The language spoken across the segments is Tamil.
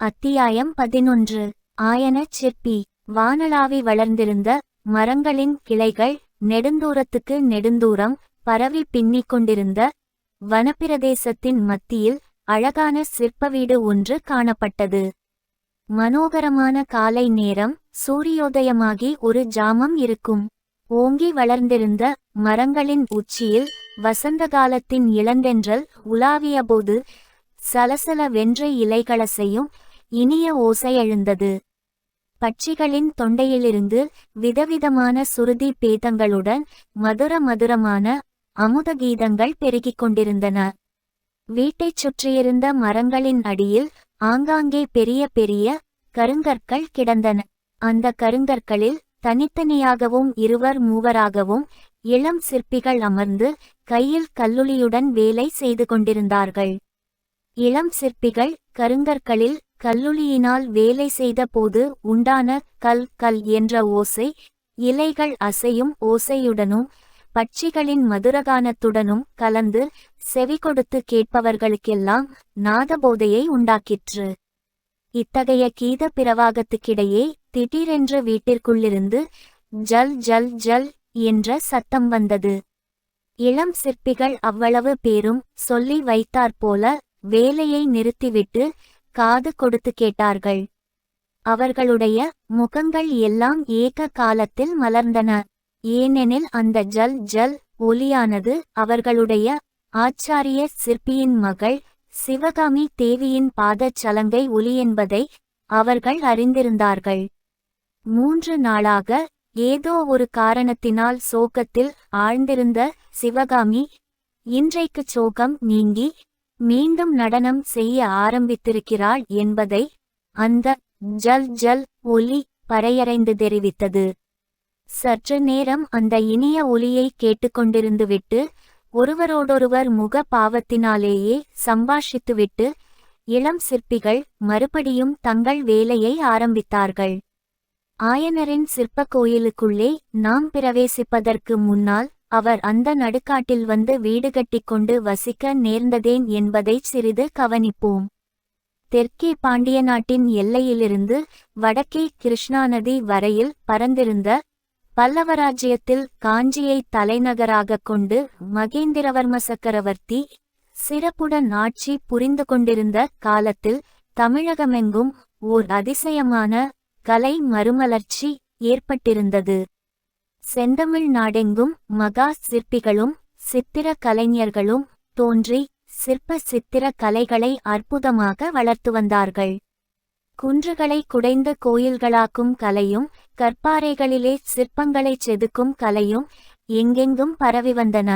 அத்தியாயம் 11. ஆயனச் சிற்பி. வானளாவி வளர்ந்திருந்த மரங்களின் கிளைகள் நெடுந்தூரத்துக்கு நெடுந்தூரம் பரவி பின்னிக் கொண்டிருந்த வனப்பிரதேசத்தின் மத்தியில் அழகான சிற்ப வீடு ஒன்று காணப்பட்டது. மனோகரமான காலை நேரம். சூரியோதயமாகி ஒரு ஜாமம் இருக்கும். ஓங்கி வளர்ந்திருந்த மரங்களின் உச்சியில் வசந்தகாலத்தின் இளந்தென்றல் உலாவியபோது சலசல வென்ற இலைகளசையும் இனிய ஓசை எழுந்தது. பட்சிகளின் தொண்டையிலிருந்து விதவிதமான சுருதி பேதங்களுடன் மதுரமான அமுத கீதங்கள் பெருகிக் கொண்டிருந்தன. வீட்டைச் சுற்றியிருந்த மரங்களின் அடியில் ஆங்காங்கே பெரிய பெரிய கருங்கற்கள் கிடந்தன. அந்த கருங்கற்களில் தனித்தனியாகவும் இருவர் மூவராகவும் இளம் சிற்பிகள் அமர்ந்து கையில் கல்லுளியுடன் வேலை செய்து கொண்டிருந்தார்கள். இளம் சிற்பிகள் கருங்கற்களில் கல்லுளியினால் வேலை செய்த போது உண்டான கல் கல் என்ற ஓசை இலைகள் அசையும் ஓசையுடனும் பட்சிகளின் மதுரகானத்துடனும் கலந்து செவி கொடுத்து கேட்பவர்களுக்கெல்லாம் நாதபோதையை உண்டாக்கிற்று. இத்தகைய கீத பிரவாகத்துக்கிடையே திடீரென்று வீட்டிற்குள்ளிருந்து ஜல் ஜல் ஜல் என்ற சத்தம் வந்தது. இளம் சிற்பிகள் அவ்வளவு பேரும் சொல்லி வைத்தாற்போல வேலையை நிறுத்திவிட்டு காது கொடுத்து கேட்டார்கள். அவர்களுடைய முகங்கள் எல்லாம் ஏக காலத்தில் மலர்ந்தன. ஏனெனில் அந்த ஜல் ஜல் ஒலியானது அவர்களுடைய ஆச்சாரிய சிற்பியின் மகள் சிவகாமி தேவியின் பாதச் சலங்கை ஒலி என்பதை அவர்கள் அறிந்திருந்தார்கள். 3 நாளாக ஏதோ ஒரு காரணத்தினால் சோகத்தில் ஆழ்ந்திருந்த சிவகாமி இன்றைக்கு சோகம் நீங்கி மீண்டும் நடனம் செய்ய ஆரம்பித்திருக்கிறாள் என்பதை அந்த ஜல் ஜல் ஒலி பறையறைந்து தெரிவித்தது. சற்று நேரம் அந்த இனிய ஒலியை கேட்டுக்கொண்டிருந்துவிட்டு ஒருவரோடொருவர் முக பாவத்தினாலேயே சம்பாஷித்துவிட்டு இளம் சிற்பிகள் மறுபடியும் தங்கள் வேலையை ஆரம்பித்தார்கள். ஆயனரின் சிற்ப கோயிலுக்குள்ளே நாம் பிரவேசிப்பதற்கு முன்னால் அவர் அந்த நடுக்காட்டில் வந்து வீடு கட்டிக்கொண்டு வசிக்க நேர்ந்ததேன் என்பதை சிறிது கவனிப்போம். தெற்கே பாண்டிய நாட்டின் எல்லையிலிருந்து வடக்கே கிருஷ்ணா நதி வரையில் பரந்திருந்த பல்லவராஜ்யத்தில் காஞ்சியை தலைநகராக கொண்டு மகேந்திரவர்ம சக்கரவர்த்தி சிறப்புடன் ஆட்சி புரிந்து கொண்டிருந்த காலத்தில் தமிழகமெங்கும் ஓர் அதிசயமான கலை மறுமலர்ச்சி ஏற்பட்டிருந்தது. செந்தமிழ் நாடெங்கும் மகா சிற்பிகளும் சித்திர கலைஞர்களும் தோன்றி சிற்ப சித்திர கலைகளை அற்புதமாக வளர்த்து வந்தார்கள். குன்றுகளை குடைந்து கோயில்களாக்கும் கலையும் கற்பாறைகளிலே சிற்பங்களைச் செதுக்கும் கலையும் எங்கெங்கும் பரவி வந்தன.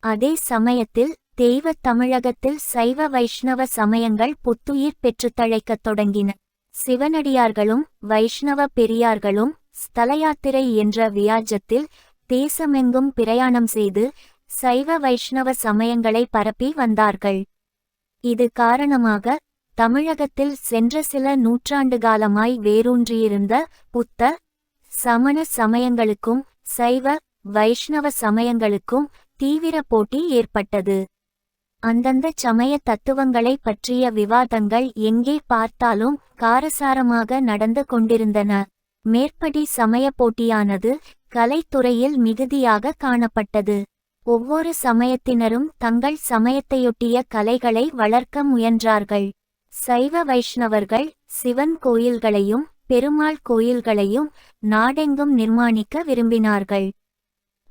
அதே சமயத்தில் தெய்வத் தமிழகத்தில் சைவ வைஷ்ணவ சமயங்கள் புத்துயிர் பெற்றுத் தழைக்கத் தொடங்கின. சிவனடியார்களும் வைஷ்ணவ பெரியார்களும் ஸ்தலயாத்திரை என்ற வியாஜத்தில் தேசமெங்கும் பிரயாணம் செய்து சைவ வைஷ்ணவ சமயங்களை பரப்பி வந்தார்கள். இது காரணமாக தமிழகத்தில் சென்ற சில நூற்றாண்டு காலமாய் வேரூன்றியிருந்த புத்த சமண சமயங்களுக்கும் சைவ வைஷ்ணவ சமயங்களுக்கும் தீவிர போட்டி ஏற்பட்டது. அந்தந்த சமய தத்துவங்களை பற்றிய விவாதங்கள் எங்கே பார்த்தாலும் காரசாரமாக நடந்து கொண்டிருந்தன. மேற்படி சமய போட்டியானது கலைத்துறையில் மிகுதியாக காணப்பட்டது. ஒவ்வொரு சமயத்தினரும் தங்கள் சமயத்தையொட்டிய கலைகளை வளர்க்க முயன்றார்கள். சைவ வைஷ்ணவர்கள் சிவன் கோயில்களையும் பெருமாள் கோயில்களையும் நாடெங்கும் நிர்மாணிக்க விரும்பினார்கள்.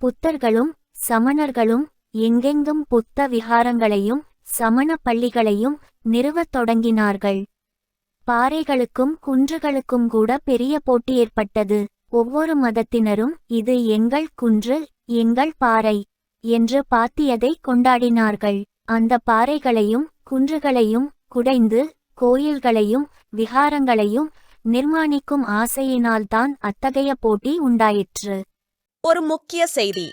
புத்தர்களும் சமணர்களும் எங்கெங்கும் புத்த விஹாரங்களையும் சமண பள்ளிகளையும் நிறுவத் தொடங்கினார்கள். பாறைகளுக்கும் குன்றுகளுக்கும் கூட பெரிய போட்டி ஏற்பட்டது. ஒவ்வொரு மதத்தினரும் இது எங்கள் குன்று எங்கள் பாறை என்று பாத்தியதை கொண்டாடினார்கள். அந்த பாறைகளையும் குன்றுகளையும் குடைந்து கோயில்களையும் விஹாரங்களையும் நிர்மாணிக்கும் ஆசையினால்தான் அத்தகைய போட்டி உண்டாயிற்று. ஒரு முக்கிய செய்தி.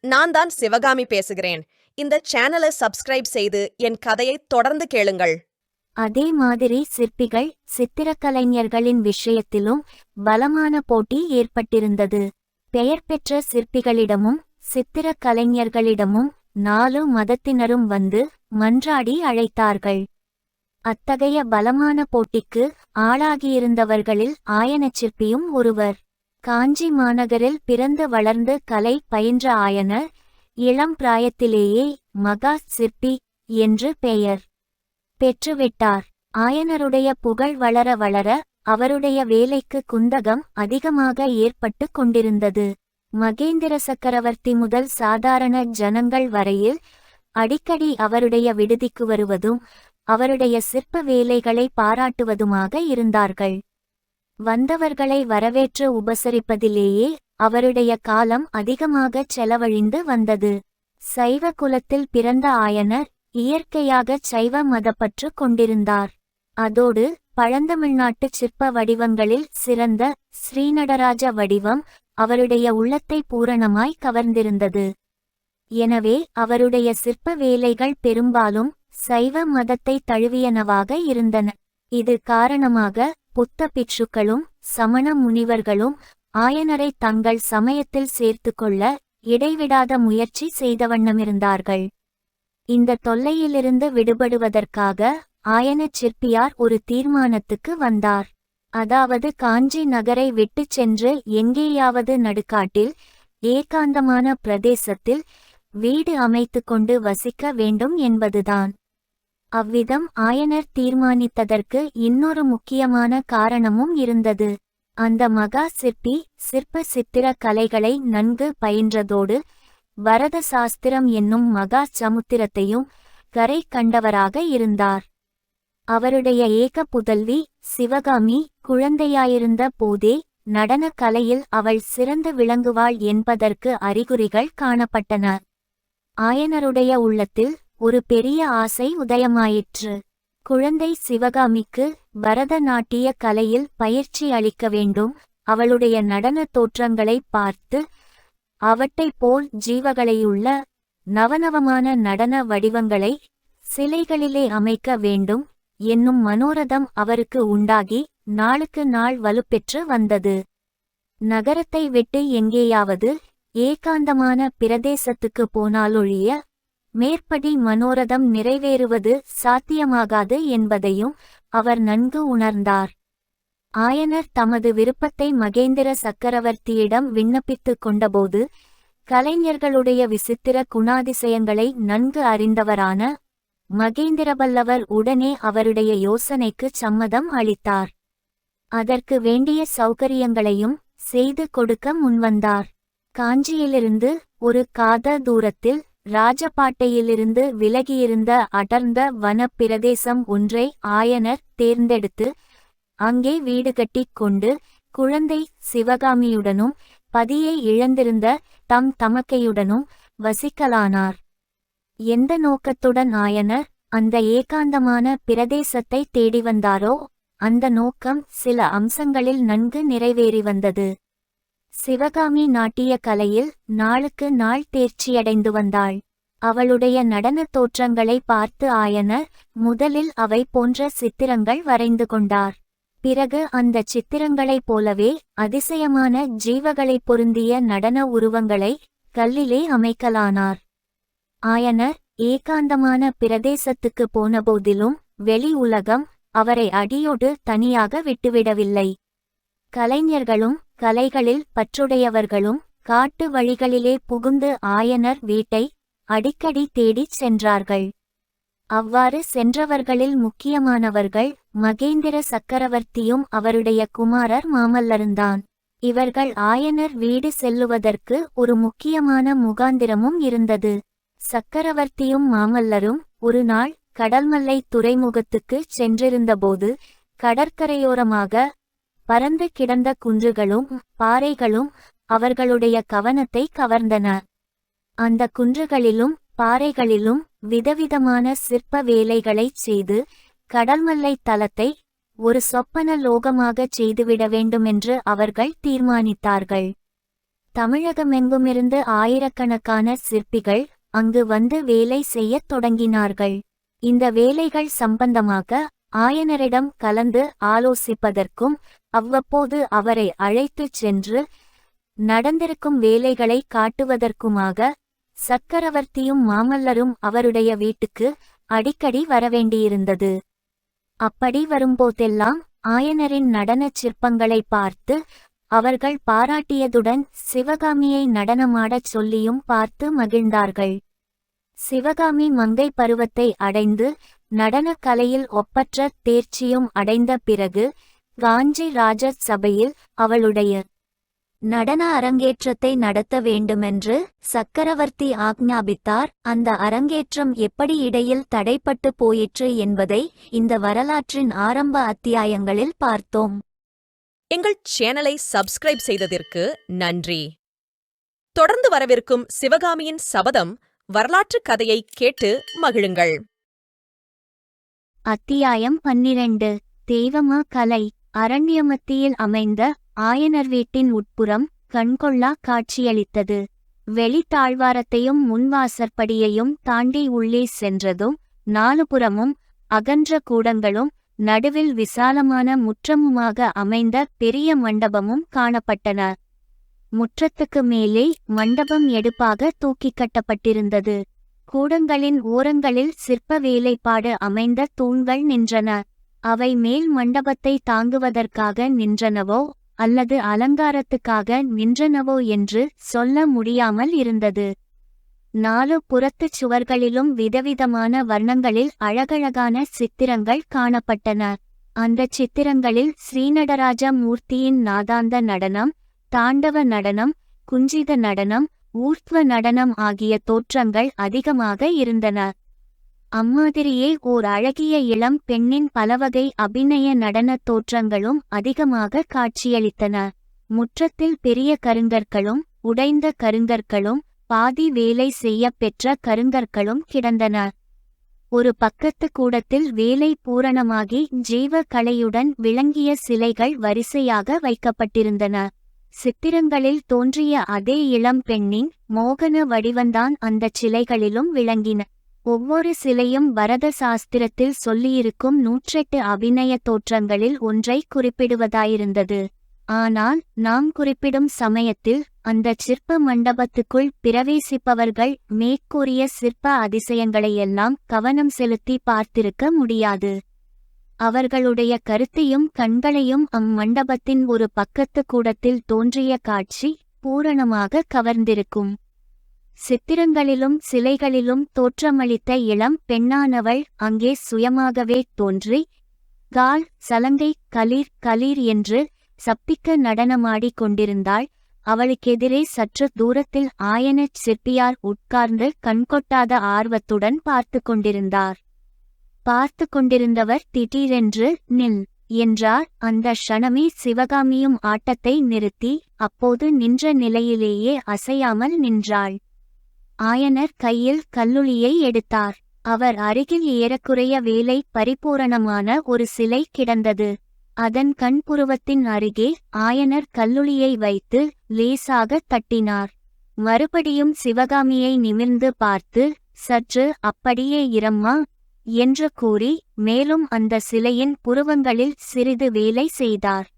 நான் தான் சிவகாமி பேசுகிறேன். இந்த சேனலை சப்ஸ்கிரைப் செய்து என் கதையை தொடர்ந்து கேளுங்கள். அதே மாதிரி சிற்பிகள் சித்திரக்கலைஞர்களின் விஷயத்திலும் பலமான போட்டி ஏற்பட்டிருந்தது. பெயர் பெற்ற சிற்பிகளிடமும் சித்திர கலைஞர்களிடமும் 4 மதத்தினரும் வந்து மன்றாடி அழைத்தார்கள். அத்தகைய பலமான போட்டிக்கு ஆளாகியிருந்தவர்களில் ஆயனச் சிற்பியும் ஒருவர். காஞ்சி மாநகரில் பிறந்து வளர்ந்து கலை பயின்ற ஆயனர் இளம் பிராயத்திலேயே மகா சிற்பி என்று பெயர் பெற்றுவிட்டார். ஆயனருடைய புகழ் வளர வளர அவருடைய வேலைக்கு குந்தகம் அதிகமாக ஏற்பட்டு கொண்டிருந்தது. மகேந்திர சக்கரவர்த்தி முதல் சாதாரண ஜனங்கள் வரையில் அடிக்கடி அவருடைய விடுதிக்கு வருவதும் அவருடைய சிற்ப வேலைகளை பாராட்டுவதுமாக இருந்தார்கள். வந்தவர்களை வரவேற்று உபசரிப்பதிலேயே அவருடைய காலம் அதிகமாகச் செலவழிந்து வந்தது. சைவ குலத்தில் பிறந்த ஆயனர் இயற்கையாகச் சைவ மதப்பற்று கொண்டிருந்தார். அதோடு பழந்தமிழ்நாட்டுச் சிற்ப வடிவங்களில் சிறந்த ஸ்ரீநடராஜ வடிவம் அவருடைய உள்ளத்தை பூரணமாய் கவர்ந்திருந்தது. எனவே அவருடைய சிற்ப வேலைகள் பெரும்பாலும் சைவ மதத்தை தழுவியனவாக இருந்தன. இது காரணமாக புத்த பிட்சுக்களும் சமண முனிவர்களும் ஆயனரை தங்கள் சமயத்தில் சேர்த்து கொள்ள இடைவிடாத முயற்சி செய்தவண்ணமிருந்தார்கள். இந்த தொல்லையிலிருந்து விடுபடுவதற்காக ஆயனச் சிற்பியார் ஒரு தீர்மானத்துக்கு வந்தார். அதாவது காஞ்சி நகரை விட்டுச் சென்று எங்கேயாவது நடுக்காட்டில் ஏகாந்தமான பிரதேசத்தில் வீடு அமைத்து கொண்டு வசிக்க வேண்டும் என்பதுதான். அவ்விதம் ஆயனர் தீர்மானித்ததற்கு இன்னொரு முக்கியமான காரணமும் இருந்தது. அந்த மகா சிற்பி சிற்ப சித்திர கலைகளை நன்கு பயின்றதோடு வரத சாஸ்திரம் என்னும் மகா சமுத்திரத்தையும் கரை கண்டவராக இருந்தார். அவருடைய ஏக புதல்வி சிவகாமி குழந்தையாயிருந்த போதே நடன கலையில் அவள் சிறந்து விளங்குவாள் என்பதற்கு அறிகுறிகள் காணப்பட்டன. ஆயனருடைய உள்ளத்தில் ஒரு பெரிய ஆசை உதயமாயிற்று. குழந்தை சிவகாமிக்கு பரதநாட்டிய கலையில் பயிற்சி அளிக்க வேண்டும். அவளுடைய நடன தோற்றங்களை பார்த்து அவட்டைப் போல் ஜீவகளையுள்ள நவநவமான நடன வடிவங்களை சிலைகளிலே அமைக்க வேண்டும் என்னும் மனோரதம் அவருக்கு உண்டாகி நாளுக்கு நாள் வலுப்பெற்று வந்தது. நகரத்தை விட்டு எங்கேயாவது ஏகாந்தமான பிரதேசத்துக்கு போனாலொழிய மேற்படி மனோரதம் நிறைவேறுவது சாத்தியமாகாது என்பதையும் அவர் நன்கு உணர்ந்தார். ஆயனர் தமது விருப்பத்தை மகேந்திர சக்கரவர்த்தியிடம் விண்ணப்பித்துக் கொண்டபோது கலைஞர்களுடைய விசித்திர குணாதிசயங்களை நன்கு அறிந்தவரான மகேந்திரபல்லவர் உடனே அவருடைய யோசனைக்கு சம்மதம் அளித்தார். அதற்கு வேண்டிய சௌகரியங்களையும் செய்து கொடுக்க முன்வந்தார். காஞ்சியிலிருந்து ஒரு காத தூரத்தில் ராஜபாட்டையிலிருந்து விலகியிருந்த அடர்ந்த வனப் பிரதேசம் ஒன்றை ஆயனர் தேர்ந்தெடுத்து அங்கே வீடு கட்டிக் கொண்டு குழந்தை சிவகாமியுடனும் பதியை இழந்திருந்த தம் தமக்கையுடனும் வசிக்கலானார். எந்த நோக்கத்துடன் ஆயனர் அந்த ஏகாந்தமான பிரதேசத்தை தேடி வந்தாரோ அந்த நோக்கம் சில அம்சங்களில் நன்கு நிறைவேறி வந்தது. சிவகாமி நாட்டிய கலையில் நாளுக்கு நாள் தேர்ச்சியடைந்து வந்தாள். அவளுடைய நடனத் தோற்றங்களை பார்த்து ஆயனர் முதலில் அவை போன்ற சித்திரங்கள் வரைந்து கொண்டார். பிறகு அந்த சித்திரங்களைப் போலவே அதிசயமான ஜீவகளை பொருந்திய நடன உருவங்களை கல்லிலே அமைக்கலானார். ஆயனர் ஏகாந்தமான பிரதேசத்துக்கு போனபோதிலும் வெளி உலகம் அவரை அடியோடு தனியாக விட்டுவிடவில்லை. கலைஞர்களும் கலைகளில் பற்றுடையவர்களும் காட்டு வழிகளிலே புகுந்து ஆயனர் வீட்டை அடிக்கடி தேடிச் சென்றார்கள். அவ்வாறு சென்றவர்களில் முக்கியமானவர்கள் மகேந்திர சக்கரவர்த்தியும் அவருடைய குமாரர் மாமல்லருந்தான். இவர்கள் ஆயனர் வீடு செல்லுவதற்கு ஒரு முக்கியமான முகாந்திரமும் இருந்தது. சக்கரவர்த்தியும் மாமல்லரும் ஒரு நாள் கடல்மல்லை துறைமுகத்துக்கு சென்றிருந்தபோது கடற்கரையோரமாக பரந்து கிடந்த குன்றுகளும் பாறைகளும் அவர்களுடைய கவனத்தை கவர்ந்தன. அந்த குன்றுகளிலும் பாறைகளிலும் விதவிதமான சிற்ப வேலைகளைச் செய்து கடல்மல்லை தலத்தை ஒரு சொப்பன லோகமாகச் செய்துவிட வேண்டுமென்று அவர்கள் தீர்மானித்தார்கள். தமிழகமெங்குமிருந்து ஆயிரக்கணக்கான சிற்பிகள் அங்கு வந்து வேலை செய்யத் தொடங்கினார்கள். இந்த வேலைகள் சம்பந்தமாக ஆயனரிடம் கலந்து ஆலோசிப்பதற்கும் அவ்வப்போது அவரை அழைத்துச் சென்று நடந்திருக்கும் வேலைகளை காட்டுவதற்குமாக சக்கரவர்த்தியும் மாமல்லரும் அவருடைய வீட்டுக்கு அடிக்கடி வரவேண்டியிருந்தது. அப்படி வரும்போதெல்லாம் ஆயனரின் நடனச் சிற்பங்களை பார்த்து அவர்கள் பாராட்டியதுடன் சிவகாமியை நடனமாடச் சொல்லியும் பார்த்து மகிழ்ந்தார்கள். சிவகாமி மங்கை பருவத்தை அடைந்து நடனக் கலையில் ஒப்பற்ற தேர்ச்சியும் அடைந்த பிறகு காஞ்சி ராஜ சபையில் அவளுடைய நடன அரங்கேற்றத்தை நடத்த வேண்டுமென்று சக்கரவர்த்தி ஆக்ஞாபித்தார். அந்த அரங்கேற்றம் எப்படி இடையில் தடைப்பட்டு போயிற்று என்பதை இந்த வரலாற்றின் ஆரம்ப அத்தியாயங்களில் பார்த்தோம். எங்கள் சேனலை சப்ஸ்கிரைப் செய்ததற்கு நன்றி. தொடர்ந்து வரவிருக்கும் சிவகாமியின் சபதம் வரலாற்று கதையை கேட்டு மகிழுங்கள். அத்தியாயம் 12. தெய்வமா கலை. அரண்யமத்தியில் அமைந்த ஆயனர் வீட்டின் உட்புறம் கண்கொள்ளா காட்சியளித்தது. வெளித்தாழ்வாரத்தையும் முன்வாசற்படியையும் தாண்டி உள்ளே சென்றதும் நாலுபுறமும் அகன்ற கூடங்களும் நடுவில் விசாலமான முற்றமுமாக அமைந்த பெரிய மண்டபமும் காணப்பட்டன. முற்றத்துக்கு மேலே மண்டபம் எடுப்பாக தூக்கிக் கட்டப்பட்டிருந்தது. கூடங்களின் ஓரங்களில் சிற்ப வேலைப்பாடு அமைந்த தூண்கள் நின்றன. அவை மேல் மண்டபத்தை தாங்குவதற்காக நின்றனவோ அல்லது அலங்காரத்துக்காக நின்றனவோ என்று சொல்ல முடியாமல் இருந்தது. நாலு புறத்துச் சுவர்களிலும் விதவிதமான வர்ணங்களில் அழகழகான சித்திரங்கள் காணப்பட்டன. அந்தச் சித்திரங்களில் ஸ்ரீநடராஜ மூர்த்தியின் நாதாந்த நடனம், தாண்டவ நடனம், குஞ்சித நடனம், ஊர்த்வ நடனம் ஆகிய தோற்றங்கள் அதிகமாக இருந்தன. அம்மாதிரியே ஓர் அழகிய இளம் பெண்ணின் பலவகை அபிநய நடனத் தோற்றங்களும் அதிகமாக காட்சியளித்தன. முற்றத்தில் பெரிய கருங்கற்களும் உடைந்த கருங்கற்களும் பாதி வேலை செய்யப் பெற்ற கருங்கற்களும் கிடந்தன. ஒரு பக்கத்து கூடத்தில் வேலை பூரணமாகி ஜீவ கலையுடன் விளங்கிய சிலைகள் வரிசையாக வைக்கப்பட்டிருந்தன. சித்திரங்களில் தோன்றிய அதே இளம் பெண்ணின் மோகன வடிவந்தான் அந்தச் சிலைகளிலும் விளங்கின. ஒவ்வொரு சிலையும் பரத சாஸ்திரத்தில் சொல்லியிருக்கும் 108 அபிநய தோற்றங்களில் ஒன்றை குறிப்பிடுவதாயிருந்தது. ஆனால் நாம் குறிப்பிடும் சமயத்தில் அந்த சிற்ப மண்டபத்துக்குள் பிரவேசிப்பவர்கள் மேற்கூறிய சிற்ப அதிசயங்களையெல்லாம் கவனம் செலுத்தி பார்த்திருக்க முடியாது. அவர்களுடைய கருத்தையும் கண்களையும் அம்மண்டபத்தின் ஒரு பக்கத்து கூடத்தில் தோன்றிய காட்சி பூரணமாக கவர்ந்திருக்கும். சித்திரங்களிலும் சிலைகளிலும் தோற்றமளித்த இளம் பெண்ணானவள் அங்கே சுயமாகவே தோன்றி கால் சலங்கை கலீர் கலீர் என்று சப்பிக்க நடனமாடிக் கொண்டிருந்தாள். அவளுக்கெதிரே சற்று தூரத்தில் ஆயனச் சிற்பியார் உட்கார்ந்து கண்கொட்டாத ஆர்வத்துடன் பார்த்து கொண்டிருந்தார். பார்த்து கொண்டிருந்தவர் திடீரென்று நில் என்றார். அந்த க்ஷணமே சிவகாமியும் ஆட்டத்தை நிறுத்தி அப்போது நின்ற நிலையிலேயே அசையாமல் நின்றாள். ஆயனர் கையில் கல்லுளியை எடுத்தார். அவர் அருகில் ஏறக்குறைய வேலை பரிபூரணமான ஒரு சிலை கிடந்தது. அதன் கண்புருவத்தின் அருகே ஆயனர் கல்லுளியை வைத்து லேசாக தட்டினார். மறுபடியும் சிவகாமியை நிமிர்ந்து பார்த்து சற்று அப்படியே இரம்மா என்று கூறி மேலும் அந்த சிலையின் புருவங்களில் சிறிது வேலை செய்தார்.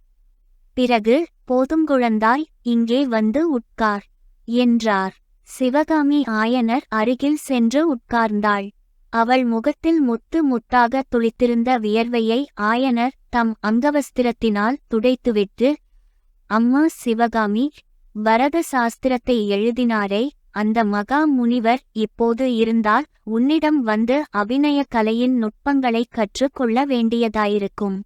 பிறகு போதும் குழந்தாய், இங்கே வந்து உட்கார் என்றார். சிவகாமி ஆயனர் அருகில் சென்று உட்கார்ந்தாள். அவள் முகத்தில் முத்து முத்தாக துளித்திருந்த வியர்வையை ஆயனர் தம் அங்கவஸ்திரத்தினால் துடைத்துவிட்டு, அம்மா சிவகாமி, பரத சாஸ்திரத்தை எழுதினாரே அந்த மகா முனிவர் இப்போது இருந்தால் உன்னிடம் வந்து அபிநய கலையின் நுட்பங்களை கற்றுக் கொள்ள வேண்டியதாயிருக்கும்.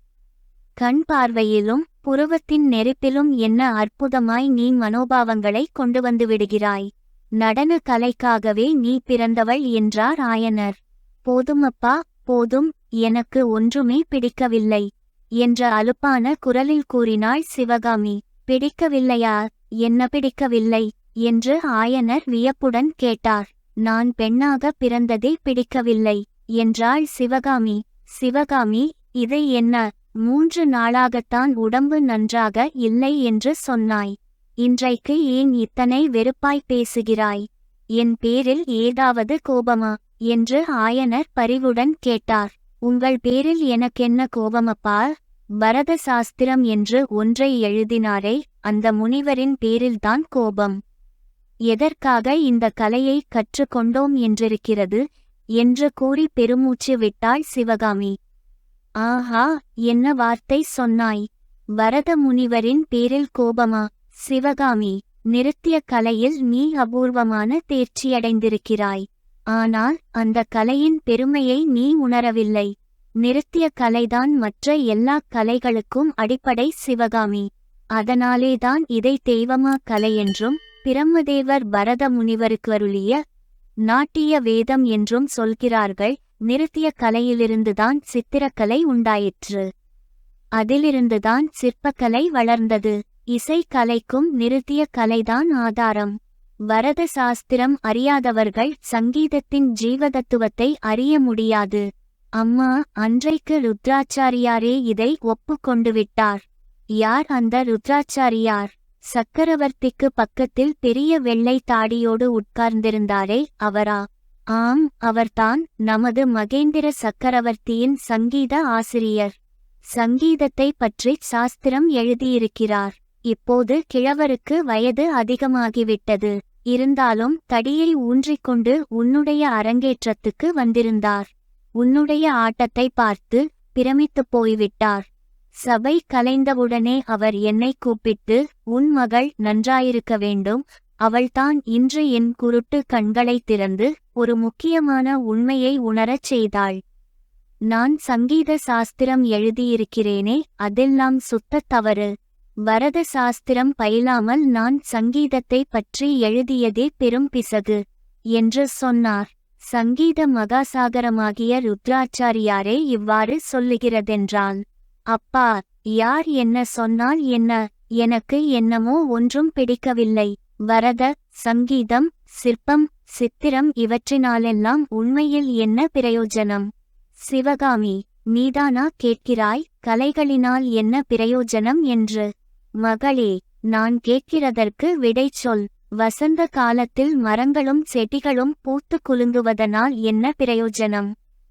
கண் பார்வையிலும் புருவத்தின் நெருப்பிலும் என்ன அற்புதமாய் நீ மனோபாவங்களை கொண்டு வந்து விடுகிறாய். நடன கலைக்காகவே நீ பிறந்தவள் என்றார் ஆயனர். போதுமப்பா போதும், எனக்கு ஒன்றுமே பிடிக்கவில்லை என்ற அலுப்பான குரலில் கூறினாள் சிவகாமி. பிடிக்கவில்லையா? என்ன பிடிக்கவில்லை என்று ஆயனர் வியப்புடன் கேட்டார். நான் பெண்ணாக பிறந்ததே பிடிக்கவில்லை என்றாள் சிவகாமி. சிவகாமி, இது என்ன? 3 நாளாகத்தான் உடம்பு நன்றாக இல்லை என்று சொன்னாய். இன்றைக்கு ஏன் இத்தனை வெறுப்பாய் பேசுகிறாய்? என் பேரில் ஏதாவது கோபமா என்று ஆயனர் பரிவுடன் கேட்டார். உங்கள் பேரில் எனக்கென்ன கோபமப்பா? பரத சாஸ்திரம் என்று ஒன்றை எழுதினாரே, அந்த முனிவரின் பேரில்தான் கோபம். எதற்காக இந்த கலையை கற்றுக்கொண்டோம் என்றிருக்கிறது என்று கூறி பெருமூச்சு விட்டாள் சிவகாமி. ஆஹா, என்ன வார்த்தை சொன்னாய்! வரத முனிவரின் பேரில் கோபமா? சிவகாமி, நிருத்திய கலையில் நீ அபூர்வமான தேர்ச்சியடைந்திருக்கிறாய். ஆனால் அந்த கலையின் பெருமையை நீ உணரவில்லை. நிருத்திய கலைதான் மற்ற எல்லா கலைகளுக்கும் அடிப்படை சிவகாமி. அதனாலேதான் இதை தெய்வமா கலை என்றும் பிரம்மதேவர் பரத முனிவருக்கு அருளிய நாட்டிய வேதம் என்றும் சொல்கிறார்கள். நிருத்திய கலையிலிருந்துதான் சித்திரக்கலை உண்டாயிற்று. அதிலிருந்துதான் சிற்பக்கலை வளர்ந்தது. இசை கலைக்கும் நிருத்திய கலைதான் ஆதாரம். வரத சாஸ்திரம் அறியாதவர்கள் சங்கீதத்தின் ஜீவதத்துவத்தை அறிய முடியாது. அம்மா, அன்றைக்கு ருத்ராச்சாரியாரே இதை ஒப்புக்கொண்டு விட்டார். யார் அந்த ருத்ராச்சாரியார்? சக்கரவர்த்திக்கு பக்கத்தில் பெரிய வெள்ளை தாடியோடு உட்கார்ந்திருந்தாரே, அவரா? ஆம், அவர்தான் நமது மகேந்திர சக்கரவர்த்தியின் சங்கீத ஆசிரியர். சங்கீதத்தை பற்றி சாஸ்திரம் எழுதியிருக்கிறார். இப்போது கிழவருக்கு வயது அதிகமாகிவிட்டது. இருந்தாலும் தடியை ஊன்றிக்கொண்டு உன்னுடைய அரங்கேற்றத்துக்கு வந்திருந்தார். உன்னுடைய ஆட்டத்தை பார்த்து பிரமித்துப் போய்விட்டார். சபை கலைந்தவுடனே அவர் என்னை கூப்பிட்டு, உன் மகள் நன்றாயிருக்க வேண்டும், அவள்தான் இன்று என் குருட்டு கண்களை திறந்து ஒரு முக்கியமான உண்மையை உணரச் செய்தாள். நான் சங்கீத சாஸ்திரம் எழுதியிருக்கிறேனே, அதெல்லாம் சுத்தத் தவறு. வரத சாஸ்திரம் பயிலாமல் நான் சங்கீதத்தை பற்றி எழுதியதே பெரும் பிசகு என்று சொன்னார். சங்கீத மகாசாகரமாகிய ருத்ராச்சாரியாரே இவ்வாறு சொல்லுகிறதென்றால், அப்பா, யார் என்ன சொன்னால் என்ன, எனக்கு என்னமோ ஒன்றும் பிடிக்கவில்லை. வரத, சங்கீதம், சிற்பம், சித்திரம் இவற்றினாலெல்லாம் உண்மையில் என்ன பிரயோஜனம்? சிவகாமி, நீதானா கேட்கிறாய் கலைகளினால் என்ன பிரயோஜனம் என்று? மகளே, நான் கேட்கிறதற்கு விடை சொல். வசந்த காலத்தில் மரங்களும் செடிகளும் பூத்து குலுங்குவதனால் என்ன பிரயோஜனம்?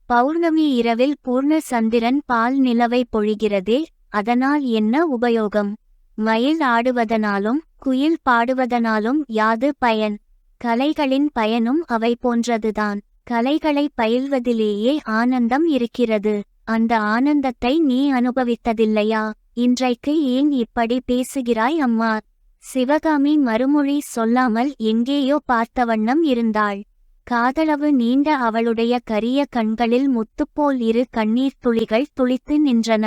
பௌர்ணமி இரவில் பூர்ண சந்திரன் பால் நிலவை பொழிகிறதே, அதனால் என்ன உபயோகம்? மயில் ஆடுவதனாலும் குயில் பாடுவதனாலும் யாது பயன்? கலைகளின் பயனும் அவை போன்றதுதான். கலைகளை பயில்வதிலேயே ஆனந்தம் இருக்கிறது. அந்த ஆனந்தத்தை நீ அனுபவித்ததில்லையா? இன்றைக்கு ஏன் இப்படி பேசுகிறாய் அம்மா? சிவகாமி மறுமொழி சொல்லாமல் எங்கேயோ பார்த்தவண்ணம் இருந்தாள். காதளவு நீண்ட அவளுடைய கரிய கண்களில் முத்துப்போல் இரு கண்ணீர் துளிகள் துளித்து நின்றன.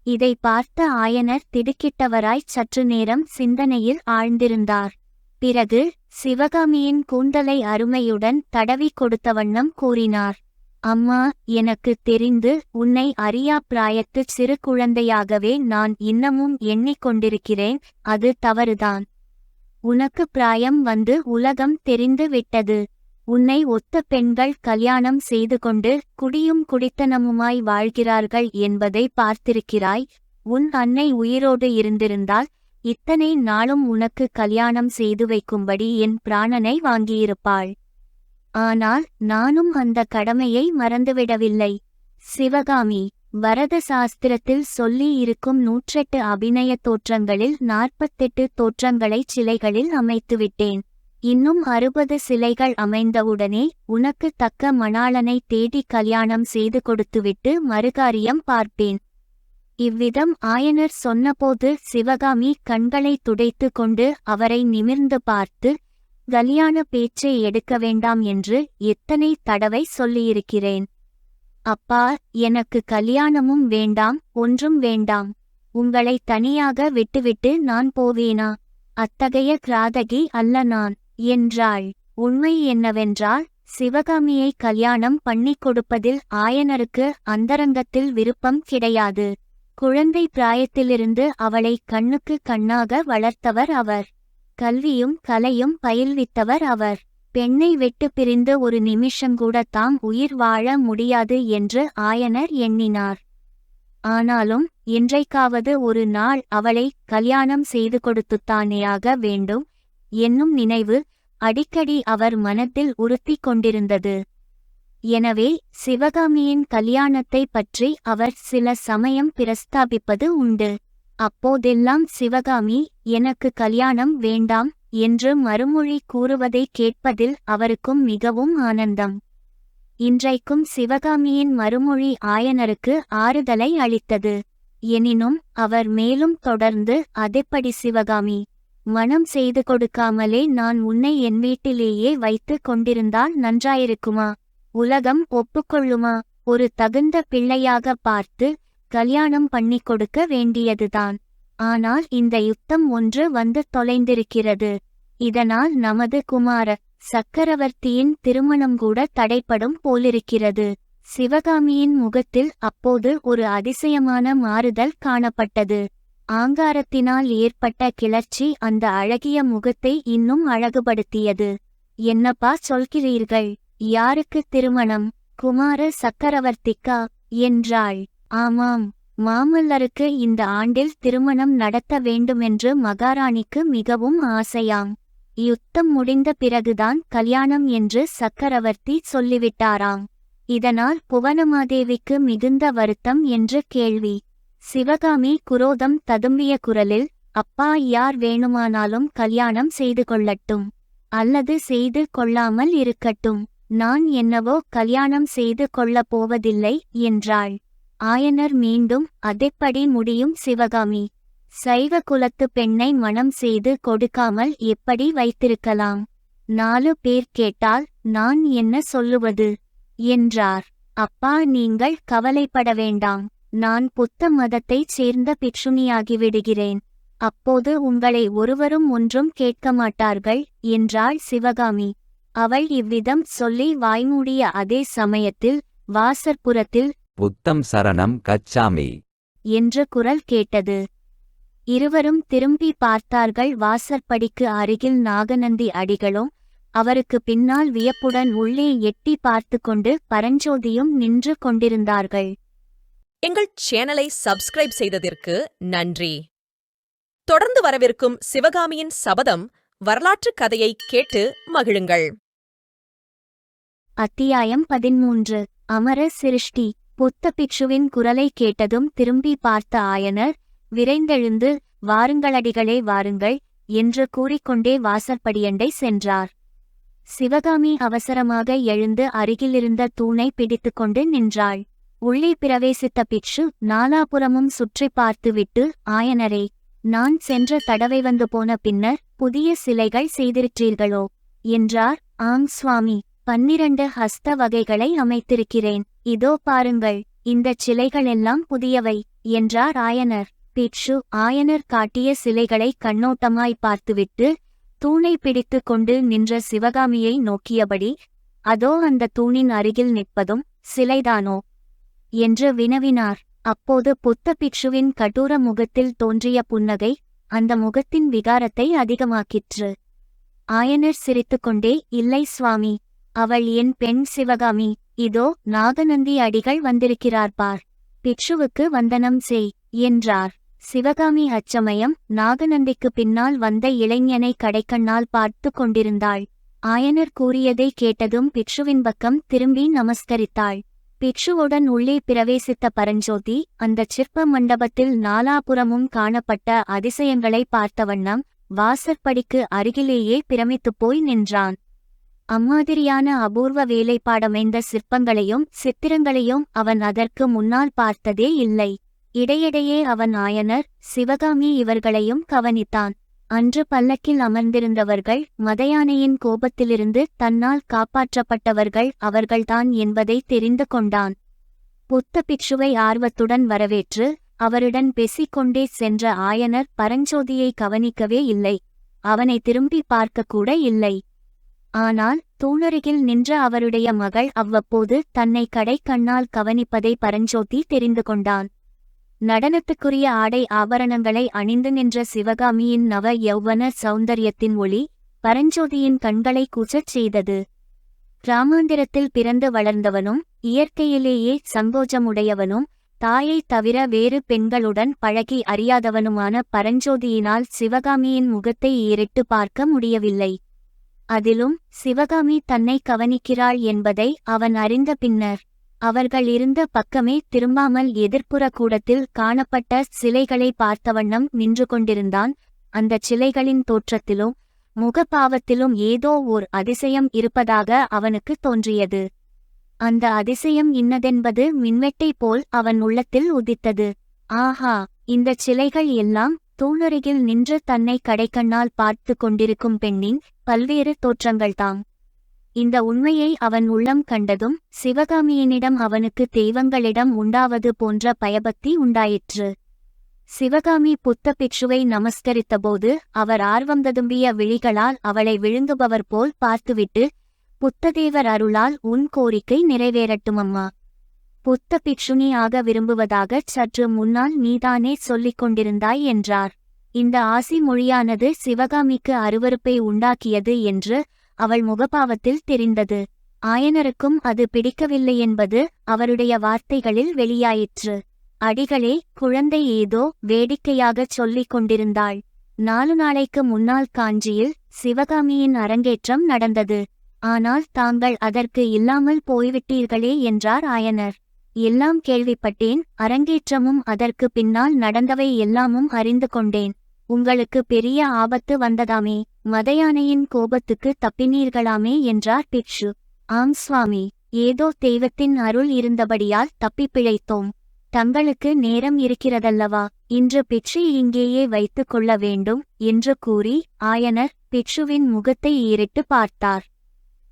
இதை பார்த்த ஆயனர் திடுக்கிட்டவராய் சற்று நேரம் சிந்தனையில் ஆழ்ந்திருந்தார். பிறகு சிவகாமியின் கூந்தலை அருமையுடன் தடவி கொடுத்தவண்ணம் கூறினார், அம்மா, எனக்கு தெரிந்து உன்னை அறியா பிராயத்து சிறு குழந்தையாகவே நான் இன்னமும் எண்ணிக்கொண்டிருக்கிறேன். அது தவறுதான். உனக்கு பிராயம் வந்து உலகம் தெரிந்து விட்டது. உன்னை ஒத்த பெண்கள் கல்யாணம் செய்து கொண்டு குடியும் குடித்தனமுமாய் வாழ்கிறார்கள் என்பதை பார்த்திருக்கிறாய். உன் அன்னை உயிரோடு இருந்திருந்தால் இத்தனை நாளும் உனக்கு கல்யாணம் செய்து வைக்கும்படி என் பிராணனை வாங்கியிருப்பாள். ஆனால் நானும் அந்த கடமையை மறந்துவிடவில்லை. சிவகாமி, வரத சாஸ்திரத்தில் சொல்லி இருக்கும் 108 அபிநய தோற்றங்களில் 48 தோற்றங்களை சிலைகளில் அமைத்துவிட்டேன். இன்னும் 60 சிலைகள் அமைந்தவுடனே உனக்கு தக்க மணாளனை தேடி கல்யாணம் செய்து கொடுத்துவிட்டு மறுகாரியம் பார்ப்பேன். இவ்விதம் ஆயனர் சொன்னபோது சிவகாமி கண்களை துடைத்து கொண்டு அவரை நிமிர்ந்து பார்த்து, கல்யாண பேச்சை எடுக்க வேண்டாம் என்று எத்தனை தடவை சொல்லியிருக்கிறேன். அப்பா, எனக்கு கல்யாணமும் வேண்டாம், ஒன்றும் வேண்டாம். உங்களை தனியாக விட்டுவிட்டு நான் போவேனா? அத்தகைய கிராதகி அல்ல நான் என்றாள். உண்மை என்னவென்றால், சிவகாமியை கல்யாணம் பண்ணிக் கொடுப்பதில் ஆயனருக்கு அந்தரங்கத்தில் விருப்பம் கிடையாது. குழந்தை பிராயத்திலிருந்து அவளை கண்ணுக்கு கண்ணாக வளர்த்தவர் அவர். கல்வியும் கலையும் பயில்வித்தவர் அவர். பெண்ணை விட்டு பிரிந்து ஒரு நிமிஷங்கூட தாம் உயிர் வாழ முடியாது என்று ஆயனர் எண்ணினார். ஆனாலும் என்றைக்காவது ஒரு நாள் அவளை கல்யாணம் செய்து கொடுத்துத்தானேயாக வேண்டும் என்னும் நினைவு அடிக்கடி அவர் மனத்தில் உறுத்திக் கொண்டிருந்தது. எனவே சிவகாமியின் கல்யாணத்தை பற்றி அவர் சில சமயம் பிரஸ்தாபிப்பது உண்டு. அப்போதெல்லாம் சிவகாமி எனக்கு கல்யாணம் வேண்டாம் என்று மறுமொழி கூறுவதை கேட்பதில் அவருக்கும் மிகவும் ஆனந்தம். இன்றைக்கும் சிவகாமியின் மறுமொழி ஆயனருக்கு ஆறுதலை அளித்தது. எனினும் அவர் மேலும் தொடர்ந்து, அதெப்படி சிவகாமி, மணம் செய்து கொடுக்காமலே நான் உன்னை என் வீட்டிலேயே வைத்து கொண்டிருந்தால் நன்றாயிருக்குமா? உலகம் ஒப்புக்கொள்ளுமா? ஒரு தகுந்த பிள்ளையாக பார்த்து கல்யாணம் பண்ணி கொடுக்க வேண்டியதுதான். ஆனால் இந்த யுத்தம் ஒன்று வந்து தொலைந்திருக்கிறது. இதனால் நமது குமார சக்கரவர்த்தியின் திருமணம் கூட தடைப்படும் போலிருக்கிறது. சிவகாமியின் முகத்தில் அப்போது ஒரு அதிசயமான மாறுதல் காணப்பட்டது. ஆங்காரத்தினால் ஏற்பட்ட கிளர்ச்சி அந்த அழகிய முகத்தை இன்னும் அழகுபடுத்தியது. என்னப்பா சொல்கிறீர்கள்? யாருக்கு திருமணம்? குமார சக்கரவர்த்திக்கா? என்றாள். ஆமாம், மாமல்லருக்கு இந்த ஆண்டில் திருமணம் நடத்த வேண்டுமென்று மகாராணிக்கு மிகவும் ஆசையாம். யுத்தம் முடிந்த பிறகுதான் கல்யாணம் என்று சக்கரவர்த்தி சொல்லிவிட்டாராம். இதனால் புவனமாதேவிக்கு மிகுந்த வருத்தம் என்று கேள்வி. சிவகாமி குரோதம் ததும்பிய குரலில், அப்பா, யார் வேணுமானாலும் கல்யாணம் செய்து கொள்ளட்டும், அல்லது செய்து கொள்ளாமல் இருக்கட்டும். நான் என்னவோ கல்யாணம் செய்து கொள்ளப் போவதில்லை என்றாள். ஆயனர் மீண்டும், அதெப்படி முடியும் சிவகாமி? சைவ குலத்து பெண்ணை மணம் செய்து கொடுக்காமல் எப்படி வைத்திருக்கலாம்? 4 பேர் கேட்டால் நான் என்ன சொல்லுவது? என்றார். அப்பா, நீங்கள் கவலைப்பட வேண்டாம். நான் புத்த மதத்தைச் சேர்ந்த பிட்சுணியாகிவிடுகிறேன். அப்போது உங்களை ஒருவரும் ஒன்றும் கேட்க மாட்டார்கள் என்றாள் சிவகாமி. அவள் இவ்விதம் சொல்லி வாய்மூடிய அதே சமயத்தில் வாசற்புறத்தில் புத்தம் சரணம் கச்சாமி என்ற குரல் கேட்டது. இருவரும் திரும்பி பார்த்தார்கள். வாசற்படிக்கு அருகில் நாகநந்தி அடிகளும் அவருக்கு பின்னால் வியப்புடன் உள்ளே எட்டி பார்த்து கொண்டு பரஞ்சோதியும் நின்று கொண்டிருந்தார்கள். எங்கள் சேனலை சப்ஸ்கிரைப் செய்ததற்கு நன்றி. தொடர்ந்து வரவிருக்கும் சிவகாமியின் சபதம் வரலாற்று கதையை கேட்டு மகிழுங்கள். அத்தியாயம் 13. அமர சிருஷ்டி. புத்த பிக்ஷுவின் குரலை கேட்டதும் திரும்பி பார்த்த ஆயனர் விரைந்தெழுந்து, வாருங்களடிகளே வாருங்கள் என்று கூறிக்கொண்டே வாசற்படியண்டை சென்றார். சிவகாமி அவசரமாக எழுந்து அருகிலிருந்த தூணை பிடித்துக்கொண்டு நின்றாள். உள்ளே பிரவேசித்த பிக்ஷு நாலாபுறமும் சுற்றி பார்த்துவிட்டு, ஆயனரே, நான் சென்ற தடவை வந்து போன பின்னர் புதிய சிலைகள் செய்திருக்கிறீர்களோ என்றார். ஆம் சுவாமி, 12 ஹஸ்த வகைகளை அமைத்திருக்கிறேன். இதோ பாருங்கள், இந்தச் சிலைகளெல்லாம் புதியவை என்றார் ஆயனர். பிக்ஷு ஆயனர் காட்டிய சிலைகளை கண்ணோட்டமாய் பார்த்துவிட்டு தூணை பிடித்து கொண்டு நின்ற சிவகாமியை நோக்கியபடி, அதோ அந்த தூணின் அருகில் நிற்பதும் சிலைதானோ என்று வினவினார். அப்போது புத்த பிக்ஷுவின் கடூர முகத்தில் தோன்றிய புன்னகை அந்த முகத்தின் விகாரத்தை அதிகமாக்கிற்று. ஆயனர் சிரித்துக்கொண்டே, இல்லை சுவாமி, அவள் என் பெண் சிவகாமி. இதோ நாகநந்தி அடிகள் வந்திருக்கிறார் பார், பிக்ஷுவுக்கு வந்தனம் செய் என்றார். சிவகாமி அச்சமயம் நாகநந்திக்கு பின்னால் வந்த இளைஞனை கடைக்கண்ணால் பார்த்து கொண்டிருந்தாள். ஆயனர் கூறியதை கேட்டதும் பிக்ஷுவின் பக்கம் திரும்பி நமஸ்கரித்தாள். பிக்ஷுவுடன் உள்ளே பிரவேசித்த பரஞ்சோதி அந்தச் சிற்ப மண்டபத்தில் நாலாபுறமும் காணப்பட்ட அதிசயங்களை பார்த்த வண்ணம் வாசற்படிக்கு அருகிலேயே பிரமித்துப் போய் நின்றான். அம்மாதிரியான அபூர்வ வேலைப்பாடமைந்த சிற்பங்களையும் சித்திரங்களையும் அவன் அதற்கு முன்னால் பார்த்ததே இல்லை. இடையிடையே அவன் ஆயனர், சிவகாமி இவர்களையும் கவனித்தான். அன்று பல்லக்கில் அமர்ந்திருந்தவர்கள் மதயானையின் கோபத்திலிருந்து தன்னால் காப்பாற்றப்பட்டவர்கள் அவர்கள்தான் என்பதை தெரிந்து கொண்டான். புத்த பிக்ஷுவை ஆர்வத்துடன் வரவேற்று அவருடன் பேசிக்கொண்டே சென்ற ஆயனர் பரஞ்சோதியை கவனிக்கவே இல்லை. அவனை திரும்பி பார்க்கக்கூட இல்லை. ஆனால் தூணருகில் நின்ற அவருடைய மகள் அவ்வப்போது தன்னை கடைக்கண்ணால் கவனிப்பதை பரஞ்சோதி தெரிந்து கொண்டான். நடனத்துக்குரிய ஆடை ஆபரணங்களை அணிந்து நின்ற சிவகாமியின் நவ யௌவன சௌந்தரியத்தின் ஒளி பரஞ்சோதியின் கண்களை கூச்சச் செய்தது. கிராமாந்திரத்தில் பிறந்து வளர்ந்தவனும் இயற்கையிலேயே சங்கோஜமுடையவனும் தாயைத் தவிர வேறு பெண்களுடன் பழகி அறியாதவனுமான பரஞ்சோதியினால் சிவகாமியின் முகத்தை ஏறிட்டு பார்க்க முடியவில்லை. அதிலும் சிவகாமி தன்னை கவனிக்கிறாள் என்பதை அவன் அறிந்த பின்னர் அவர்கள் இருந்த பக்கமே திரும்பாமல் எதிர்ப்புற கூடத்தில் காணப்பட்ட சிலைகளை பார்த்தவண்ணம் நின்று கொண்டிருந்தான். அந்தச் சிலைகளின் தோற்றத்திலும் முகபாவத்திலும் ஏதோ ஓர் அதிசயம் இருப்பதாக அவனுக்கு தோன்றியது. அந்த அதிசயம் இன்னதென்பது மின்வெட்டை போல் அவன் உள்ளத்தில் உதித்தது. ஆஹா, இந்த சிலைகள் எல்லாம் தூணருகில் நின்று தன்னை கடைக்கண்ணால் பார்த்து கொண்டிருக்கும் பெண்ணின் பல்வேறு தோற்றங்கள்தாம். இந்த உண்மையை அவன் உள்ளம் கண்டதும் சிவகாமியினிடம் அவனுக்கு தெய்வங்களிடம் உண்டாவது போன்ற பயபக்தி உண்டாயிற்று. சிவகாமி புத்த பிக்ஷுவை நமஸ்கரித்தபோது அவர் ஆர்வம் ததும்பிய விழிகளால் அவளை விழுங்குபவர் போல் பார்த்துவிட்டு, புத்ததேவர் அருளால் உன் கோரிக்கை நிறைவேறட்டுமம்மா. புத்த பிக்ஷுனி ஆக விரும்புவதாகச் சற்று முன்னால் நீதானே சொல்லிக் கொண்டிருந்தாய் என்றார். இந்த ஆசி மொழியானது சிவகாமிக்கு அருவருப்பை உண்டாக்கியது என்று அவள் முகபாவத்தில் தெரிந்தது. ஆயனருக்கும் அது பிடிக்கவில்லை என்பது அவருடைய வார்த்தைகளில் வெளியாயிற்று. அடிகளே, குழந்தை ஏதோ வேடிக்கையாகச் சொல்லிக் கொண்டிருந்தாள். 4 நாளைக்கு முன்னால் காஞ்சியில் சிவகாமியின் அரங்கேற்றம் நடந்தது. ஆனால் தாங்கள் அதற்கு இல்லாமல் போய்விட்டீர்களே என்றார் ஆயனர். எல்லாம் கேள்விப்பட்டேன், அரங்கேற்றமும் அதற்கு பின்னால் நடந்தவை எல்லாமும் அறிந்து கொண்டேன். உங்களுக்கு பெரிய ஆபத்து வந்ததாமே, மதயானையின் கோபத்துக்கு தப்பினீர்களாமே என்றார் பிக்ஷு. ஆம் சுவாமி, ஏதோ தெய்வத்தின் அருள் இருந்தபடியால் தப்பிப் பிழைத்தோம். தங்களுக்கு நேரம் இருக்கிறதல்லவா, இன்று பிக்ஷு இங்கேயே வைத்துக் கொள்ள வேண்டும் என்று கூறி ஆயனர் பிக்ஷுவின் முகத்தை ஏறிட்டு பார்த்தார்.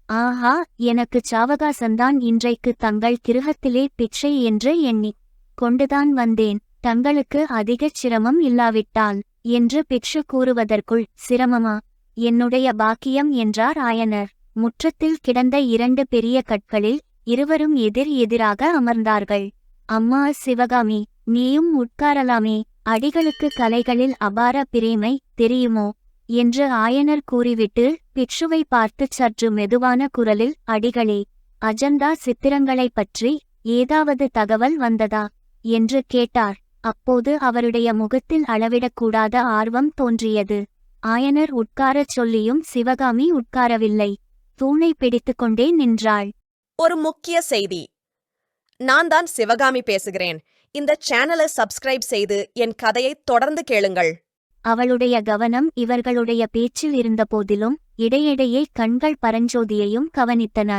ஆஹா, எனக்கு சாவகாசந்தான் இன்றைக்கு தங்கள் கிருஹத்திலே பிக்ஷை என்று எண்ணிக் கொண்டுதான் வந்தேன். தங்களுக்கு அதிகச் சிரமம் இல்லாவிட்டால் என்று பிக்ஷு கூறுவதற்குள், சிரமமா, என்னுடைய பாக்கியம் என்றார் ஆயனர். முற்றத்தில் கிடந்த 2 பெரிய கற்களில் இருவரும் எதிர் எதிராக அமர்ந்தார்கள். அம்மா சிவகாமி, நீயும் உட்காரலாமே, அடிகளுக்கு கலைகளில் அபார பிரேமை தெரியுமோ என்று ஆயனர் கூறிவிட்டு பிக்ஷுவை பார்த்துச் சற்று மெதுவான குரலில், அடிகளே, அஜந்தா சித்திரங்களைப் பற்றி ஏதாவது தகவல் வந்ததா என்று கேட்டார். அப்போது அவருடைய முகத்தில் அளவிடக்கூடாத ஆர்வம் தோன்றியது. ஆயனர் உட்காரச் சொல்லியும் சிவகாமி உட்காரவில்லை. தூணை பிடித்துக்கொண்டே நின்றாள். ஒரு முக்கிய செய்தி. நான் தான் சிவகாமி பேசுகிறேன். இந்த சேனலை சப்ஸ்கிரைப் செய்து என் கதையை தொடர்ந்து கேளுங்கள். அவளுடைய கவனம் இவர்களுடைய பேச்சில் இருந்தபோதிலும் இடையிடையே கண்கள் பரஞ்சோதியையும் கவனித்தன.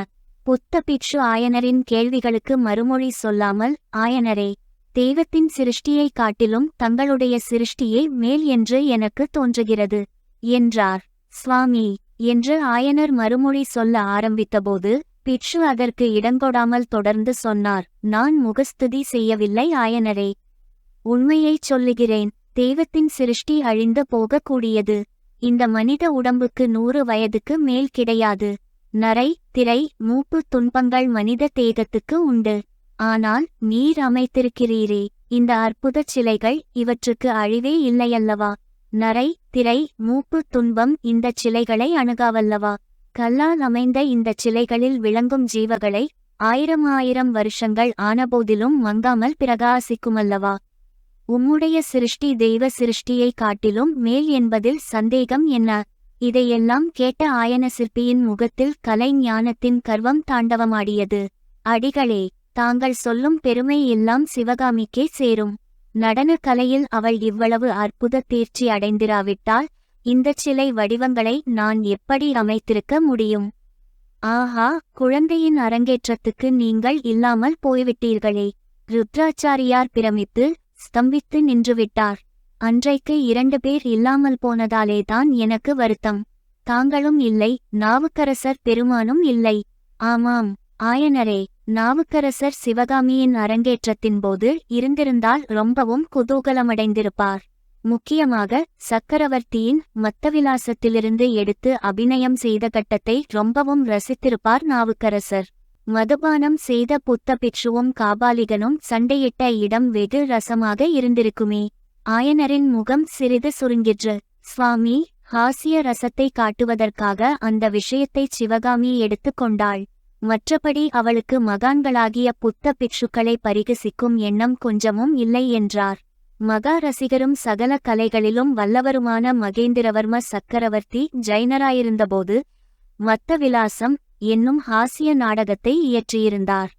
புத்த பிக்ஷு ஆயனரின் கேள்விகளுக்கு மறுமொழி சொல்லாமல், ஆயனரே, தெய்வத்தின் சிருஷ்டியைக் காட்டிலும் தங்களுடைய சிருஷ்டியே மேல் என்று எனக்கு தோன்றுகிறது என்றார். சுவாமி என்று ஆயனர் மறுமொழி சொல்ல ஆரம்பித்தபோது பிக்ஷு அதற்கு இடங்கொடாமல் தொடர்ந்து சொன்னார். நான் முகஸ்துதி செய்யவில்லை ஆயனரே, உண்மையைச் சொல்லுகிறேன். தெய்வத்தின் சிருஷ்டி அழிந்து போகக்கூடியது. இந்த மனித உடம்புக்கு 100 வயதுக்கு மேல் கிடையாது. நரை, திரை, மூப்பு துன்பங்கள் மனித தேகத்துக்கு உண்டு. ஆனால் நீர் அமைத்திருக்கிறீரே இந்த அற்புதச் சிலைகள், இவற்றுக்கு அழிவே இல்லையல்லவா? நரை, திரை, மூப்பு துன்பம் இந்தச் சிலைகளை அணுகாவல்லவா? கல்லால் அமைந்த இந்தச் சிலைகளில் விளங்கும் ஜீவகளை 1000 வருஷங்கள் ஆனபோதிலும் மங்காமல் பிரகாசிக்குமல்லவா? உம்முடைய சிருஷ்டி தெய்வ சிருஷ்டியைக் காட்டிலும் மேல் என்பதில் சந்தேகம் என்ன? இதையெல்லாம் கேட்ட ஆயன சிற்பியின் முகத்தில் கலை ஞானத்தின் கர்வம் தாண்டவமாடியது. அடிகளே, தாங்கள் சொல்லும் பெருமை எல்லாம் சிவகாமிக்கே சேரும். நடன கலையில் அவள் இவ்வளவு அற்புத தேர்ச்சி அடைந்திராவிட்டால் இந்தச் சிலை வடிவங்களை நான் எப்படி அமைத்திருக்க முடியும்? ஆஹா, குழந்தையின் அரங்கேற்றத்துக்கு நீங்கள் இல்லாமல் போய்விட்டீர்களே. ருத்ராச்சாரியார் பிரமித்து ஸ்தம்பித்து நின்றுவிட்டார். அன்றைக்கு 2 பேர் இல்லாமல் போனதாலேதான் எனக்கு வருத்தம். தாங்களும் இல்லை, நாவுக்கரசர் பெருமானும் இல்லை. ஆமாம் ஆயனரே, நாவுக்கரசர் சிவகாமியின் அரங்கேற்றத்தின் போது இருந்திருந்தால் ரொம்பவும் குதூகலமடைந்திருப்பார். முக்கியமாக சக்கரவர்த்தியின் மத்தவிலாசத்திலிருந்து எடுத்து அபிநயம் செய்த கட்டத்தை ரொம்பவும் ரசித்திருப்பார் நாவுக்கரசர். மதுபானம் செய்த புத்த பிக்ஷுவும் காபாலிகனும் சண்டையிட்ட இடம் வெகு ரசமாக இருந்திருக்குமே. ஆயனரின் முகம் சிறிது சுருங்கிற்று. சுவாமி, ஹாசிய ரசத்தை காட்டுவதற்காக அந்த விஷயத்தை சிவகாமி எடுத்து கொண்டாள். மற்றபடி அவளுக்கு மகான்களாகிய புத்த பிக்ஷுக்களை பரிகசிக்கும் எண்ணம் கொஞ்சமும் இல்லை என்றார். மகா ரசிகரும் சகல கலைகளிலும் வல்லவருமான மகேந்திரவர்ம சக்கரவர்த்தி ஜைனராயிருந்தபோது மத்தவிலாசம் என்னும் ஹாசிய நாடகத்தை இயற்றியிருந்தார்.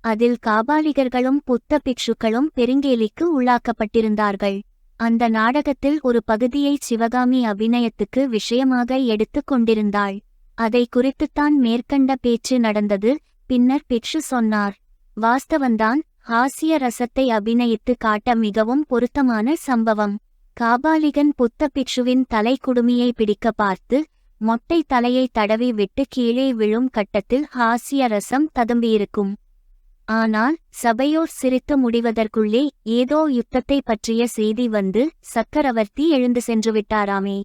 அதில் காபாலிகர்களும் புத்த பிக்ஷுக்களும் பெருங்கேலிக்கு உள்ளாக்கப்பட்டிருந்தார்கள். அந்த நாடகத்தில் ஒரு பகுதியை சிவகாமி அபிநயத்துக்கு விஷயமாக எடுத்து கொண்டிருந்தாள். அதை குறித்துத்தான் மேற்கண்ட பேச்சு நடந்தது. பின்னர் பிக்ஷு சொன்னார். வாஸ்தவந்தான். ஹாஸ்ய ரசத்தை அபிநயித்து காட்ட மிகவும் பொருத்தமான சம்பவம். காபாலிகன் புத்த பிக்ஷுவின் தலைக்குடுமியை பிடிக்க பார்த்து மொட்டை தலையை தடவி விட்டு கீழே விழும் கட்டத்தில் ஹாஸ்ய ரசம் ததும்பியிருக்கும். ஆனால் சபையோர் சிரித்து முடிவதற்குள்ளே ஏதோ யுத்தத்தை பற்றிய செய்தி வந்து சக்கரவர்த்தி எழுந்து சென்று விட்டாராமே.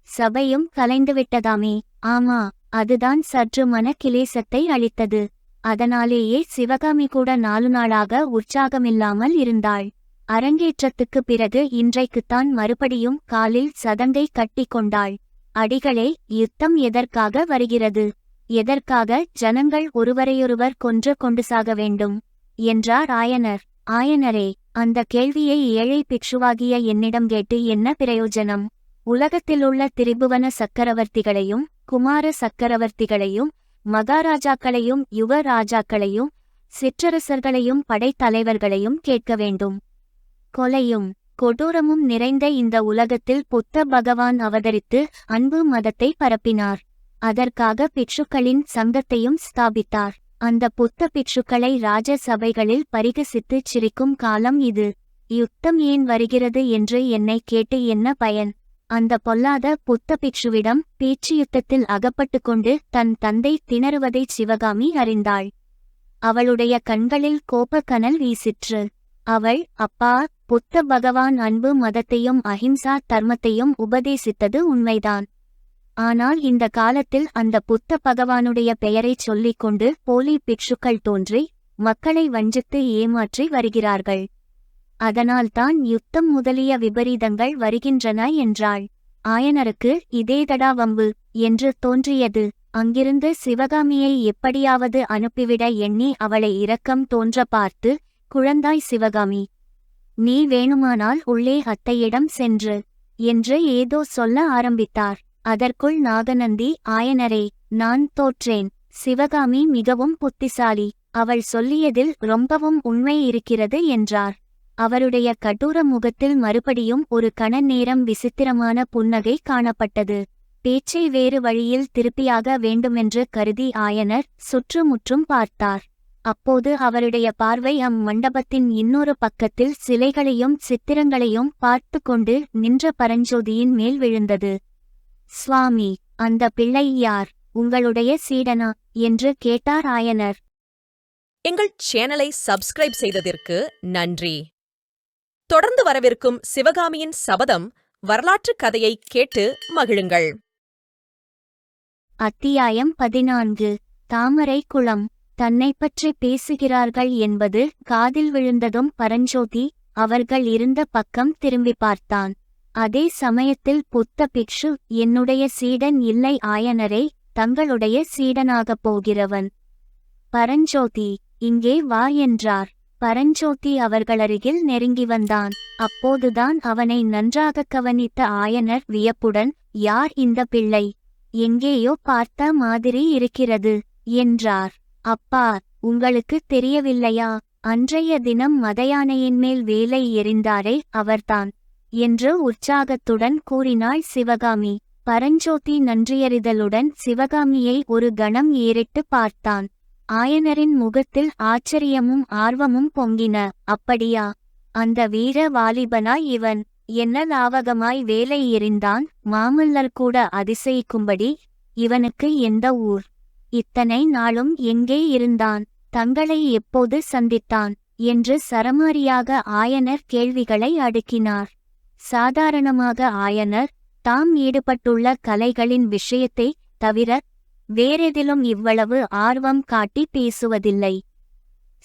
சபையும் கலைந்துவிட்டதாமே. ஆமா, அதுதான் சற்று மன கிலேசத்தை அளித்தது. அதனாலேயே சிவகாமி கூட 4 நாளாக உற்சாகமில்லாமல் இருந்தாள். அரங்கேற்றத்துக்கு பிறகு இன்றைக்குத்தான் மறுபடியும் காலில் சதங்கை கட்டி கொண்டாள். அடிகளே, யுத்தம் எதற்காக வருகிறது? எதற்காக ஜனங்கள் ஒருவரையொருவர் கொண்டு சாக வேண்டும் என்றார் ஆயனர். ஆயனரே, அந்த கேள்வியை ஏழை பிக்ஷுவாகிய என்னிடம் கேட்டு என்ன பிரயோஜனம்? உலகத்திலுள்ள திரிபுவன சக்கரவர்த்திகளையும் குமார சக்கரவர்த்திகளையும் மகாராஜாக்களையும் யுவராஜாக்களையும் சிற்றரசர்களையும் படைத்தலைவர்களையும் கேட்க வேண்டும். கொலையும் கொடூரமும் நிறைந்த இந்த உலகத்தில் புத்த பகவான் அவதரித்து அன்பு மதத்தை பரப்பினார். அதற்காக பிக்ஷுக்களின் சங்கத்தையும் ஸ்தாபித்தார். அந்த புத்த பிக்ஷுக்களை ராஜ சபைகளில் பரிகசித்துச் சிரிக்கும் காலம் இது. யுத்தம் ஏன் வருகிறது என்று என்னை கேட்டு என்ன பயன்? அந்த பொல்லாத புத்த பிக்ஷுவிடம் பேச்சு யுத்தத்தில் அகப்பட்டு கொண்டு தன் தந்தை திணறுவதைச் சிவகாமி அறிந்தாள். அவளுடைய கண்களில் கோபக்கனல் வீசிற்று. அவள், அப்பா, புத்த பகவான் அன்பு மதத்தையும் அஹிம்சா தர்மத்தையும் உபதேசித்தது உண்மைதான். ஆனால் இந்த காலத்தில் அந்த புத்த பகவானுடைய பெயரைச் சொல்லிக் கொண்டு போலி பிக்ஷுக்கள் தோன்றி மக்களை வஞ்சித்து ஏமாற்றி வருகிறார்கள். அதனால்தான் யுத்தம் முதலிய விபரீதங்கள் வருகின்றன என்றாள். ஆயனருக்கு இதேதடா வம்பு என்று தோன்றியது. அங்கிருந்து சிவகாமியை எப்படியாவது அனுப்பிவிட எண்ணி அவளை இரக்கம் தோன்ற பார்த்து, குழந்தாய் சிவகாமி, நீ வேணுமானால் உள்ளே அத்தையிடம் சென்று என்று ஏதோ சொல்ல ஆரம்பித்தார். அதற்குள் நாகநந்தி, ஆயனரே, நான் தோற்றேன். சிவகாமி மிகவும் புத்திசாலி. அவள் சொல்லியதில் ரொம்பவும் உண்மை இருக்கிறது என்றார். அவருடைய கடூர முகத்தில் மறுபடியும் ஒரு கண நேரம் விசித்திரமான புன்னகை காணப்பட்டது. பேச்சை வேறு வழியில் திருப்பியாக வேண்டுமென்று கருதி ஆயனர் சுற்றுமுற்றும் பார்த்தார். அப்போது அவருடைய பார்வை மண்டபத்தின் இன்னொரு பக்கத்தில் சிலைகளையும் சித்திரங்களையும் பார்த்து கொண்டு நின்ற பரஞ்சோதியின் மேல் விழுந்தது. சுவாமி, அந்த பிள்ளை யார்? உங்களுடைய சீடனா என்று கேட்டார் ஆயனர். எங்கள் சேனலை சப்ஸ்கிரைப் செய்ததற்கு நன்றி. தொடர்ந்து வரவிருக்கும் சிவகாமியின் சபதம் வரலாற்று கதையை கேட்டு மகிழுங்கள். அத்தியாயம் 14. தாமரை குளம். தன்னை பற்றி பேசுகிறார்கள் என்பது காதில் விழுந்ததும் பரஞ்சோதி அவர்கள் இருந்த பக்கம் திரும்பி பார்த்தான். அதே சமயத்தில் புத்த பிக்ஷு, என்னுடைய சீடன் இல்லை ஆயனரே, தங்களுடைய சீடனாகப் போகிறவன். பரஞ்சோதி, இங்கே வா என்றார். பரஞ்சோதி அவர்களருகில் நெருங்கி வந்தான். அப்போதுதான் அவனை நன்றாகக் கவனித்த ஆயனர் வியப்புடன், யார் இந்த பிள்ளை? எங்கேயோ பார்த்த மாதிரி இருக்கிறது என்றார். அப்பா, உங்களுக்கு தெரியவில்லையா? அன்றைய தினம் மதயானையின் மேல் வேலை எறிந்தாரே, அவர்தான் என்று உற்சாகத்துடன் கூறினாள் சிவகாமி. பரஞ்சோதி நன்றியறிதலுடன் சிவகாமியை ஒரு கணம் ஏறிட்டு பார்த்தான். ஆயனரின் முகத்தில் ஆச்சரியமும் ஆர்வமும் பொங்கின. அப்படியா? அந்த வீர வாலிபனாய் இவன்? என்ன லாவகமாய் வேலை எறிந்தான்! மாமல்லர் கூட அதிசயிக்கும்படி. இவனுக்கு எந்த ஊர்? இத்தனை நாளும் எங்கே இருந்தான்? தங்களை எப்போது சந்தித்தான்? என்று சரமாரியாக ஆயனர் கேள்விகளை அடுக்கினார். சாதாரணமாக ஆயனர் தாம் ஈடுபட்டுள்ள கலைகளின் விஷயத்தை தவிர வேறெதிலும் இவ்வளவு ஆர்வம் காட்டி பேசுவதில்லை.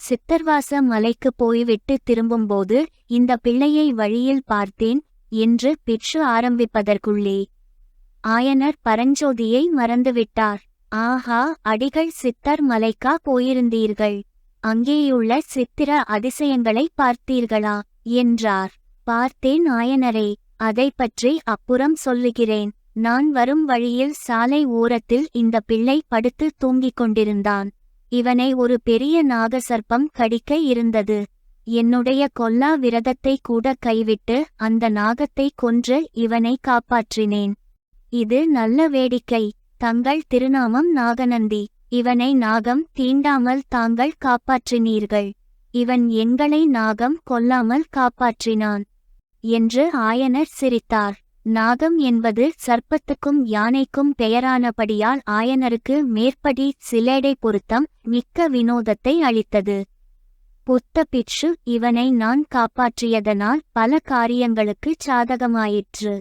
சித்தர்வாச மலைக்கு போய்விட்டு திரும்பும்போது இந்த பிள்ளையை வழியில் பார்த்தேன் என்று பிக்ஷு ஆரம்பிப்பதற்குள்ளே ஆயனர் பரஞ்சோதியை மறந்துவிட்டார். ஆஹா, அடிகள் சித்தர் மலைக்கா போயிருந்தீர்கள்? அங்கேயுள்ள சித்திர அதிசயங்களை பார்த்தீர்களா என்றார். பார்த்தேன் ஆயனரே, அதை பற்றி அப்புறம் சொல்லுகிறேன். நான் வரும் வழியில் சாலை ஓரத்தில் இந்த பிள்ளை படுத்து தூங்கிக் கொண்டிருந்தான். இவனை ஒரு பெரிய நாகசர்ப்பம் கடிக்க இருந்தது. என்னுடைய கொல்லா விரதத்தை கூட கைவிட்டு அந்த நாகத்தை கொன்று இவனை காப்பாற்றினேன். இது நல்ல வேடிக்கை. தங்கள் திருநாமம் நாகநந்தி. இவனை நாகம் தீண்டாமல் தாங்கள் காப்பாற்றினீர்கள். இவன் எங்களை நாகம் கொல்லாமல் காப்பாற்றினான் என்று ஆயனர் சிரித்தார். நாகம் என்பது சர்ப்பத்துக்கும் யானைக்கும் பெயரானபடியால் ஆயனருக்கு மேற்படி சிலேடை பொருத்தம் மிக்க வினோதத்தை அளித்தது. புத்த பிட்சு இவனை நான் காப்பாற்றியதனால் பல காரியங்களுக்கு சாதகமாயிற்று.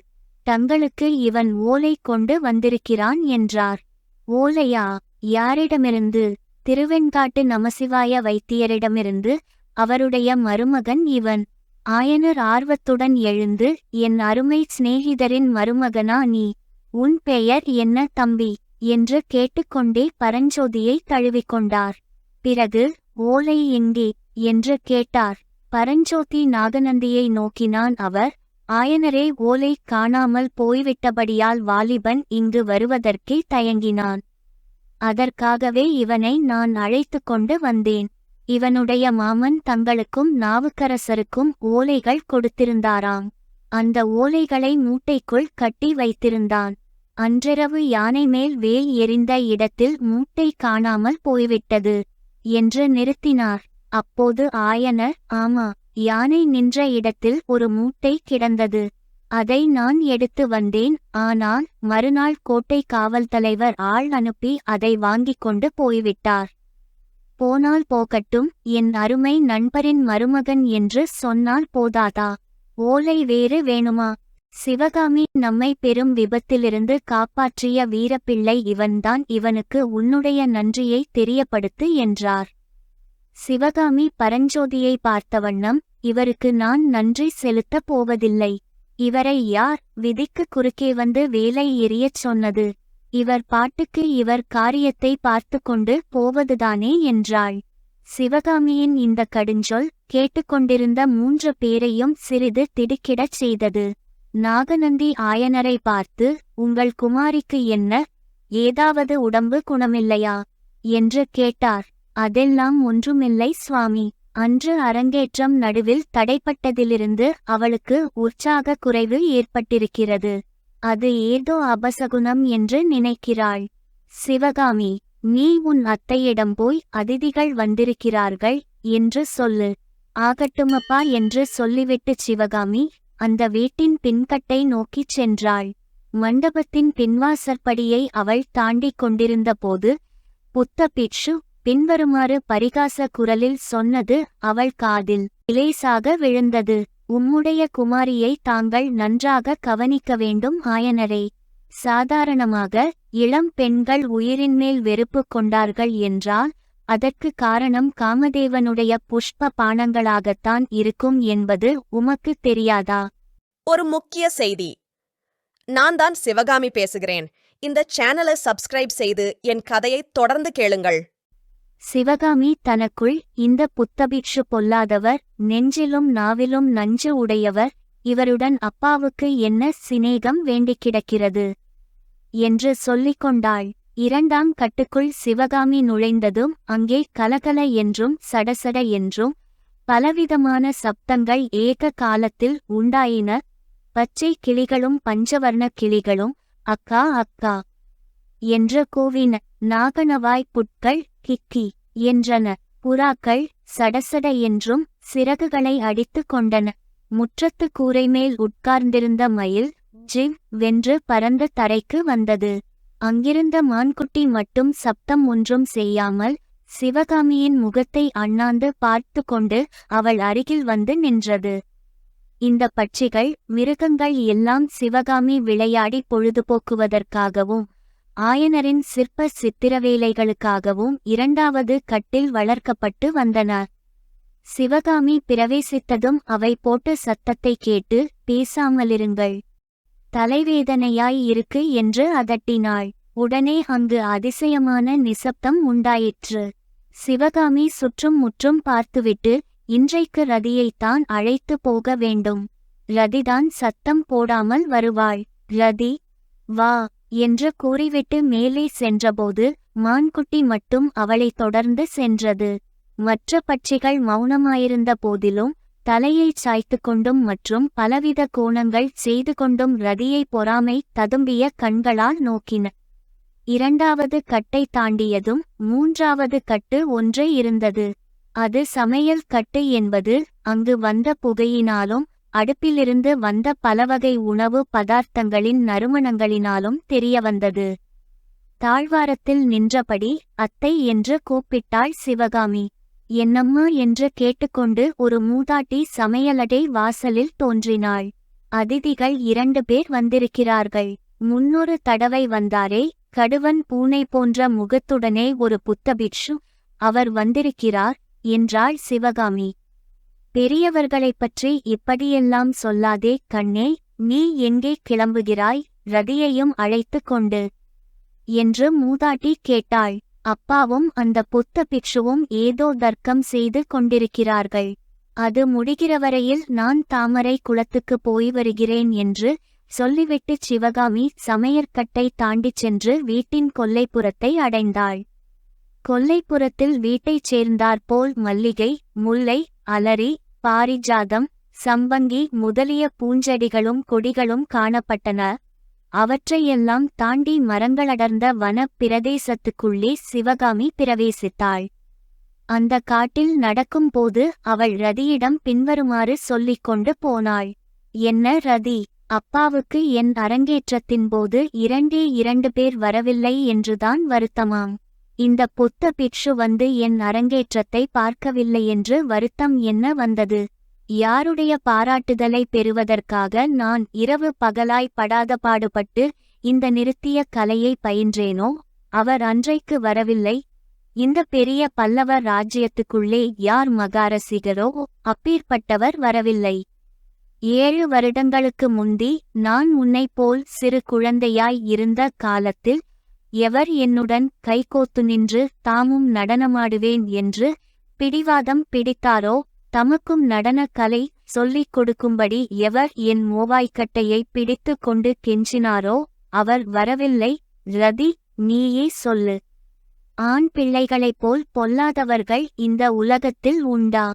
தங்களுக்கு இவன் ஓலை கொண்டு வந்திருக்கிறான் என்றார். ஓலையா? யாரிடமிருந்து? திருவெண்காட்டு நமசிவாய வைத்தியரிடமிருந்து. அவருடைய மருமகன் இவன். ஆயனர் ஆர்வத்துடன் எழுந்து, என் அருமை சிநேகிதரின் மருமகனா நீ? உன் பெயர் என்ன தம்பி? என்று கேட்டுக்கொண்டே பரஞ்சோதியை தழுவிக்கொண்டார். பிறகு, ஓலை எங்கே? என்று கேட்டார். பரஞ்சோதி நாகநந்தியை நோக்கினான். அவர், ஆயனரே, ஓலை காணாமல் போய்விட்டபடியால் வாலிபன் இங்கு வருவதற்கே தயங்கினான். அதற்காகவே இவனை நான் அழைத்து கொண்டு வந்தேன். இவனுடைய மாமன் தங்களுக்கும் நாவுக்கரசருக்கும் ஓலைகள் கொடுத்திருந்தாராம். அந்த ஓலைகளை மூட்டைக்குள் கட்டி வைத்திருந்தான். அன்றிரவு யானை மேல் வேல் எறிந்த இடத்தில் மூட்டை காணாமல் போய்விட்டது என்று நிறுத்தினார். அப்போது ஆயனர், ஆமா, யானை நின்ற இடத்தில் ஒரு மூட்டை கிடந்தது. அதை நான் எடுத்து வந்தேன். ஆனால் மறுநாள் கோட்டை காவல் தலைவர் ஆள் அனுப்பி அதை வாங்கிக் கொண்டு போய்விட்டார். போனால் போகட்டும், என் அருமை நண்பரின் மருமகன் என்று சொன்னால் போதாதா? ஓலை வேறு வேணுமா? சிவகாமி நம்மை பெரும் விபத்திலிருந்து காப்பாற்றிய வீரப்பிள்ளை இவன்தான். இவனுக்கு உன்னுடைய நன்றியை தெரியப்படுத்து என்றார். சிவகாமி பரஞ்சோதியை பார்த்தவண்ணம், இவருக்கு நான் நன்றி செலுத்தப் போவதில்லை. இவரை யார் விதிக்கு குறுக்கே வந்து வேலை எறியச் சொன்னது? இவர் பாட்டுக்கு இவர் காரியத்தை பார்த்து கொண்டு போவதுதானே என்றாள். சிவகாமியின் இந்த கடுஞ்சொல் கேட்டுக்கொண்டிருந்த 3 பேரையும் சிறிது திடுக்கிடச் செய்தது. நாகநந்தி ஆயனரை பார்த்து, உங்கள் குமாரிக்கு என்ன, ஏதாவது உடம்பு குணமில்லையா என்று கேட்டார். அதெல்லாம் ஒன்றுமில்லை சுவாமி. அன்று அரங்கேற்றம் நடுவில் தடைப்பட்டதிலிருந்து அவளுக்கு உற்சாக குறைவு ஏற்பட்டிருக்கிறது. அது ஏதோ அபசகுனம் என்று நினைக்கிறாள். சிவகாமி, நீ உன் அத்தையிடம் போய் அதிதிகள் வந்திருக்கிறார்கள் என்று சொல்லு. ஆகட்டுமப்பா என்று சொல்லிவிட்டு சிவகாமி அந்த வீட்டின் பின்கட்டை நோக்கிச் சென்றாள். மண்டபத்தின் பின்வாசற்படியை அவள் தாண்டிக் கொண்டிருந்த போது புத்த பிட்சு பின்வருமாறு பரிகாச குரலில் சொன்னது அவள் காதில் இலேசாக விழுந்தது. உம்முடைய குமாரியை தாங்கள் நன்றாக கவனிக்க வேண்டும் ஆயனரே. சாதாரணமாக இளம் பெண்கள் உயிரின்மேல் வெறுப்பு கொண்டார்கள் என்றால் அதற்கு காரணம் காமதேவனுடைய புஷ்ப பானங்களாகத்தான் இருக்கும் என்பது உமக்கு தெரியாதா? ஒரு முக்கிய செய்தி. நான் தான் சிவகாமி பேசுகிறேன். இந்த சேனலை சப்ஸ்கிரைப் செய்து என் கதையை தொடர்ந்து கேளுங்கள். சிவகாமி தனக்குள், இந்த புத்தபிட்சு பொல்லாதவர், நெஞ்சிலும் நாவிலும் நஞ்சு உடையவர், இவருடன் அப்பாவுக்கு என்ன சிநேகம் வேண்டிக் கிடக்கிறது என்று சொல்லிக் கொண்டாள். 2ஆம் கட்டுக்குள் சிவகாமி நுழைந்ததும் அங்கே கலகல என்றும் சடசட என்றும் பலவிதமான சப்தங்கள் ஏக காலத்தில் உண்டாயின. பச்சை கிளிகளும் பஞ்சவர்ண கிளிகளும் அக்கா அக்கா என்று கூவின. நாகனவாய் புட்கள் கிக்கி என்றன. புறாக்கள் சடசட என்றும் சிறகுகளை அடித்து கொண்டன. முற்றத்து கூரைமேல் உட்கார்ந்திருந்த மயில் ஜிவ் வென்று பறந்து தரைக்கு வந்தது. அங்கிருந்த மான்குட்டி மட்டும் சப்தம் ஒன்றும் செய்யாமல் சிவகாமியின் முகத்தை அண்ணாந்து பார்த்து கொண்டு அவள் அருகில் வந்து நின்றது. இந்த பட்சிகள் மிருகங்கள் எல்லாம் சிவகாமி விளையாடி பொழுதுபோக்குவதற்காகவும் ஆயனரின் சிற்ப சித்திரவேலைகளுக்காகவும் 2வது கட்டில் வளர்க்கப்பட்டு வந்தன. சிவகாமி பிரவேசித்ததும் அவை போட்ட சத்தத்தை கேட்டு, பேசாமலிருங்கள், தலைவேதனையாய் இருக்கு என்று அதட்டினாள். உடனே அங்கு அதிசயமான நிசப்தம் உண்டாயிற்று. சிவகாமி சுற்றும் முற்றும் பார்த்துவிட்டு, இன்றைக்கு ரதியைத்தான் அழைத்து போக வேண்டும். ரதிதான் சத்தம் போடாமல் வருவாள். ரதி வா என்று கூறிவிட்டு மேலே சென்றபோது மான்குட்டி மட்டும் அவளை தொடர்ந்து சென்றது. மற்ற பட்சிகள் மௌனமாயிருந்த போதிலும் தலையைச் சாய்த்து கொண்டும் மற்றும் பலவித கோணங்கள் செய்து கொண்டும் ரதியை பொறாமை ததும்பிய கண்களால் நோக்கின. இரண்டாவது கட்டை தாண்டியதும் மூன்றாவது கட்டு ஒன்று இருந்தது. அது சமையல் கட்டு என்பது அங்கு வந்த புகையினாலும் அடுப்பிலிருந்து வந்த பலவகை உணவு பதார்த்தங்களின் நறுமணங்களினாலும் தெரியவந்தது. தாழ்வாரத்தில் நின்றபடி அத்தை என்று கூப்பிட்டாள் சிவகாமி. என்னம்மா என்று கேட்டுக்கொண்டு ஒரு மூதாட்டி சமையலடை வாசலில் தோன்றினாள். அதிதிகள் 2 பேர் வந்திருக்கிறார்கள். முன்னொரு தடவை வந்தாரே, கடுவன் பூனை போன்ற முகத்துடனே ஒரு புத்தபிக்ஷு, அவர் வந்திருக்கிறார் என்றாள் சிவகாமி. பெரியவர்களைப் பற்றி இப்படியெல்லாம் சொல்லாதே கண்ணே, நீ எங்கே கிளம்புகிறாய், ரதியையும் அழைத்து கொண்டு என்று மூதாட்டி கேட்டாள். அப்பாவும் அந்த புத்த பிக்ஷுவும் ஏதோ தர்க்கம் செய்து கொண்டிருக்கிறார்கள். அது முடிகிறவரையில் நான் தாமரை குளத்துக்கு போய் வருகிறேன் என்று சொல்லிவிட்டு சிவகாமி சமையற்கட்டை தாண்டிச் சென்று வீட்டின் கொல்லைப்புறத்தை அடைந்தாள். கொல்லைப்புறத்தில் வீட்டைச் சேர்ந்தாற்போல் மல்லிகை, முல்லை, அலரி, பாரிஜாதம், சம்பங்கி முதலிய பூஞ்செடிகளும் கொடிகளும் காணப்பட்டன. அவற்றையெல்லாம் தாண்டி மரங்களடர்ந்த வன பிரதேசத்துக்குள்ளே சிவகாமி பிரவேசித்தாள். அந்த காட்டில் நடக்கும்போது அவள் ரதியிடம் பின்வருமாறு சொல்லிக் கொண்டு போனாள். என்ன ரதி, அப்பாவுக்கு என் அரங்கேற்றத்தின்போது 2 பேர் வரவில்லை என்றுதான் வருத்தமாம். இந்த புத்த பிக்ஷு வந்து என் அரங்கேற்றத்தை பார்க்கவில்லையென்று வருத்தம் என்ன வந்தது? யாருடைய பாராட்டுதலை பெறுவதற்காக நான் இரவு பகலாய் படாத பாடுபட்டு இந்த நிறுத்திய கலையை பயின்றேனோ, அவர் அன்றைக்கு வரவில்லை. இந்த பெரிய பல்லவ ராஜ்யத்துக்குள்ளே யார் மகாரசிகரோ அப்பேற்பட்டவர் வரவில்லை. 7 வருடங்களுக்கு முந்தி நான் உன்னைப் போல் சிறு குழந்தையாய் இருந்த காலத்தில் எவர் என்னுடன் கைகோத்து நின்று தாமும் நடனமாடுவேன் என்று பிடிவாதம் பிடித்தாரோ, தமக்கும் நடனக் கலை சொல்லிக் கொடுக்கும்படி எவர் என் மோவாய்க்கட்டையை பிடித்து கொண்டு கெஞ்சினாரோ அவர் வரவில்லை. ரதி, நீயே சொல்லு. ஆண் பிள்ளைகளைப் போல் பொல்லாதவர்கள் இந்த உலகத்தில் உண்டா?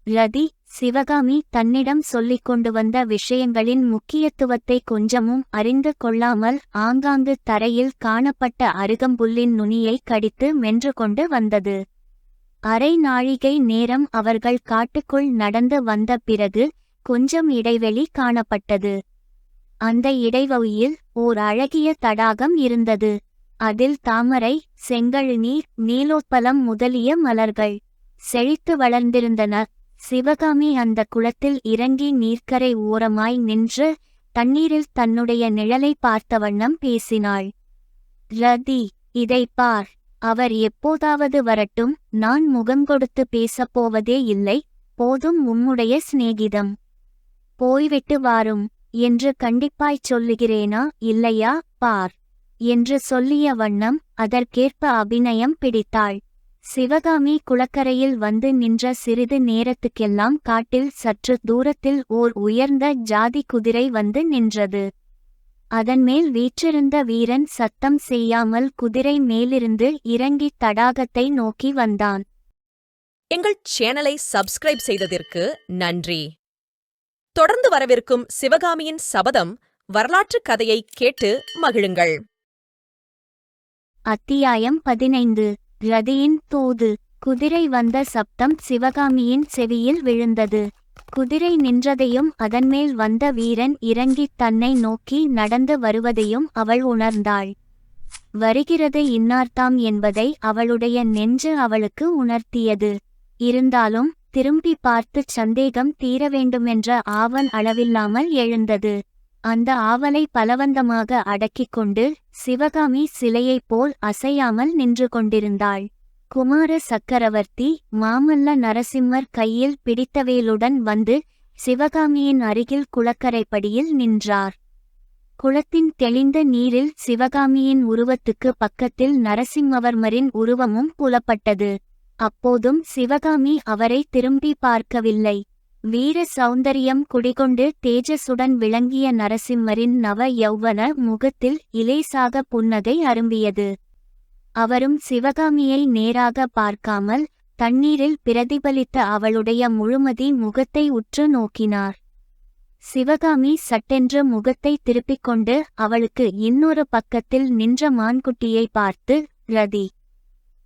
ரதி, சிவகாமி தன்னிடம் சொல்லிக் கொண்டு வந்த விஷயங்களின் முக்கியத்துவத்தை கொஞ்சமும் அறிந்து கொள்ளாமல் ஆங்காங்கு தரையில் காணப்பட்ட அருகம்புல்லின் நுனியை கடித்து மென்று கொண்டு வந்தது. அரை நாழிகை நேரம் அவர்கள் காட்டுக்குள் நடந்து வந்த பிறகு கொஞ்சம் இடைவெளி காணப்பட்டது. அந்த இடைவெளியில் ஓர் அழகிய தடாகம் இருந்தது. அதில் தாமரை, செங்கழுநீர், நீலோத்பலம் முதலிய மலர்கள் செழித்து வளர்ந்திருந்தன. சிவகாமி அந்த குளத்தில் இறங்கி நீர்க்கரை ஓரமாய் நின்று தண்ணீரில் தன்னுடைய நிழலை பார்த்த வண்ணம் பேசினாள். ரதி, இதை பார், அவர் எப்போதாவது வரட்டும், நான் முகங்கொடுத்து பேசப்போவதே இல்லை. போதும் உம்முடைய சிநேகிதம். போய்விட்டு வாரும் என்று கண்டிப்பாய்ச் சொல்லுகிறேனா இல்லையா பார் என்று சொல்லிய வண்ணம் அதற்கேற்ப அபிநயம் பிடித்தாள். சிவகாமி குளக்கரையில் வந்து நின்ற சிறிது நேரத்துக்கெல்லாம் காட்டில் சற்று தூரத்தில் ஓர் உயர்ந்த ஜாதி குதிரை வந்து நின்றது. அதன்மேல் வீற்றிருந்த வீரன் சத்தம் செய்யாமல் குதிரை மேலிருந்து இறங்கி தடாகத்தை நோக்கி வந்தான். எங்கள் சேனலை சப்ஸ்கிரைப் செய்ததற்கு நன்றி. தொடர்ந்து வரவிருக்கும் சிவகாமியின் சபதம் வரலாற்றுக் கதையை கேட்டு மகிழுங்கள். அத்தியாயம் 15. ரதியின் தூது. குதிரை வந்த சப்தம் சிவகாமியின் செவியில் விழுந்தது. குதிரை நின்றதையும் அதன்மேல் வந்த வீரன் இறங்கித் தன்னை நோக்கி நடந்து வருவதையும் அவள் உணர்ந்தாள். வருகிறது இன்னார்தாம் என்பதை அவளுடைய நெஞ்சு அவளுக்கு உணர்த்தியது. இருந்தாலும் திரும்பி பார்த்துச் சந்தேகம் தீர வேண்டுமென்ற ஆவல் அளவில்லாமல் எழுந்தது. அந்த ஆவலை பலவந்தமாக அடக்கிக் கொண்டு சிவகாமி சிலையைப் போல் அசையாமல் நின்று கொண்டிருந்தாள். குமார சக்கரவர்த்தி மாமல்ல நரசிம்மர் கையில் பிடித்தவேலுடன் வந்து சிவகாமியின் அருகில் குளக்கரைப்படியில் நின்றார். குளத்தின் தெளிந்த நீரில் சிவகாமியின் உருவத்துக்கு பக்கத்தில் நரசிம்மவர்மரின் உருவமும் புலப்பட்டது. அப்போதும் சிவகாமி அவரை திரும்பி பார்க்கவில்லை. வீர சௌந்தரியம் குடிகொண்டு தேஜசுடன் விளங்கிய நரசிம்மரின் நவ யௌவன முகத்தில் இலேசாக புன்னகை அரும்பியது. அவரும் சிவகாமியை நேராக பார்க்காமல் தண்ணீரில் பிரதிபலித்த அவளுடைய முழுமதி முகத்தை உற்று நோக்கினார். சிவகாமி சட்டென்று முகத்தை திருப்பிக் கொண்டு அவளுக்கு இன்னொரு பக்கத்தில் நின்ற மான்குட்டியை பார்த்து, ரதி,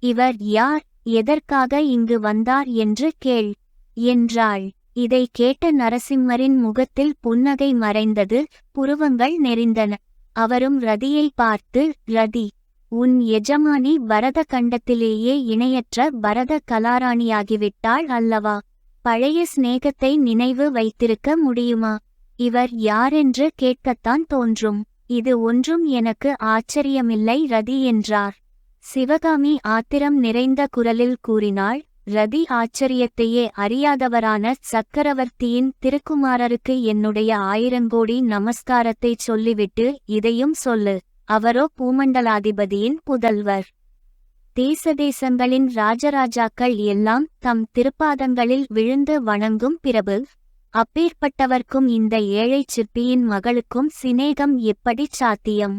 இவர் யார், எதற்காக இங்கு வந்தார் என்று கேள் என்றாள். இதை கேட்ட நரசிம்மரின் முகத்தில் புன்னகை மறைந்தது, புருவங்கள் நெறிந்தன. அவரும் ரதியை பார்த்து, ரதி, உன் எஜமானி பரத கண்டத்திலேயே இணையற்ற பரத கலாராணியாகிவிட்டாள் அல்லவா? பழைய சிநேகத்தை நினைவு வைத்திருக்க முடியுமா? இவர் யாரென்று கேட்கத்தான் தோன்றும். இது ஒன்றும் எனக்கு ஆச்சரியமில்லை ரதி என்றார். சிவகாமி ஆத்திரம் நிறைந்த குரலில் கூறினாள், ரதி ஆச்சரியத்தையே அறியாதவரான சக்கரவர்த்தியின் திருக்குமாரருக்கு என்னுடைய 1000 கோடி நமஸ்காரத்தை சொல்லிவிட்டு இதையும் சொல்லு. அவரோ பூமண்டலாதிபதியின் புதல்வர். தேசதேசங்களின் ராஜராஜாக்கள் எல்லாம் தம் திருப்பாதங்களில் விழுந்து வணங்கும் பிரபு. அப்பேற்பட்டவர்க்கும் இந்த ஏழைச் சிற்பியின் மகளுக்கும் சிநேகம் எப்படிச் சாத்தியம்?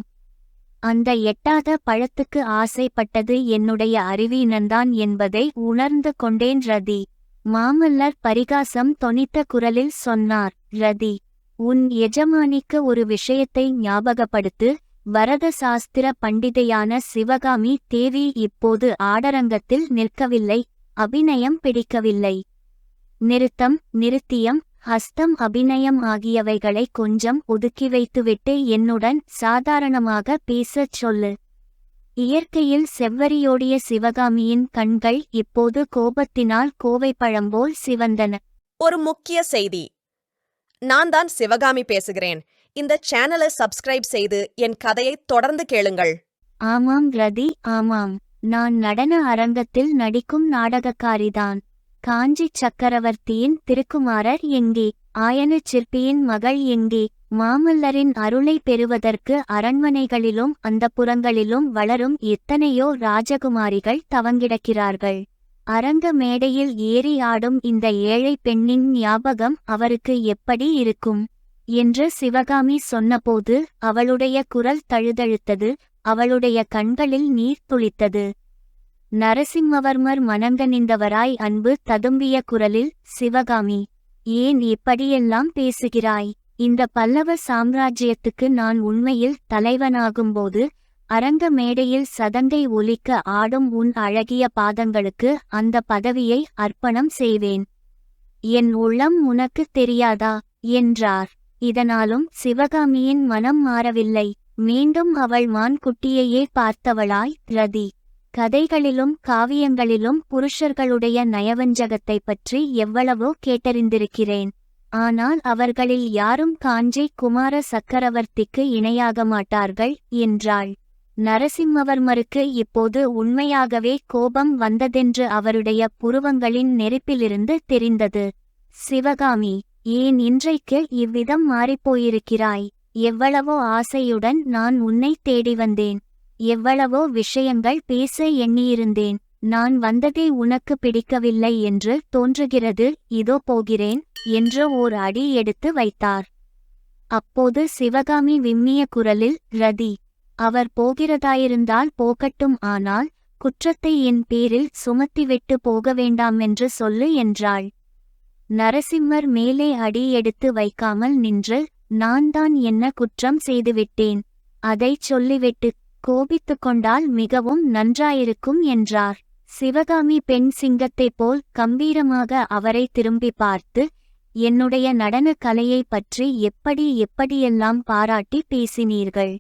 அந்த எட்டாத பழத்துக்கு ஆசைப்பட்டது என்னுடைய அறிவீனந்தான் என்பதை உணர்ந்து கொண்டேன் ரதி. மாமல்லர் பரிகாசம் தொனித்த குரலில் சொன்னார், ரதி, உன் எஜமானிக்கு ஒரு விஷயத்தை ஞாபகப்படுத்து. பரத சாஸ்திர பண்டிதையான சிவகாமி தேவி இப்போது ஆடரங்கத்தில் நிற்கவில்லை. அபிநயம் பிடிக்கவில்லை. நிருத்தம், நிருத்தியம், ஹஸ்தம் அபிநயம் ஆகியவைகளை கொஞ்சம் ஒதுக்கி வைத்துவிட்டு என்னுடன் சாதாரணமாக பேசச் சொல்லு. இயற்கையில் செவ்வரியோடிய சிவகாமியின் கண்கள் இப்போது கோபத்தினால் கோவைப்பழம்போல் சிவந்தன. ஒரு முக்கிய செய்தி. நான் தான் சிவகாமி பேசுகிறேன். இந்த சேனலை சப்ஸ்கிரைப் செய்து என் கதையை தொடர்ந்து கேளுங்கள். ஆமாம் ரதி, ஆமாம். நான் நடன அரங்கத்தில் நடிக்கும் நாடகக்காரிதான். காஞ்சி சக்கரவர்த்தியின் திருக்குமாரர் எங்கே? ஆயன சிற்பியின் மகள் எங்கே? மாமல்லரின் அருளை பெறுவதற்கு அரண்மனைகளிலும் அந்தப்புறங்களிலும் வளரும் எத்தனையோ ராஜகுமாரிகள் தவங்கிடக்கிறார்கள். அரங்க மேடையில் ஏறி ஆடும் இந்த ஏழை பெண்ணின் ஞாபகம் அவருக்கு எப்படி இருக்கும் என்று சிவகாமி சொன்னபோது அவளுடைய குரல் தழுதழுத்தது. அவளுடைய கண்களில் நீர் துளித்தது. நரசிம்மவர்மர் மனங்கனிந்தவராய் அன்பு ததும்பிய குரலில், சிவகாமி, ஏன் இப்படியெல்லாம் பேசுகிறாய்? இந்த பல்லவ சாம்ராஜ்யத்துக்கு நான் உண்மையில் தலைவனாகும்போது அரங்க மேடையில் சதங்கை ஒலிக்க ஆடும் உன் அழகிய பாதங்களுக்கு அந்த பதவியை அர்ப்பணம் செய்வேன். என் உள்ளம் உனக்கு தெரியாதா என்றார். இதனாலும் சிவகாமியின் மனம் மாறவில்லை. மீண்டும் அவள் மான்குட்டியையே பார்த்தவளாய், ரதி, கதைகளிலும் காவியங்களிலும் புருஷர்களுடைய நயவஞ்சகத்தை பற்றி எவ்வளவோ கேட்டறிந்திருக்கிறேன். ஆனால் அவர்களில் யாரும் காஞ்சி குமார சக்கரவர்த்திக்கு இணையாக மாட்டார்கள் என்றாள். நரசிம்மவர்மருக்கு இப்போது உண்மையாகவே கோபம் வந்ததென்று அவருடைய புருவங்களின் நெருப்பிலிருந்து தெரிந்தது. சிவகாமி, ஏன் இன்றைக்கு இவ்விதம் மாறிப்போயிருக்கிறாய்? எவ்வளவோ ஆசையுடன் நான் உன்னை தேடி வந்தேன். எவ்வளவோ விஷயங்கள் பேச எண்ணியிருந்தேன். நான் வந்ததே உனக்கு பிடிக்கவில்லை என்று தோன்றுகிறது. இதோ போகிறேன் என்று ஓர் அடி எடுத்து வைத்தார். அப்போது சிவகாமி விம்மிய குரலில், ரதி, அவர் போகிறதாயிருந்தால் போகட்டும், ஆனால் குற்றத்தை என் பேரில் சுமத்திவிட்டு போக வேண்டாமென்று சொல்லு என்றாள். நரசிம்மர் மேலே அடி எடுத்து வைக்காமல் நின்று, நான் தான் என்ன குற்றம் செய்துவிட்டேன்? அதைச் சொல்லிவிட்டு கோபித்து கொண்டால் மிகவும் நன்றாயிருக்கும் என்றார். சிவகாமி பெண் சிங்கத்தைப் போல் கம்பீரமாக அவரை திரும்பி பார்த்து, என்னுடைய நடன கலையைப் பற்றி எப்படியெல்லாம் பாராட்டி பேசினீர்கள்,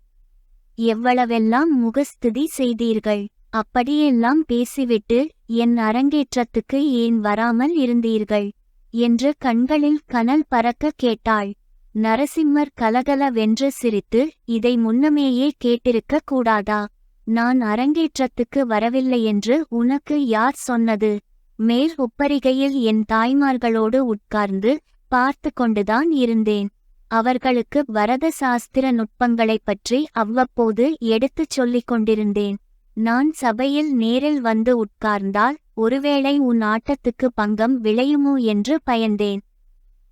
எவ்வளவெல்லாம் முகஸ்துதி செய்தீர்கள். அப்படியெல்லாம் பேசிவிட்டு என் அரங்கேற்றத்துக்கு ஏன் வராமல் இருந்தீர்கள் என்று கண்களில் கனல் பறக்க கேட்டாள். நரசிம்மர் கலகலவென்று சிரித்து, இதை முன்னமேயே கேட்டிருக்க கூடாதா? நான் அரங்கேற்றத்துக்கு வரவில்லையென்று உனக்கு யார் சொன்னது? மேல் உப்பரிகையில் என் தாய்மார்களோடு உட்கார்ந்து பார்த்து கொண்டுதான் இருந்தேன். அவர்களுக்கு பரத சாஸ்திர நுட்பங்களைப் பற்றி அவ்வப்போது எடுத்துச் சொல்லிக் கொண்டிருந்தேன். நான் சபையில் நேரில் வந்து உட்கார்ந்தால் ஒருவேளை உன் ஆட்டத்துக்கு பங்கம் விளையுமோ என்று பயந்தேன்.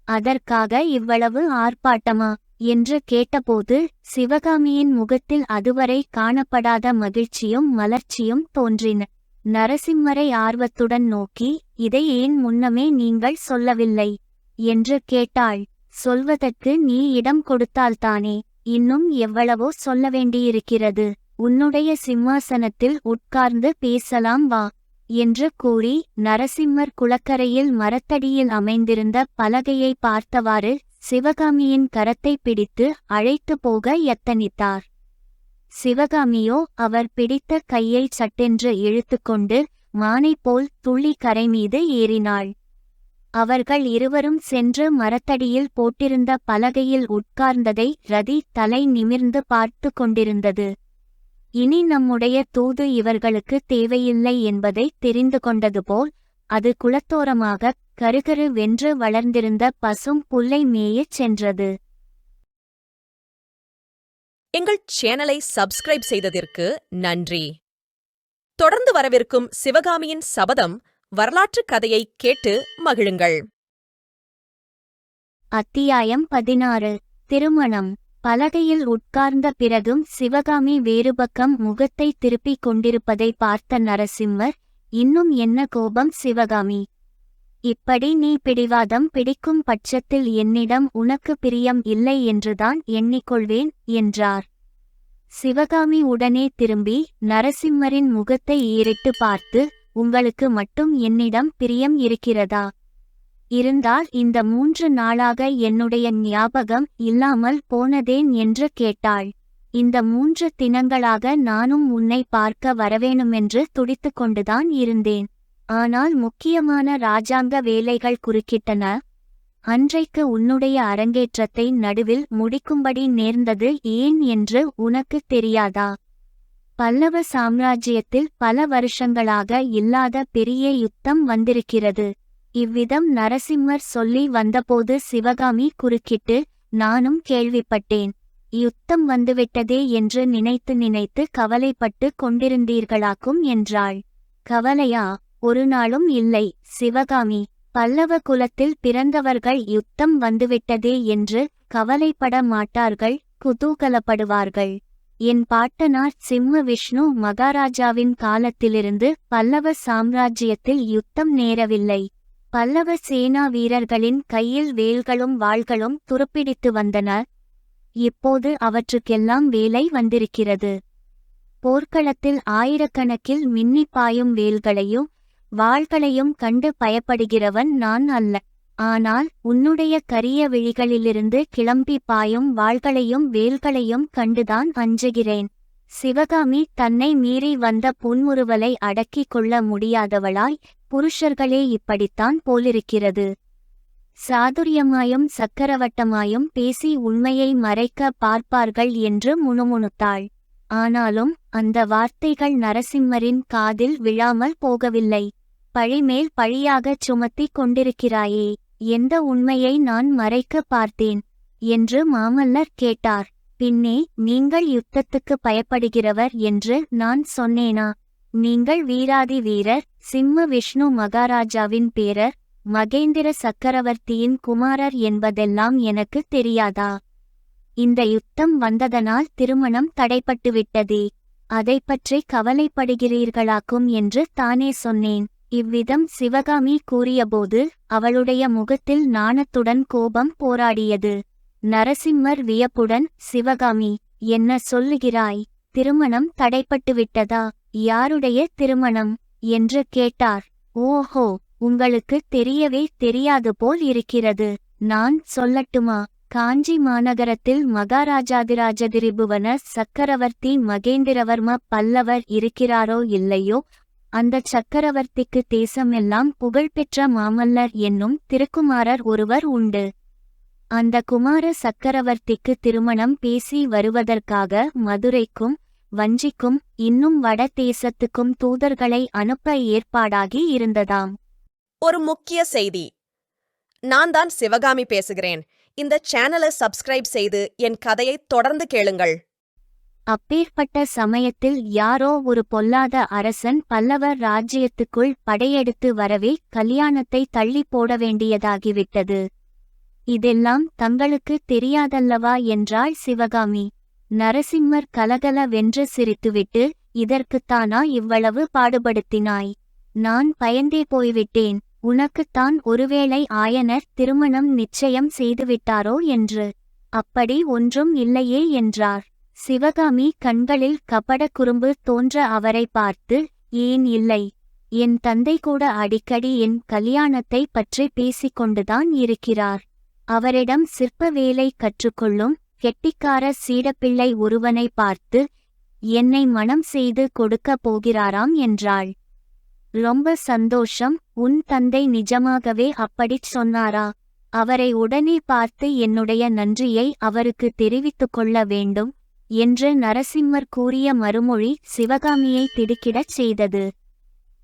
அதற்காக இவ்வளவு ஆர்ப்பாட்டமா என்று கேட்டபோது சிவகாமியின் முகத்தில் அதுவரை காணப்படாத மகிழ்ச்சியும் மலர்ச்சியும் தோன்றின. நரசிம்மரை ஆர்வத்துடன் நோக்கி, இதை ஏன் முன்னமே நீங்கள் சொல்லவில்லை என்று கேட்டாள். சொல்வதற்கு நீ இடம் கொடுத்தால்தானே. இன்னும் எவ்வளவோ சொல்ல வேண்டியிருக்கிறது. உன்னுடைய சிம்மாசனத்தில் உட்கார்ந்து பேசலாம் வா என்று கூறி நரசிம்மர் குளக்கரையில் மரத்தடியில் அமைந்திருந்த பலகையை பார்த்தவாறு சிவகாமியின் கரத்தை பிடித்து அழைத்து போக யத்தனித்தார். சிவகாமியோ அவர் பிடித்த கையை சட்டென்று இழுத்துக்கொண்டு மானை போல் துள்ளி கரை மீது ஏறினாள். அவர்கள் இருவரும் சென்று மரத்தடியில் போட்டிருந்த பலகையில் உட்கார்ந்ததை ரதி தலை நிமிர்ந்து பார்த்து கொண்டிருந்தது. இனி நம்முடைய தூது இவர்களுக்கு தேவையில்லை என்பதை தெரிந்து கொண்டதுபோல் அது குளத்தோரமாக கருகரு வென்று வளர்ந்திருந்த பசும் புல்லை மேயச் சென்றது. எங்கள் சேனலை சப்ஸ்கிரைப் செய்ததற்கு நன்றி. தொடர்ந்து வரவிருக்கும் சிவகாமியின் சபதம் வரலாற்றுக் கதையை கேட்டு மகிழுங்கள். அத்தியாயம் 16. திருமணம். பலகையில் உட்கார்ந்த பிறகும் சிவகாமி வேறுபக்கம் முகத்தை திருப்பிக் கொண்டிருப்பதை பார்த்த நரசிம்மர், இன்னும் என்ன கோபம் சிவகாமி? இப்படி நீ பிடிவாதம் பிடிக்கும் பட்சத்தில் என்னிடம் உனக்கு பிரியம் இல்லை என்றுதான் எண்ணிக்கொள்வேன் என்றார். சிவகாமி உடனே திரும்பி நரசிம்மரின் முகத்தை ஏறிட்டு பார்த்து, உங்களுக்கு மட்டும் என்னிடம் பிரியம் இருக்கிறதா? இருந்தால் இந்த 3 நாளாக என்னுடைய ஞாபகம் இல்லாமல் போனதேன் என்று கேட்டாள். இந்த 3 தினங்களாக நானும் உன்னை பார்க்க வரவேணுமென்று துடித்துக் கொண்டுதான் இருந்தேன். ஆனால் முக்கியமான இராஜாங்க வேலைகள் குறுக்கிட்டன. அன்றைக்கு உன்னுடைய அரங்கேற்றத்தை நடுவில் முடிக்கும்படி நேர்ந்தது ஏன் என்று உனக்கு தெரியாதா? பல்லவ சாம்ராஜ்யத்தில் பல வருஷங்களாக இல்லாத பெரிய யுத்தம் வந்திருக்கிறது. இவ்விதம் நரசிம்மர் சொல்லி வந்தபோது சிவகாமி குறுக்கிட்டு, நானும் கேள்விப்பட்டேன். யுத்தம் வந்துவிட்டதே என்று நினைத்து நினைத்து கவலைப்பட்டு கொண்டிருந்தீர்களாக்கும் என்றாள். கவலையா? ஒரு நாளும் இல்லை சிவகாமி. பல்லவ குலத்தில் பிறந்தவர்கள் யுத்தம் வந்துவிட்டதே என்று கவலைப்பட மாட்டார்கள், குதூகலப்படுவார்கள். என் பாட்டனார் சிம்ம விஷ்ணு மகாராஜாவின் காலத்திலிருந்து பல்லவ சாம்ராஜ்யத்தில் யுத்தம் நேரவில்லை. பல்லவ சேனா வீரர்களின் கையில் வேல்களும் வாள்களும் துருப்பிடித்து வந்தன. இப்போது அவற்றுக்கெல்லாம் வேலை வந்திருக்கிறது. போர்க்களத்தில் ஆயிரக்கணக்கில் மின்னிப் பாயும் வேல்களையும் வாள்களையும் கண்டு பயப்படுகிறவன் நான் அல்ல. ஆனால் உன்னுடைய கரிய விழிகளிலிருந்து கிளம்பி பாயும் வாள்களையும் வேல்களையும் கண்டுதான் அஞ்சுகிறேன். சிவகாமி தன்னை மீறி வந்த புன்முறுவலை அடக்கிக் கொள்ள முடியாதவளாய், புருஷர்களே இப்படித்தான் போலிருக்கிறது. சாதுரியமாயும் சக்கரவட்டமாயும் பேசி உண்மையை மறைக்க பார்ப்பார்கள் என்று முணுமுணுத்தாள். ஆனாலும் அந்த வார்த்தைகள் நரசிம்மரின் காதில் விழாமல் போகவில்லை. பழிமேல் பழியாகச் சுமத்திக் கொண்டிருக்கிறாயே, எந்த உண்மையை நான் மறைக்க பார்த்தேன் என்று மாமல்லர் கேட்டார். பின்னே நீங்கள் யுத்தத்துக்கு பயப்படுகிறவர் என்று நான் சொன்னேனா? நீங்கள் வீராதி வீரர், சிம்ம விஷ்ணு மகாராஜாவின் பேரர், மகேந்திர சக்கரவர்த்தியின் குமாரர் என்பதெல்லாம் எனக்கு தெரியாதா? இந்த யுத்தம் வந்ததனால் திருமணம் தடைப்பட்டுவிட்டதே, அதைப்பற்றி கவலைப்படுகிறீர்களாக்கும் என்று தானே சொன்னேன். இவ்விதம் சிவகாமி கூறியபோது அவளுடைய முகத்தில் நாணத்துடன் கோபம் போராடியது. நரசிம்மர் வியப்புடன், சிவகாமி, என்ன சொல்லுகிறாய்? திருமணம் தடைப்பட்டுவிட்டதா? யாருடைய திருமணம் என்று கேட்டார். ஓஹோ, உங்களுக்கு தெரியவே தெரியாது போல் இருக்கிறது. நான் சொல்லட்டுமா? காஞ்சி மாநகரத்தில் மகாராஜாதிராஜதிரிபுவன சக்கரவர்த்தி மகேந்திரவர்ம பல்லவர் இருக்கிறாரோ இல்லையோ, அந்த சக்கரவர்த்திக்கு தேசமெல்லாம் புகழ்பெற்ற மாமல்லர் என்னும் திருக்குமாரர் ஒருவர் உண்டு. அந்த குமார சக்கரவர்த்திக்கு திருமணம் பேசி வருவதற்காக மதுரைக்கும் வஞ்சிக்கும் இன்னும் வட தேசத்துக்கும் தூதர்களை அனுப்ப ஏற்பாடாகி இருந்ததாம். ஒரு முக்கிய செய்தி. நான் தான் சிவகாமி பேசுகிறேன். இந்த சேனலை சப்ஸ்கிரைப் செய்து என் கதையை தொடர்ந்து கேளுங்கள். அப்பேற்பட்ட சமயத்தில் யாரோ ஒரு பொல்லாத அரசன் பல்லவர் ராஜ்யத்துக்குள் படையெடுத்து வரவே கல்யாணத்தை தள்ளி போட வேண்டியதாகிவிட்டது. இதெல்லாம் தங்களுக்கு தெரியாதல்லவா என்றாள் சிவகாமி. நரசிம்மர் கலகல வென்று சிரித்துவிட்டு, இதற்குத்தானா இவ்வளவு பாடுபடுத்தினாய்? நான் பயந்தே போய்விட்டேன். உனக்குத்தான் ஒருவேளை ஆயனர் திருமணம் நிச்சயம் செய்துவிட்டாரோ என்று. அப்படி ஒன்றும் இல்லையே என்றார். சிவகாமி கண்களில் கபட குறும்பு தோன்ற அவரை பார்த்து, ஏன் இல்லை? என் தந்தை கூட அடிக்கடி என் கல்யாணத்தை பற்றி பேசிக்கொண்டுதான் இருக்கிறார். அவரிடம் சிற்ப வேலை கற்றுக்கொள்ளும் கெட்டிக்கார சீடப்பிள்ளை ஒருவனை பார்த்து என்னை மணம் செய்து கொடுக்கப் போகிறாராம் என்றாள். ரொம்ப சந்தோஷம். உன் தந்தை நிஜமாகவே அப்படிச் சொன்னாரா? அவரை உடனே பார்த்து என்னுடைய நன்றியை அவருக்கு தெரிவித்துக் கொள்ள வேண்டும் என்று நரசிம்மர் கூறிய மறுமொழி சிவகாமியை திடுக்கிடச் செய்தது.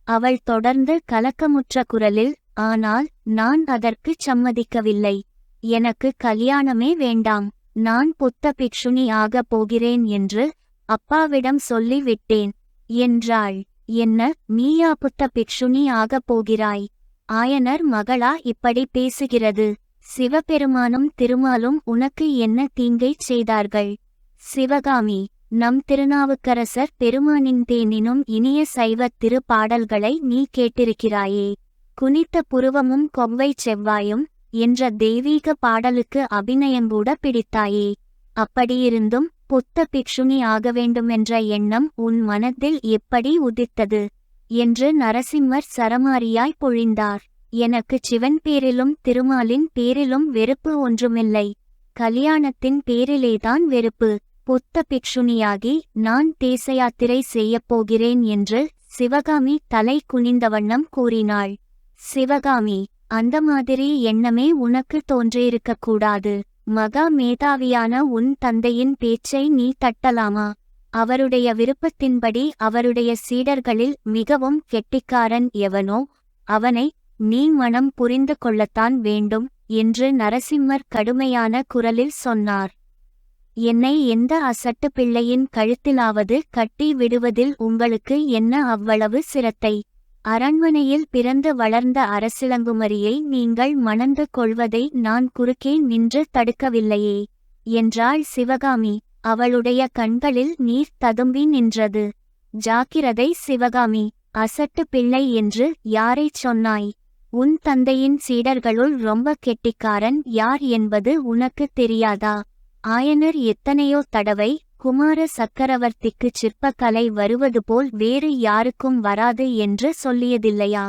அவள் தொடர்ந்து கலக்கமுற்ற குரலில், ஆனால் நான் அதற்குச் சம்மதிக்கவில்லை. எனக்கு கல்யாணமே வேண்டாம். நான் புத்த பிக்ஷுனி ஆகப் போகிறேன் என்று அப்பாவிடம் சொல்லி விட்டேன் என்றாள். என்ன, நீயா புத்த பிக்ஷுனி ஆகப் போகிறாய்? ஆயனர் மகளா இப்படி பேசுகிறது? சிவபெருமானும் திருமாலும் உனக்கு என்ன தீங்கைச் செய்தார்கள்? சிவகாமி, நம் திருநாவுக்கரசர் பெருமானின் தேனினும் இனிய சைவ திருப்பாடல்களை நீ கேட்டிருக்கிறாயே. குனித்த புருவமும் கொவ்வை செவ்வாயும் என்ற தெய்வீக பாடலுக்கு அபிநயங்கூட பிடித்தாயே. அப்படியிருந்தும் புத்த பிக்ஷுனி ஆக வேண்டுமென்ற எண்ணம் உன் மனத்தில் எப்படி உதித்தது என்று நரசிம்மர் சரமாரியாய் பொழிந்தார். எனக்கு சிவன் பேரிலும் திருமாலின் பேரிலும் வெறுப்பு ஒன்றுமில்லை. கல்யாணத்தின் பேரிலேதான் வெறுப்பு. புத்த பிக்ஷுனியாகி நான் தேசயாத்திரை செய்யப்போகிறேன் என்று சிவகாமி தலை குனிந்தவண்ணம் கூறினாள். சிவகாமி, அந்த மாதிரி எண்ணமே உனக்கு தோன்றியிருக்கக்கூடாது. மகா மேதாவியான உன் தந்தையின் பேச்சை நீ தட்டலாமா? அவருடைய விருப்பத்தின்படி அவருடைய சீடர்களில் மிகவும் கெட்டிக்காரன் எவனோ அவனை நீ மனம் புரிந்து கொள்ளத்தான் வேண்டும் என்று நரசிம்மர் கடுமையான குரலில் சொன்னார். என்னை எந்த அசட்டு பிள்ளையின் கழுத்திலாவது கட்டி விடுவதில் உங்களுக்கு என்ன அவ்வளவு சிரத்தை? அரண்மனையில் பிறந்து வளர்ந்த அரசிளங்குமரியை நீங்கள் மணந்து கொள்வதை நான் குறுக்கே நின்று தடுக்கவில்லையே என்றாள் சிவகாமி. அவளுடைய கண்களில் நீர் ததும்பி நின்றது. ஜாக்கிரதை சிவகாமி, அசட்டு பிள்ளை என்று யாரைச் சொன்னாய்? உன் தந்தையின் சீடர்களுள் ரொம்ப கெட்டிக்காரன் யார் என்பது உனக்கு தெரியாதா? ஆயனர் எத்தனையோ தடவை குமார சக்கரவர்த்திக்கு சிற்பக்கலை வருவது போல் வேறு யாருக்கும் வராது என்று சொல்லியதில்லையா?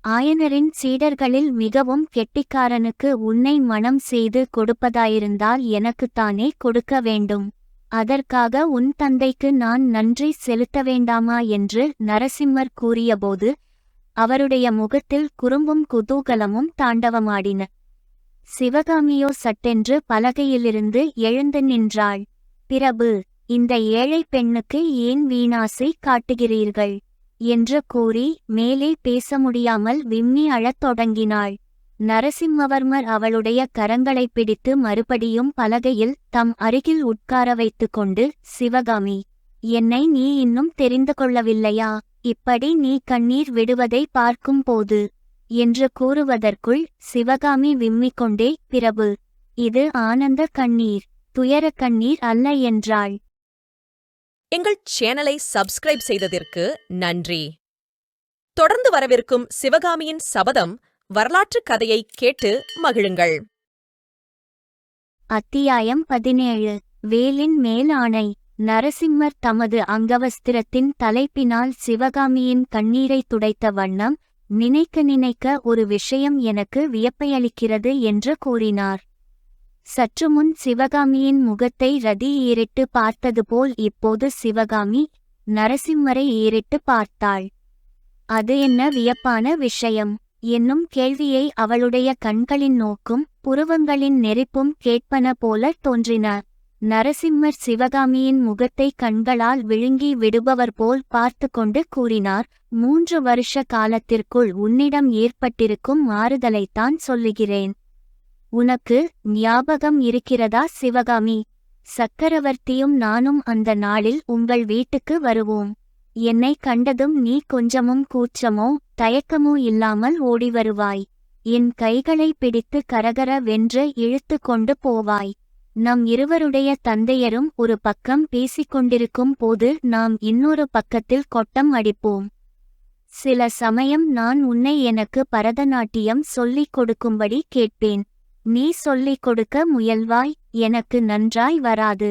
ஆயனரின் சீடர்களில் மிகவும் கெட்டிக்காரனுக்கு உன்னை மணம் செய்து கொடுப்பதாயிருந்தால் எனக்குத்தானே கொடுக்க வேண்டும். அதற்காக உன் தந்தைக்கு நான் நன்றி செலுத்த வேண்டாமா என்று நரசிம்மர் கூறியபோது அவருடைய முகத்தில் குறும்பும் குதூகலமும் தாண்டவமாடின. சிவகாமியோ சட்டென்று பலகையிலிருந்து எழுந்து நின்றாள். பிரபு, இந்த ஏழை பெண்ணுக்கு ஏன் வீணாசை காட்டுகிறீர்கள் என்று கூறி மேலே பேச முடியாமல் விம்மி அழத் தொடங்கினாள். நரசிம்மவர்மர் அவளுடைய கரங்களைப் பிடித்து மறுபடியும் பலகையில் தம் அருகில் உட்கார வைத்து கொண்டு, சிவகாமி, என்னை நீ இன்னும் தெரிந்து கொள்ளவில்லையா? இப்படி நீ கண்ணீர் விடுவதை பார்க்கும் போது என்று கூறுவதற்குள் சிவகாமி விம்மிக்கொண்டே, பிரபு, இது ஆனந்த கண்ணீர், துயர கண்ணீர் அல்ல என்றாள். எங்கள் சேனலை சப்ஸ்கிரைப் செய்ததற்கு நன்றி. தொடர்ந்து வரவிருக்கும் சிவகாமியின் சபதம் வரலாற்று கதையை கேட்டு மகிழுங்கள். அத்தியாயம் 17. வேலின் மேல் ஆணை. நரசிம்மர் தமது அங்கவஸ்திரத்தின் தலைப்பினால் சிவகாமியின் கண்ணீரை துடைத்த வண்ணம், நினைக்க நினைக்க ஒரு விஷயம் எனக்கு வியப்பையளிக்கிறது என்று கூறினார். சற்றுமுன் சிவகாமியின் முகத்தை ரதி ஏறிட்டு பார்த்தது போல் இப்போது சிவகாமி நரசிம்மரை ஏறிட்டு பார்த்தாள். அது என்ன வியப்பான விஷயம் என்னும் கேள்வியை அவளுடைய கண்களின் நோக்கும் புருவங்களின் நெரிப்பும் கேட்பன போல தோன்றின. நரசிம்மர் சிவகாமியின் முகத்தை கண்களால் விழுங்கி விடுபவர் போல் பார்த்து கொண்டு கூறினார், 3 வருஷ காலத்திற்குள் உன்னிடம் ஏற்பட்டிருக்கும் மாறுதலைத்தான் சொல்லுகிறேன். உனக்கு ஞாபகம் இருக்கிறதா சிவகாமி? சக்கரவர்த்தியும் நானும் அந்த நாளில் உங்கள் வீட்டுக்கு வருவோம். என்னை கண்டதும் நீ கொஞ்சமும் கூச்சமோ தயக்கமோ இல்லாமல் ஓடி வருவாய். என் கைகளை பிடித்து கரகர வென்று இழுத்து கொண்டு போவாய். நம் இருவருடைய தந்தையரும் ஒரு பக்கம் பேசிக்கொண்டிருக்கும் போது நாம் இன்னொரு பக்கத்தில் கொட்டம் அடிப்போம். சில சமயம் நான் உன்னை எனக்கு பரதநாட்டியம் சொல்லிக் கொடுக்கும்படி கேட்பேன். நீ சொல்லிக் கொடுக்க முயல்வாய், எனக்கு நன்றாய் வராது.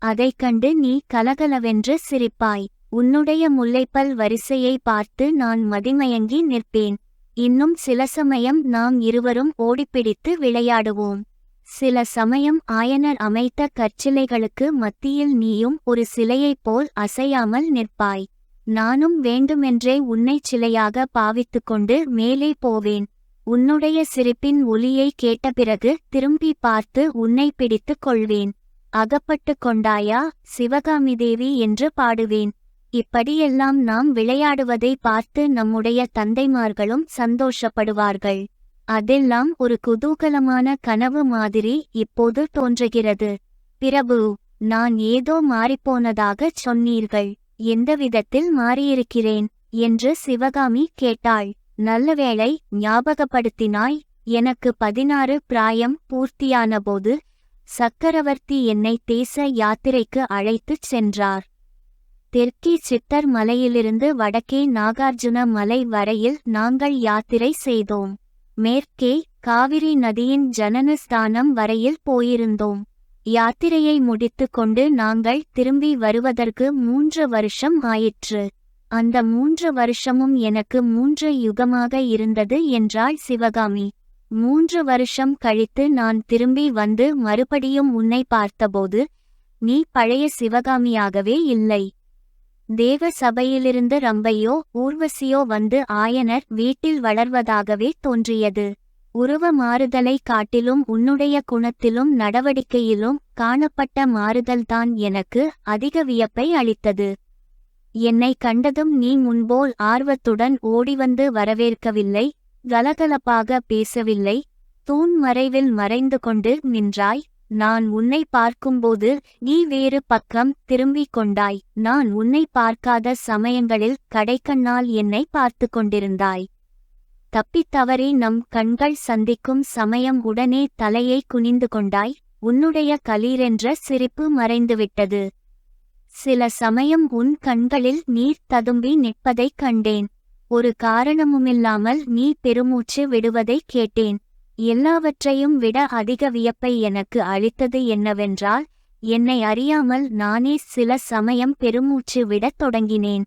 அதைக் கண்டு நீ கலகலவென்று சிரிப்பாய். உன்னுடைய முல்லைப்பல் வரிசையை பார்த்து நான் மதிமயங்கி நிற்பேன். இன்னும் சில சமயம் நாம் இருவரும் ஓடிப்பிடித்து விளையாடுவோம். சில சமயம் ஆயனர் அமைத்த கற்சிலைகளுக்கு மத்தியில் நீயும் ஒரு சிலையைப் போல் அசையாமல் நிற்பாய். நானும் வேண்டுமென்றே உன்னைச் சிலையாக பாவித்துக்கொண்டு மேலே போவேன். உன்னுடைய சிரிப்பின் ஒலியை கேட்ட பிறகு திரும்பி பார்த்து உன்னை பிடித்துக் கொள்வேன். அகப்பட்டு கொண்டாயா சிவகாமி தேவி என்று பாடுவேன். இப்படியெல்லாம் நாம் விளையாடுவதை பார்த்து நம்முடைய தந்தைமார்களும் சந்தோஷப்படுவார்கள். அதெல்லாம் ஒரு குதூகலமான கனவு மாதிரி இப்போது தோன்றுகிறது. பிரபு, நான் ஏதோ மாறிப்போனதாகச் சொன்னீர்கள். எந்த விதத்தில் மாறியிருக்கிறேன் என்று சிவகாமி கேட்டாள். நல்லவேளை ஞாபகப்படுத்தினாய். எனக்கு 16 பிராயம் பூர்த்தியானபோது சக்கரவர்த்தி என்னை தேச யாத்திரைக்கு அழைத்துச் சென்றார். தெற்கே சித்தர் மலையிலிருந்து வடக்கே நாகார்ஜுன மலை வரையில் நாங்கள் யாத்திரை செய்தோம். மேற்கே காவிரி நதியின் ஜனனஸ்தானம் வரையில் போயிருந்தோம். யாத்திரையை முடித்து கொண்டு நாங்கள் திரும்பி வருவதற்கு 3 வருஷம் ஆயிற்று. அந்த 3 வருஷமும் எனக்கு 3 யுகமாக இருந்தது என்றாள் சிவகாமி. 3 வருஷம் கழித்து நான் திரும்பி வந்து மறுபடியும் உன்னை பார்த்தபோது நீ பழைய சிவகாமியாகவே இல்லை. தேவ சபையிலிருந்து ரம்பையோ ஊர்வசியோ வந்து ஆயனர் வீட்டில் வளர்வதாகவே தோன்றியது. உருவ மாறுதலை காட்டிலும் உன்னுடைய குணத்திலும் நடவடிக்கையிலும் காணப்பட்ட மாறுதல்தான் எனக்கு அதிக வியப்பை அளித்தது. என்னை கண்டதும் நீ முன்போல் ஆர்வத்துடன் ஓடிவந்து வரவேற்கவில்லை, கலகலப்பாக பேசவில்லை, தூண் மறைவில் மறைந்து கொண்டு நின்றாய். நான் உன்னை பார்க்கும்போது நீ வேறு பக்கம் திரும்பிக் கொண்டாய். நான் உன்னை பார்க்காத சமயங்களில் கடைக்கண்ணால் என்னை பார்த்து கொண்டிருந்தாய். தப்பித்தவறி நம் கண்கள் சந்திக்கும் சமயம் உடனே தலையை குனிந்து கொண்டாய். உன்னுடைய கலீரென்ற சிரிப்பு மறைந்துவிட்டது. சில சமயம் உன் கண்களில் நீர் ததும்பி நிற்பதைக் கண்டேன். ஒரு காரணமுமில்லாமல் நீ பெருமூச்சு விடுவதைக் கேட்டேன். எல்லாவற்றையும் விட அதிக வியப்பை எனக்கு அளித்தது என்னவென்றால், என்னை அறியாமல் நானே சில சமயம் பெருமூச்சு விடத் தொடங்கினேன்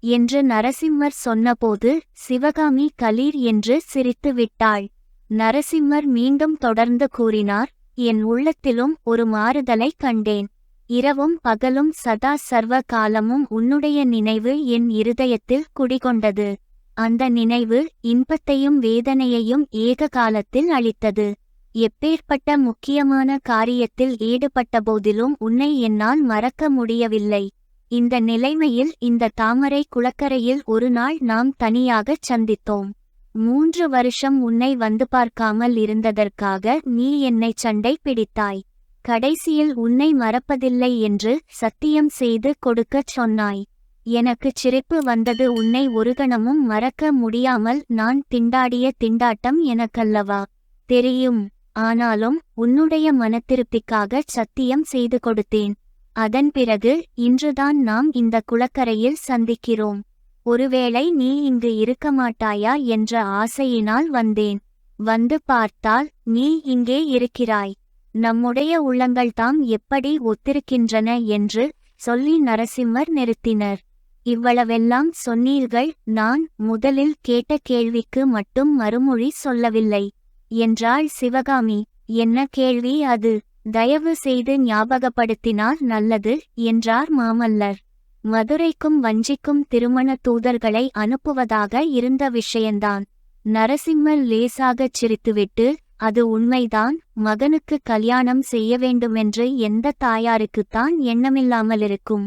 என்று நரசிம்மர் சொன்னபோது சிவகாமி கலீர் என்று சிரித்து விட்டாள். நரசிம்மர் மீண்டும் தொடர்ந்து கூறினார், என் உள்ளத்திலும் ஒரு மாறுதலைக் கண்டேன். இரவும் பகலும் சதா சர்வ காலமும் உன்னுடைய நினைவு என் இருதயத்தில் குடிகொண்டது. அந்த நினைவு இன்பத்தையும் வேதனையையும் ஏக காலத்தில் அளித்தது. எப்பேற்பட்ட முக்கியமான காரியத்தில் ஈடுபட்டபோதிலும் உன்னை என்னால் மறக்க முடியவில்லை. இந்த நிலைமையில் இந்த தாமரை குளக்கரையில் ஒரு நாள் நாம் தனியாகச் சந்தித்தோம். 3 வருஷம் உன்னை வந்து பார்க்காமல் இருந்ததற்காக நீ என்னை சண்டை பிடித்தாய். கடைசியில் உன்னை மறப்பதில்லை என்று சத்தியம் செய்து கொடுக்கச் சொன்னாய். எனக்கு சிரிப்பு வந்தது. உன்னை ஒரு கணமும் மறக்க முடியாமல் நான் திண்டாடிய திண்டாட்டம் எனக்கல்லவா தெரியும். ஆனாலும் உன்னுடைய மனத்திருப்திக்காக சத்தியம் செய்து கொடுத்தேன். அதன் பிறகு இன்றுதான் நாம் இந்த குளக்கரையில் சந்திக்கிறோம். ஒருவேளை நீ இங்கு இருக்க மாட்டாயா என்ற ஆசையினால் வந்தேன். வந்து பார்த்தால் நீ இங்கே இருக்கிறாய். நம்முடைய உள்ளங்கள்தாம் எப்படி ஒத்திருக்கின்றன என்று சொல்லி நரசிம்மர் நிறுத்தினர். இவ்வளவெல்லாம் சொன்னீர்கள். நான் முதலில் கேட்ட கேள்விக்கு மட்டும் மறுமொழி சொல்லவில்லை என்றாள் சிவகாமி. என்ன கேள்வி அது? தயவு செய்து ஞாபகப்படுத்தினால் நல்லது என்றார் மாமல்லர். மதுரைக்கும் வஞ்சிக்கும் திருமண தூதர்களை அனுப்புவதாக இருந்த விஷயந்தான். நரசிம்மர் லேசாகச் சிரித்துவிட்டு, அது உண்மைதான். மகனுக்கு கல்யாணம் செய்ய வேண்டுமென்று எந்த தாயாருக்குத்தான் எண்ணமில்லாமலிருக்கும்?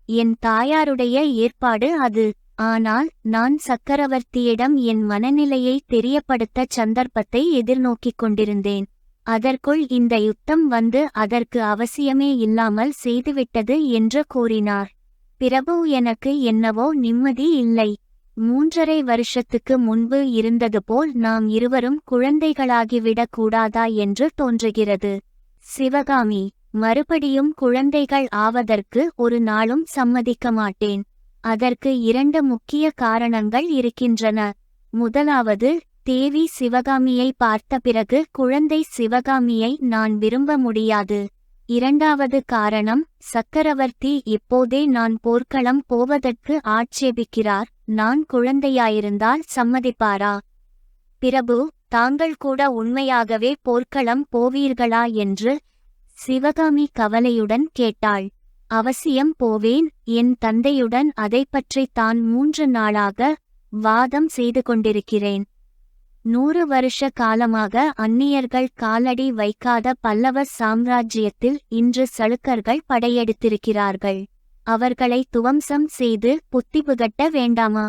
என் தாயாருடைய ஏற்பாடு அது. ஆனால் நான் சக்கரவர்த்தியிடம் என் மனநிலையை தெரியப்படுத்த சந்தர்ப்பத்தை எதிர்நோக்கிக் கொண்டிருந்தேன். அதற்குள் இந்த யுத்தம் வந்து அதற்கு அவசியமே இல்லாமல் செய்துவிட்டது என்று கூறினார். பிரபு, எனக்கு என்னவோ நிம்மதி இல்லை. 3½ வருஷத்துக்கு முன்பு இருந்தது போல் நாம் இருவரும் குழந்தைகளாகிவிடக் கூடாதா என்று தோன்றுகிறது. சிவகாமி, மறுபடியும் குழந்தைகள் ஆவதற்கு ஒரு நாளும் சம்மதிக்க மாட்டேன். அதற்கு 2 முக்கிய காரணங்கள் இருக்கின்றன. முதலாவது, தேவி சிவகாமியை பார்த்த பிறகு குழந்தை சிவகாமியை நான் விரும்ப முடியாது. இரண்டாவது காரணம், சக்கரவர்த்தி இப்போதே நான் போர்க்களம் போவதற்கு ஆட்சேபிக்கிறார். நான் குழந்தையாயிருந்தால் சம்மதிப்பாரா? பிரபு, தாங்கள் கூட உண்மையாகவே போர்க்களம் போவீர்களா என்று சிவகாமி கவலையுடன் கேட்டாள். அவசியம் போவேன். என் தந்தையுடன் அதைப்பற்றி தான் 3 நாளாக வாதம் செய்து கொண்டிருக்கிறேன். 100 வருஷ காலமாக அந்நியர்கள் காலடி வைக்காத பல்லவ சாம்ராஜ்யத்தில் இன்று சளுக்கர்கள் படையெடுத்திருக்கிறார்கள். அவர்களை துவம்சம் செய்து புத்தி புகட்ட வேண்டாமா?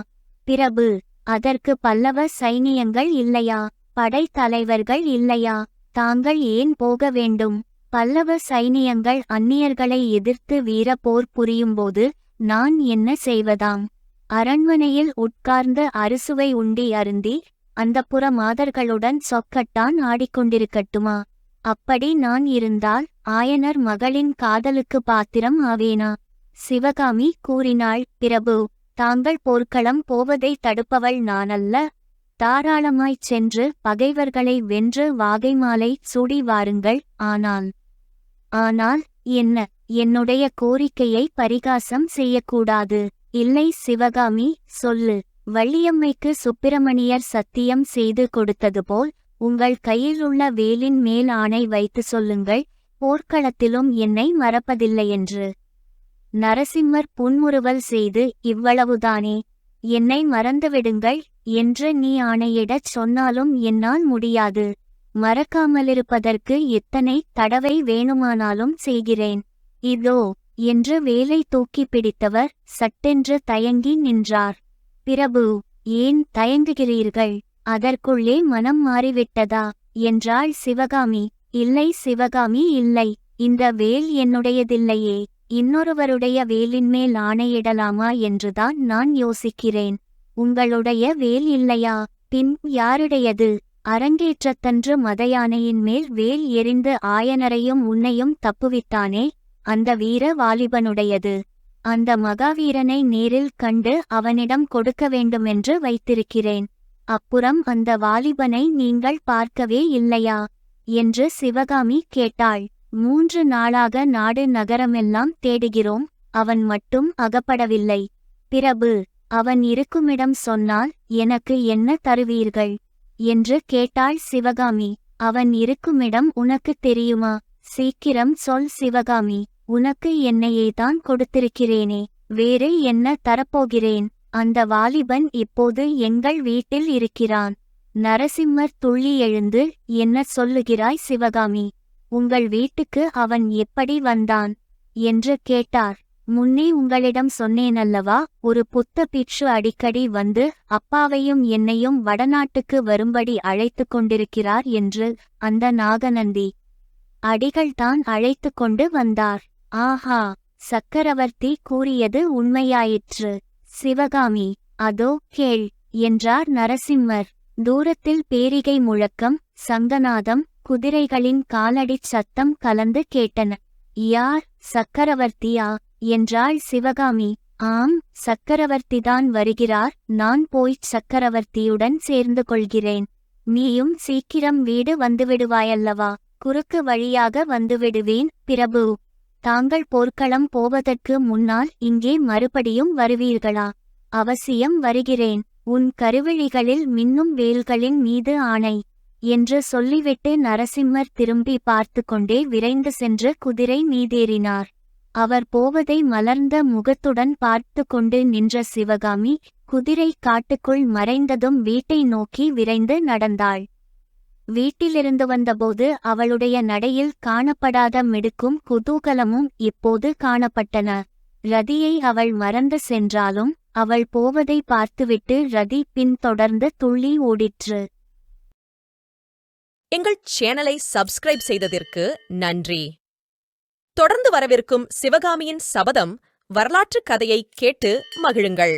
பிரபு, அதற்கு பல்லவ சைனியங்கள் இல்லையா? படைத்தலைவர்கள் இல்லையா? தாங்கள் ஏன் போக வேண்டும்? பல்லவ சைனியங்கள் அந்நியர்களை எதிர்த்து வீர போர் புரியும்போது நான் என்ன செய்வதாம்? அரண்மனையில் உட்கார்ந்து அறுசுவை உண்டி அருந்தி அந்தப்புற மாதர்களுடன் சொக்கட்டான் ஆடிக்கொண்டிருக்கட்டுமா? அப்படி நான் இருந்தால் ஆயனர் மகளின் காதலுக்கு பாத்திரம் ஆவேனா? சிவகாமி கூறினாள். பிரபு, தாங்கள் போர்க்களம் போவதை தடுப்பவள் நானல்ல. தாராளமாய்ச் சென்று பகைவர்களை வென்று வாகைமாலை சூடி வாருங்கள். ஆனால் என்ன? என்னுடைய கோரிக்கையை பரிகாசம் செய்யக்கூடாது. இல்லை சிவகாமி, சொல்லு. வள்ளியம்மைக்கு சுப்பிரமணியர் சத்தியம் செய்து கொடுத்தது போல் உங்கள் கையிலுள்ள வேலின் மேல் ஆணை வைத்து சொல்லுங்கள், போர்க்களத்திலும் என்னை மறப்பதில்லையென்று. நரசிம்மர் புன்முறுவல் செய்து, இவ்வளவுதானே? என்னை மறந்துவிடுங்கள் என்று நீ ஆணையிடச் சொன்னாலும் என்னால் முடியாது. மறக்காமலிருப்பதற்கு எத்தனை தடவை வேணுமானாலும் செய்கிறேன். இதோ என்று வேலை தூக்கி பிடித்தவர் சட்டென்று தயங்கி நின்றார். பிரபு, ஏன் தயங்குகிறீர்கள்? அதற்குள்ளே மனம் மாறிவிட்டதா என்றாள் சிவகாமி. இல்லை சிவகாமி, இல்லை. இந்த வேல் என்னுடையதில்லையே. இன்னொருவருடைய வேலின்மேல் ஆணையிடலாமா என்றுதான் நான் யோசிக்கிறேன். உங்களுடைய வேல் இல்லையா? பின் யாருடையது? அரங்கேற்றத்தன்று மதயானையின் மேல் வேல் எறிந்து ஆயனரையும் உன்னையும் தப்புவித்தானே, அந்த வீர வாலிபனுடையது. அந்த மகாவீரனை நேரில் கண்டு அவனிடம் கொடுக்க வேண்டுமென்று வைத்திருக்கிறேன். அப்புறம் அந்த வாலிபனை நீங்கள் பார்க்கவே இல்லையா என்று சிவகாமி கேட்டாள். 3 நாளாக நாடு நகரமெல்லாம் தேடுகிறோம், அவன் மட்டும் அகப்படவில்லை. பிரபு, அவன் இருக்குமிடம் சொன்னால் எனக்கு என்ன தருவீர்கள் என்று கேட்டாள் சிவகாமி. அவன் இருக்குமிடம் உனக்கு தெரியுமா? சீக்கிரம் சொல் சிவகாமி. உனக்கு என்னையேதான் கொடுத்திருக்கிறேனே, வேறு என்ன தரப்போகிறேன்? அந்த வாலிபன் இப்போது எங்கள் வீட்டில் இருக்கிறான். நரசிம்மர் துள்ளி எழுந்து, என்ன சொல்லுகிறாய் சிவகாமி? உங்கள் வீட்டுக்கு அவன் எப்படி வந்தான் என்று கேட்டார். முன்னே உங்களிடம் சொன்னேனல்லவா, ஒரு புத்த பிட்சு அடிக்கடி வந்து அப்பாவையும் என்னையும் வடநாட்டுக்கு வரும்படி அழைத்து கொண்டிருக்கிறார் என்று. அந்த நாகநந்தி அடிகள்தான் அழைத்து கொண்டு வந்தார். ஆஹா, சக்கரவர்த்தி கூறியது உண்மையாயிற்று. சிவகாமி, அதோ கேள் என்றார் நரசிம்மர். தூரத்தில் பேரிகை முழக்கம், சங்கநாதம், குதிரைகளின் காலடிச் சத்தம் கலந்து கேட்டன. யார்? சக்கரவர்த்தியா என்றாள் சிவகாமி. ஆம், சக்கரவர்த்திதான் வருகிறார். நான் போய்ச் சக்கரவர்த்தியுடன் சேர்ந்து கொள்கிறேன். நீயும் சீக்கிரம் வீடு வந்துவிடுவாயல்லவா? குறுக்கு வழியாக வந்துவிடுவேன். பிரபு, தாங்கள் போர்க்களம் போவதற்கு முன்னால் இங்கே மறுபடியும் வருவீர்களா? அவசியம் வருகிறேன். உன் கருவிழிகளில் மின்னும் வேல்களின் மீது ஆணை என்று சொல்லிவிட்டு நரசிம்மர் திரும்பி பார்த்து கொண்டே விரைந்து சென்று குதிரை மீதேறினார். அவர் போவதை மலர்ந்த முகத்துடன் பார்த்து கொண்டு நின்ற சிவகாமி குதிரை காட்டுக்குள் மறைந்ததும் வீட்டை நோக்கி விரைந்து நடந்தாள். வீட்டிலிருந்து வந்தபோது அவளுடைய நடையில் காணப்படாத மிடுக்கும் குதூகலமும் இப்போது காணப்பட்டன. ரதியை அவள் மறந்து சென்றாலும் அவள் போவதை பார்த்துவிட்டு ரதி பின்தொடர்ந்து துள்ளி ஓடிற்று. எங்கள் சேனலை சப்ஸ்கிரைப் செய்ததற்கு நன்றி. தொடர்ந்து வரவிருக்கும் சிவகாமியின் சபதம் வரலாற்றுக் கதையை கேட்டு மகிழுங்கள்.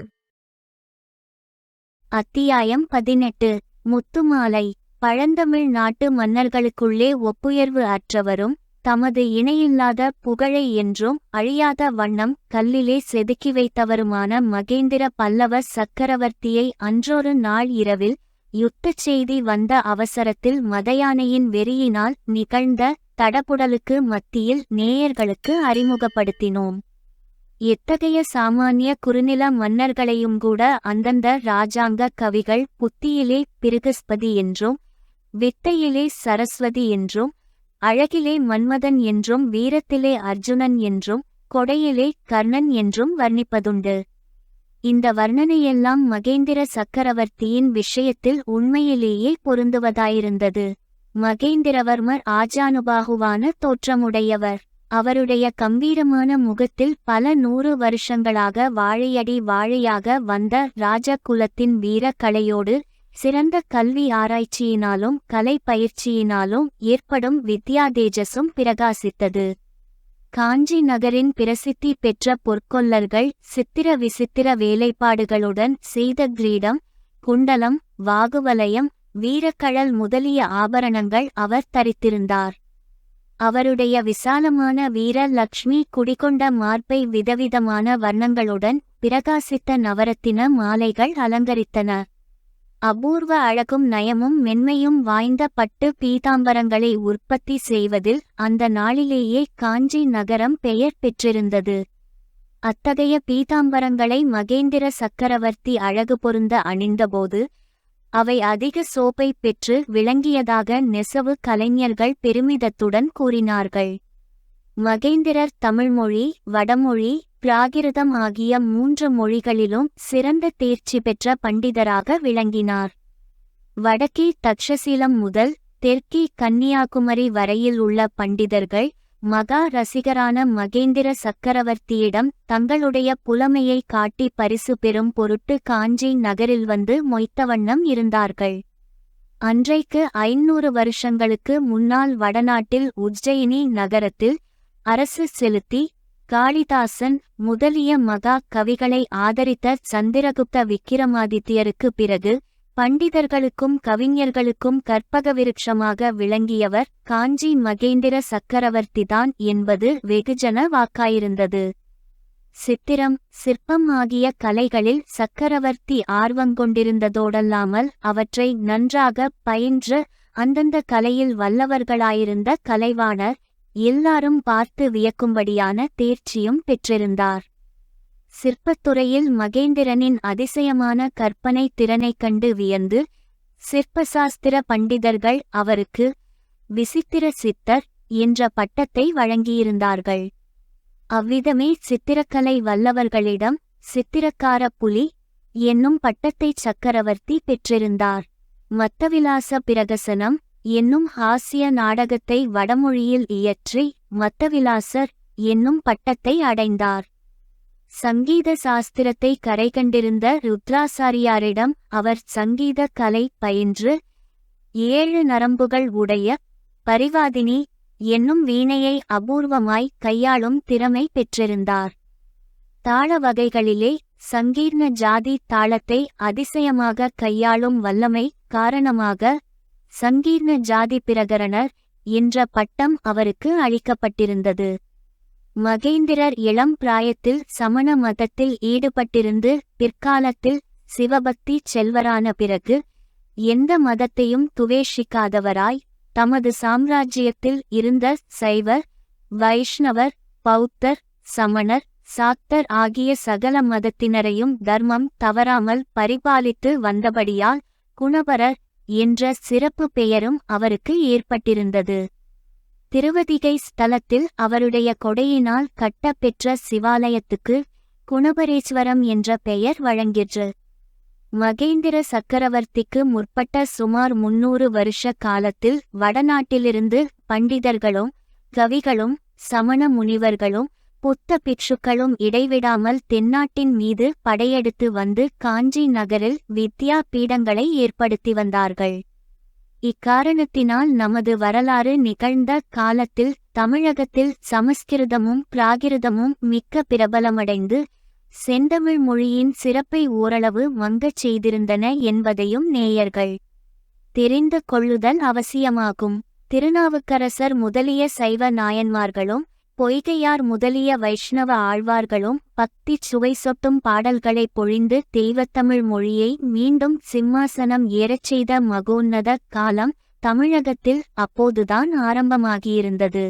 அத்தியாயம் 18. முத்துமாலை. பழந்தமிழ் நாட்டு மன்னர்களுக்குள்ளே ஒப்புயர்வு அற்றவரும் தமது இணையில்லாத புகழை என்றும் அழியாத வண்ணம் கல்லிலே செதுக்கி வைத்தவருமான மகேந்திர பல்லவ சக்கரவர்த்தியை அன்றொரு நாள் இரவில் யுத்தச் செய்தி வந்த அவசரத்தில் மதயானையின் வெறியினால் நிகழ்ந்த தடபுடலுக்கு மத்தியில் நேயர்களுக்கு அறிமுகப்படுத்தினோம். எத்தகைய சாமானிய குறுநில மன்னர்களையும் கூட அந்தந்த இராஜாங்க கவிகள் புத்தியிலே பிருகஸ்பதி என்றும் வித்தையிலே சரஸ்வதி என்றும் அழகிலே மன்மதன் என்றும் வீரத்திலே அர்ஜுனன் என்றும் கொடையிலே கர்ணன் என்றும் வர்ணிப்பதுண்டு. இந்த வர்ணனையெல்லாம் மகேந்திர சக்கரவர்த்தியின் விஷயத்தில் உண்மையிலேயே பொருந்துவதாயிருந்தது. மகேந்திரவர்மர் ஆஜானுபாகுவான தோற்றமுடையவர். அவருடைய கம்பீரமான முகத்தில் பல 100 வருஷங்களாக வாழையடி வாழையாக வந்த ராஜகுலத்தின் வீர கலையோடு சிறந்த கல்வி ஆராய்ச்சியினாலும் கலை பயிற்சியினாலும் ஏற்படும் வித்யாதேஜஸும் பிரகாசித்தது. காஞ்சி நகரின் பிரசித்தி பெற்ற பொற்கொல்லர்கள் சித்திர விசித்திர வேலைப்பாடுகளுடன் செய்த கிரீடம், குண்டலம், வாகுவலயம், வீரக்கழல் முதலிய ஆபரணங்கள் அவர் தரித்திருந்தார். அவருடைய விசாலமான வீர லக்ஷ்மி குடிகொண்ட மார்பை விதவிதமான வர்ணங்களுடன் பிரகாசித்த நவரத்தின மாலைகள் அலங்கரித்தன. அபூர்வ அழகும் நயமும் மென்மையும் வாய்ந்த பட்டு பீதாம்பரங்களை உற்பத்தி செய்வதில் அந்த நாளிலேயே காஞ்சி நகரம் பெயர் பெற்றிருந்தது. அத்தகைய பீதாம்பரங்களை மகேந்திர சக்கரவர்த்தி அழகு பொருந்த அணிந்தபோது அவை அதிக சோபை பெற்று விளங்கியதாக நெசவு கலைஞர்கள் பெருமிதத்துடன் கூறினார்கள். மகேந்திரர் தமிழ்மொழி, வடமொழி, பிராகிருதம் ஆகிய 3 மொழிகளிலும் சிறந்த தேர்ச்சி பெற்ற பண்டிதராக விளங்கினார். வடக்கே தக்ஷசீலம் முதல் தெற்கே கன்னியாகுமரி வரையில் உள்ள பண்டிதர்கள் மகா ரசிகரான மகேந்திர சக்கரவர்த்தியிடம் தங்களுடைய புலமையை காட்டி பரிசு பெறும் பொருட்டு காஞ்சி நகரில் வந்து மொய்த்தவண்ணம் இருந்தார்கள். அன்றைக்கு 500 வருஷங்களுக்கு முன்னால் வடநாட்டில் உஜ்ஜயினி நகரத்தில் அரசு செலுத்தி காளிதாசன் முதலிய மகா கவிகளை ஆதரித்த சந்திரகுப்த விக்கிரமாதித்யருக்கு பிறகு பண்டிதர்களுக்கும் கவிஞர்களுக்கும் கற்பக விருட்சமாக விளங்கியவர் காஞ்சி மகேந்திர சக்கரவர்த்திதான் என்பது வெகுஜன வாக்காயிருந்தது. சித்திரம், சிற்பம் ஆகிய கலைகளில் சக்கரவர்த்தி ஆர்வங்கொண்டிருந்ததோடல்லாமல் அவற்றை நன்றாக பயின்று அந்தந்த கலையில் வல்லவர்களாயிருந்த கலைவாணர் எல்லாரும் பார்த்து வியக்கும்படியான தேர்ச்சியும் பெற்றிருந்தார். சிற்பத்துறையில் மகேந்திரனின் அதிசயமான கற்பனை திறனைக் கண்டு வியந்து சிற்பசாஸ்திர பண்டிதர்கள் அவருக்கு விசித்திர சித்தர் என்ற பட்டத்தை வழங்கியிருந்தார்கள். அவ்விதமே சித்திரக்கலை வல்லவர்களிடம் சித்திரக்கார புலி என்னும் பட்டத்தை சக்கரவர்த்தி பெற்றிருந்தார். மத்தவிலாச பிரகசனம் என்னும் ஹாஸ்ய நாடகத்தை வடமொழியில் இயற்றி மத்தவிலாசர் என்னும் பட்டத்தை அடைந்தார். சங்கீத சாஸ்திரத்தை கரை கண்டிருந்த ருத்ராசாரியாரிடம் அவர் சங்கீத கலை பயின்று 7 நரம்புகள் உடைய பரிவாதினி என்னும் வீணையை அபூர்வமாய் கையாளும் திறமை பெற்றிருந்தார். தாள வகைகளிலே சங்கீர்ண ஜாதி தாளத்தை அதிசயமாக கையாளும் வல்லமை காரணமாக சங்கீர்ண ஜாதி பிரகரணர் என்ற பட்டம் அவருக்கு அளிக்கப்பட்டிருந்தது. மகேந்திரர் இளம் பிராயத்தில் சமண மதத்தில் ஈடுபட்டிருந்து பிற்காலத்தில் சிவபக்தி செல்வரான பிறகு எந்த மதத்தையும் துவேஷிக்காதவராய் தமது சாம்ராஜ்யத்தில் இருந்த சைவர், வைஷ்ணவர், பௌத்தர், சமணர், சாக்தர் ஆகிய சகல மதத்தினரையும் தர்மம் தவறாமல் பரிபாலித்து வந்தபடியால் குணபரர் என்ற சிறப்பு பெயரும் அவருக்கு ஏற்பட்டிருந்தது. திருவதிகை ஸ்தலத்தில் அவருடைய கொடையினால் கட்டப்பெற்ற சிவாலயத்துக்கு குணபரேஸ்வரம் என்ற பெயர் வழங்கிற்று. மகேந்திர சக்கரவர்த்திக்கு முற்பட்ட சுமார் 300 வருஷ காலத்தில் வடநாட்டிலிருந்து பண்டிதர்களும் கவிகளும் சமண முனிவர்களும் புத்த பிட்சுக்களும் இடைவிடாமல் தென்னாட்டின் மீது படையெடுத்து வந்து காஞ்சி நகரில் வித்யா பீடங்களை ஏற்படுத்தி வந்தார்கள். இக்காரணத்தினால் நமது வரலாறு நிகழ்ந்த காலத்தில் தமிழகத்தில் சமஸ்கிருதமும் பிராகிருதமும் மிக்க பிரபலமடைந்து செந்தமிழ் மொழியின் சிறப்பை ஓரளவு மங்கச் செய்திருந்தன என்பதையும் நேயர்கள் தெரிந்து கொள்ளுதல் அவசியமாகும். திருநாவுக்கரசர் முதலிய சைவ நாயன்மார்களும் பொய்கையார் முதலிய வைஷ்ணவ ஆழ்வார்களும் பக்தி சுவை சொட்டும் பாடல்களை பொழிந்து தெய்வத்தமிழ் மொழியை மீண்டும் சிம்மாசனம் ஏறச் செய்த மகோன்னத காலம் தமிழகத்தில் அப்போதுதான் ஆரம்பமாகியிருந்தது.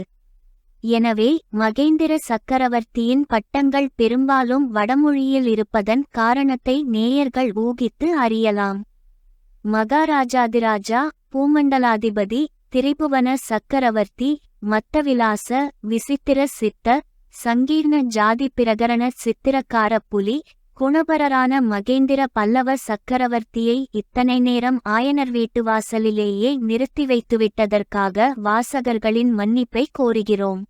எனவே மகேந்திர சக்கரவர்த்தியின் பட்டங்கள் பெரும்பாலும் வடமொழியில் இருப்பதன் காரணத்தை நேயர்கள் ஊகித்து அறியலாம். மகாராஜாதிராஜா, பூமண்டலாதிபதி, திரிபுவன சக்கரவர்த்தி, மத்தவிலாச, விசித்திர சித்த, சங்கீர்ண ஜாதி பிரகரண சித்திரக்கார புலி, குணபரரான மகேந்திர பல்லவ சக்கரவர்த்தியை இத்தனை நேரம் ஆயனர் வீட்டு வாசலிலேயே நிறுத்தி வைத்துவிட்டதற்காக வாசகர்களின் மன்னிப்பை கோருகிறோம்.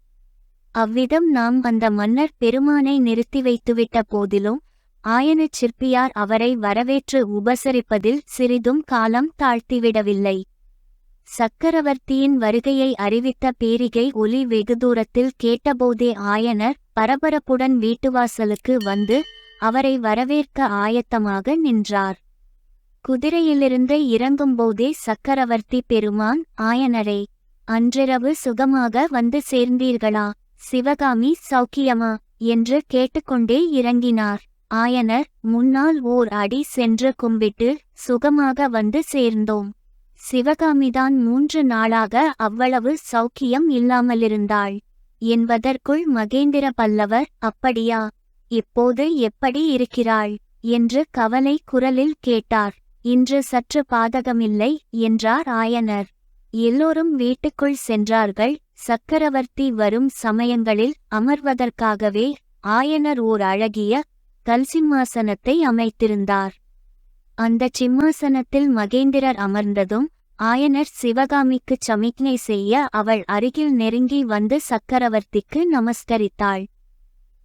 அவ்விதம் நாம் அந்த மன்னர் பெருமானை நிறுத்தி வைத்துவிட்ட போதிலும் ஆயனச் சிற்பியார் அவரை வரவேற்று உபசரிப்பதில் சிறிதும் காலம் தாழ்த்திவிடவில்லை. சக்கரவர்த்தியின் வருகையை அறிவித்த பேரிகை ஒலி வெகு தூரத்தில் கேட்டபோதே ஆயனர் பரபரப்புடன் வீட்டுவாசலுக்கு வந்து அவரை வரவேற்க ஆயத்தமாக நின்றார். குதிரையிலிருந்து இறங்கும்போதே சக்கரவர்த்தி பெருமான், ஆயனரே, அன்றிரவு சுகமாக வந்து சேர்ந்தீர்களா? சிவகாமி சௌக்கியமா? என்று கேட்டுக்கொண்டே இறங்கினார். ஆயனர் முன்னால் ஓர் அடி சென்று கும்பிட்டு, சுகமாக வந்து சேர்ந்தோம். சிவகாமிதான் 3 நாளாக அவ்வளவு சௌக்கியம் இல்லாமலிருந்தாள் என்பதற்குள் மகேந்திர பல்லவர், அப்படியா? இப்போது எப்படி இருக்கிறாள் என்று கவலை குரலில் கேட்டார். இன்று சற்று பாதகமில்லை என்றார் ஆயனர். எல்லோரும் வீட்டுக்குள் சென்றார்கள். சக்கரவர்த்தி வரும் சமயங்களில் அமர்வதற்காகவே ஆயனர் ஓர் அழகிய கல்சிம்மாசனத்தை அமைத்திருந்தார். அந்த சிம்மாசனத்தில் மகேந்திரர் அமர்ந்ததும் ஆயனர் சிவகாமிக்குச் சமிக்ஞை செய்ய அவள் அருகில் நெருங்கி வந்து சக்கரவர்த்திக்கு நமஸ்கரித்தாள்.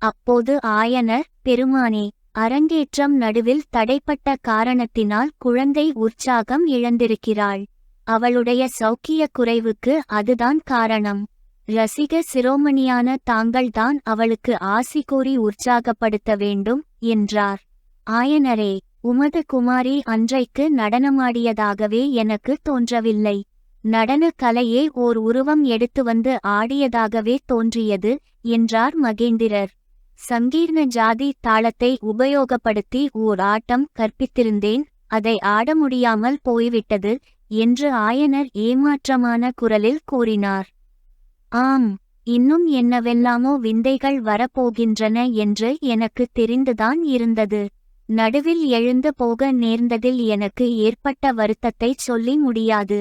அப்போது ஆயனர், பெருமானே, அரங்கேற்றம் நடுவில் தடைப்பட்ட காரணத்தினால் குழந்தை உற்சாகம் இழந்திருக்கிறாள். அவளுடைய சௌக்கிய குறைவுக்கு அதுதான் காரணம். ரசிக சிரோமணியான தாங்கள்தான் அவளுக்கு ஆசி கூறி உற்சாகப்படுத்த வேண்டும் என்றார். ஆயனரே, உமது குமாரி அன்றைக்கு நடனமாடியதாகவே எனக்கு தோன்றவில்லை. நடன கலையே ஓர் உருவம் எடுத்து வந்து ஆடியதாகவே தோன்றியது என்றார் மகேந்திரர். சங்கீர்ண ஜாதி தாளத்தை உபயோகப்படுத்தி ஓர் ஆட்டம் கற்பித்திருந்தேன், அதை ஆட முடியாமல் போய்விட்டது என்று ஆயனர் ஏமாற்றமான குரலில் கூறினார். ஆம், இன்னும் என்னவெல்லாமோ விந்தைகள் வரப்போகின்றன என்று எனக்கு தெரிந்துதான் இருந்தது. நடுவில் எழுந்து போக நேர்ந்ததில் எனக்கு ஏற்பட்ட வருத்தத்தை சொல்லி முடியாது.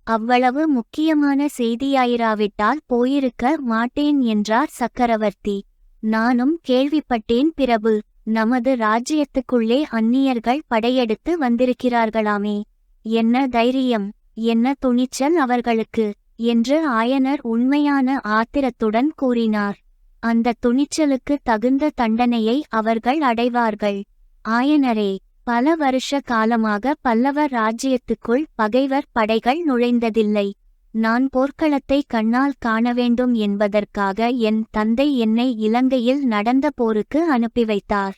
அவ்வளவு முக்கியமான செய்தியாயிராவிட்டால் போயிருக்க மாட்டேன் என்றார் சக்கரவர்த்தி. நானும் கேள்விப்பட்டேன் பிரபு. நமது ராஜ்யத்துக்குள்ளே அந்நியர்கள் படையெடுத்து வந்திருக்கிறார்களாமே. என்ன தைரியம், என்ன துணிச்சல் அவர்களுக்கு என்று ஆயனர் உண்மையான ஆத்திரத்துடன் கூறினார். அந்த துணிச்சலுக்கு தகுந்த தண்டனையை அவர்கள் அடைவார்கள். ஆயனரே, பல வருஷ காலமாக பல்லவர் ராஜ்யத்துக்குள் பகைவர் படைகள் நுழைந்ததில்லை. நான் போர்க்களத்தை கண்ணால் காண வேண்டும் என்பதற்காக என் தந்தை என்னை இலங்கையில் நடந்த போருக்கு அனுப்பி வைத்தார்.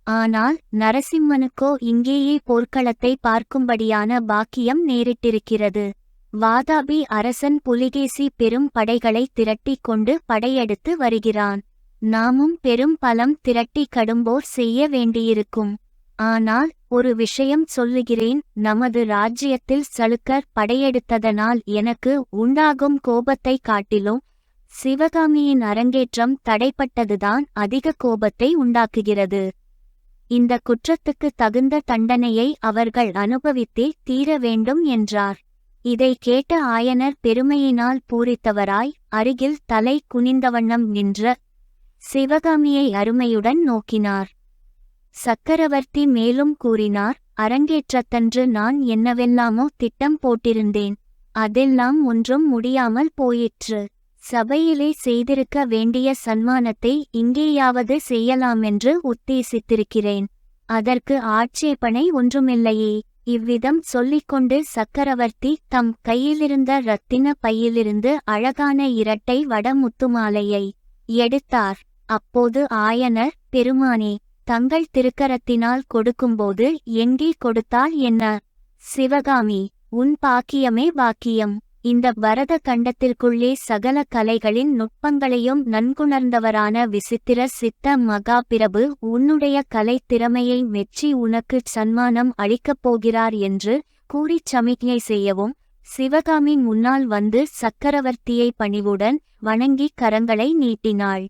ஆனால் நரசிம்மனுக்கோ இங்கேயே போர்க்களத்தை பார்க்கும்படியான பாக்கியம் நேரிட்டிருக்கிறது. வாதாபி அரசன் புலிகேசி பெரும் படைகளை திரட்டிக் கொண்டு படையெடுத்து வருகிறான். நாமும் பெரும் பலம் திரட்டி கடும்போர் செய்ய வேண்டியிருக்கும். ஆனால் ஒரு விஷயம் சொல்லுகிறேன், நமது ராஜ்யத்தில் சளுக்கர் படையெடுத்ததனால் எனக்கு உண்டாகும் கோபத்தை காட்டிலும் சிவகாமியின் அரங்கேற்றம் தடைப்பட்டதுதான் அதிக கோபத்தை உண்டாக்குகிறது. இந்த குற்றத்துக்கு தகுந்த தண்டனையை அவர்கள் அனுபவித்தே தீர வேண்டும் என்றார். இதை கேட்ட ஆயனர் பெருமையினால் பூரித்தவராய் அருகில் தலை குனிந்தவண்ணம் நின்ற சிவகாமியை அருமையுடன் நோக்கினார். சக்கரவர்த்தி மேலும் கூறினார், அரங்கேற்றத்தன்று நான் என்னவெல்லாமோ திட்டம் போட்டிருந்தேன். அதெல்லாம் ஒன்றும் முடியாமல் போயிற்று. சபையிலே செய்திருக்க வேண்டிய சன்மானத்தை இங்கேயாவது செய்யலாமென்று உத்தேசித்திருக்கிறேன். அதற்கு ஆட்சேபனை ஒன்றுமில்லையே. இவ்விதம் சொல்லிக்கொண்டு சக்கரவர்த்தி தம் கையிலிருந்த இரத்தின பையிலிருந்து அழகான இரட்டை வடமுத்துமாலையை எடுத்தார். அப்போது ஆயனர், பெருமானே, தங்கள் திருக்கரத்தினால் கொடுக்கும்போது எங்கே கொடுத்தால் என்ன? சிவகாமி, உன் பாக்கியமே பாக்கியம். இந்த பரத கண்டத்திற்குள்ளே சகல கலைகளின் நுட்பங்களையும் நன்குணர்ந்தவரான விசித்திர சித்த மகாபிரபு உன்னுடைய கலைத் திறமையை மெச்சி உனக்குச் சன்மானம் அளிக்கப் போகிறார் என்று கூறிச் சமிக்ஞை செய்யவும் சிவகாமி முன்னால் வந்து சக்கரவர்த்தியை பணிவுடன் வணங்கி கரங்களை நீட்டினாள்.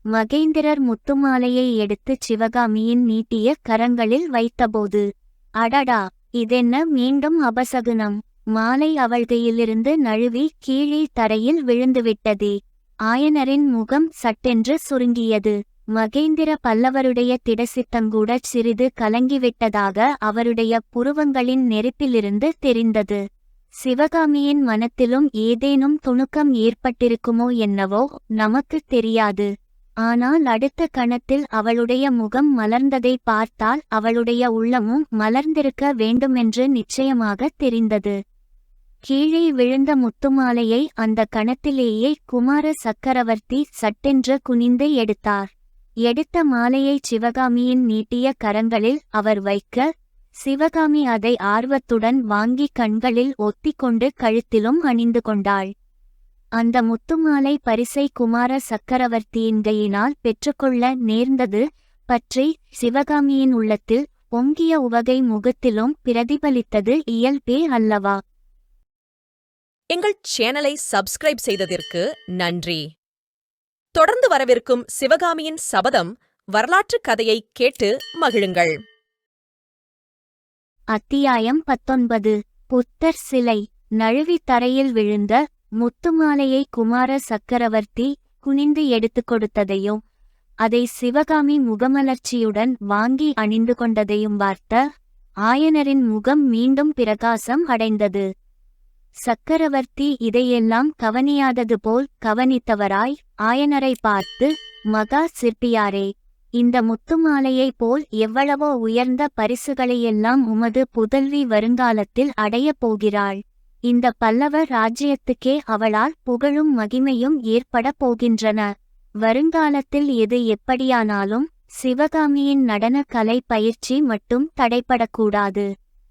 மகேந்திரர் முத்துமாலையை எடுத்துச் சிவகாமியின் நீட்டிய கரங்களில் வைத்தபோது, அடடா, இதென்ன மீண்டும் அபசகுனம்! மாலை அவள் கையிலிருந்து நழுவி கீழே தரையில் விழுந்துவிட்டதே. ஆயனரின் முகம் சட்டென்று சுருங்கியது. மகேந்திர பல்லவருடைய திடசித்தங்கூடச் சிறிது கலங்கிவிட்டதாக அவருடைய புருவங்களின் நெருப்பிலிருந்து தெரிந்தது. சிவகாமியின் மனத்திலும் ஏதேனும் துணுக்கம் ஏற்பட்டிருக்குமோ என்னவோ நமக்குத் தெரியாது. ஆனால் அடுத்த கணத்தில் அவளுடைய முகம் மலர்ந்ததை பார்த்தால் அவளுடைய உள்ளமும் மலர்ந்திருக்க வேண்டுமென்று நிச்சயமாக தெரிந்தது. கீழே விழுந்த முத்துமாலையை அந்த கணத்திலேயே குமார சக்கரவர்த்தி சட்டென்று குனிந்து எடுத்தார். எடுத்த மாலையை சிவகாமியின் நீட்டிய கரங்களில் அவர் வைக்க, சிவகாமி அதை ஆர்வத்துடன் வாங்கி கண்களில் ஒத்திக்கொண்டு கழுத்திலும் அணிந்து கொண்டாள். அந்த முத்துமாலை பரிசை குமார சக்கரவர்த்தியின் கையினால் பெற்றுக்கொள்ள நேர்ந்தது பற்றி சிவகாமியின் உள்ளத்தில் பொங்கிய உவகை முகத்திலும் பிரதிபலித்தது இயல்பே அல்லவா? எங்கள் சேனலை சப்ஸ்கிரைப் செய்ததற்கு நன்றி. தொடர்ந்து வரவிருக்கும் சிவகாமியின் சபதம் வரலாற்றுக் கதையை கேட்டு மகிழுங்கள். அத்தியாயம் 19. புத்தர் சிலை. நழுவி தரையில் விழுந்த முத்துமாலையை குமார சக்கரவர்த்தி குனிந்து எடுத்துக் கொடுத்ததையும் அதை சிவகாமி முகமலர்ச்சியுடன் வாங்கி அணிந்து கொண்டதையும் பார்த்த ஆயனரின் முகம் மீண்டும் பிரகாசம் அடைந்தது. சக்கரவர்த்தி இதையெல்லாம் கவனியாதது போல் கவனித்தவராய் ஆயனரை பார்த்து, மகா சிற்பியாரே, இந்த முத்துமாலையை போல் எவ்வளவோ உயர்ந்த பரிசுகளையெல்லாம் உமது புதல்வி வருங்காலத்தில் அடையப் போகிறாள். இந்த பல்லவ ராஜ்யத்துக்கே அவளால் புகழும் மகிமையும் ஏற்பட போகின்றன. வருங்காலத்தில் எது எப்படியானாலும் சிவகாமியின் நடன கலை பயிற்சி மட்டும் தடைப்படக்கூடாது.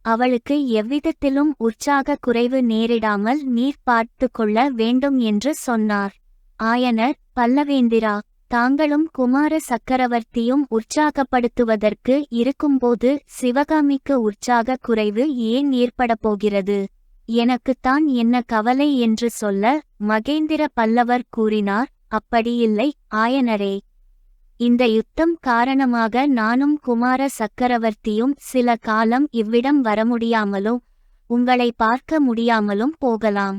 அவளுக்கு எவ்விதத்திலும் உற்சாக குறைவு நேரிடாமல் நீர் பார்த்து கொள்ள வேண்டும் என்று சொன்னார். ஆயனர், பல்லவேந்திரா, தாங்களும் குமார சக்கரவர்த்தியும் உற்சாகப்படுத்துவதற்கு இருக்கும்போது சிவகாமிக்கு உற்சாக குறைவு ஏன் ஏற்படப் போகிறது? எனக்குத்தான் என்ன கவலை என்று சொல்ல மகேந்திர பல்லவர் கூறினார். அப்படியில்லை ஆயனரே. இந்த யுத்தம் காரணமாக நானும் குமார சக்கரவர்த்தியும் சில காலம் இவ்விடம் வரமுடியாமலும் உங்களை பார்க்க முடியாமலும் போகலாம்.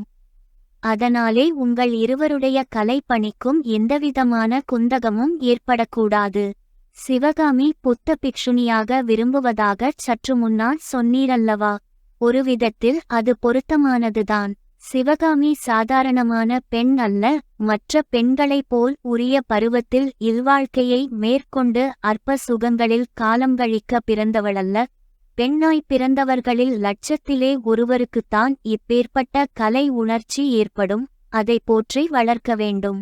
அதனாலே உங்கள் இருவருடைய கலை பணிக்கும் எந்தவிதமான குந்தகமும் ஏற்படக்கூடாது. சிவகாமி புத்த பிக்ஷுனியாக விரும்புவதாகச் சற்று முன்னால் சொன்னீரல்லவா? ஒரு விதத்தில் அது பொருத்தமானதுதான். சிவகாமி சாதாரணமான பெண் அல்ல. மற்ற பெண்களைப் போல் உரிய பருவத்தில் இல்வாழ்க்கையை மேற்கொண்டு அற்ப சுகங்களில் காலம் கழிக்க பிறந்தவளல்ல. பெண்ணாய் பிறந்தவர்களில் லட்சத்திலே ஒருவருக்குத்தான் இப்பேற்பட்ட கலை உணர்ச்சி ஏற்படும். அதை போற்றி வளர்க்க வேண்டும்.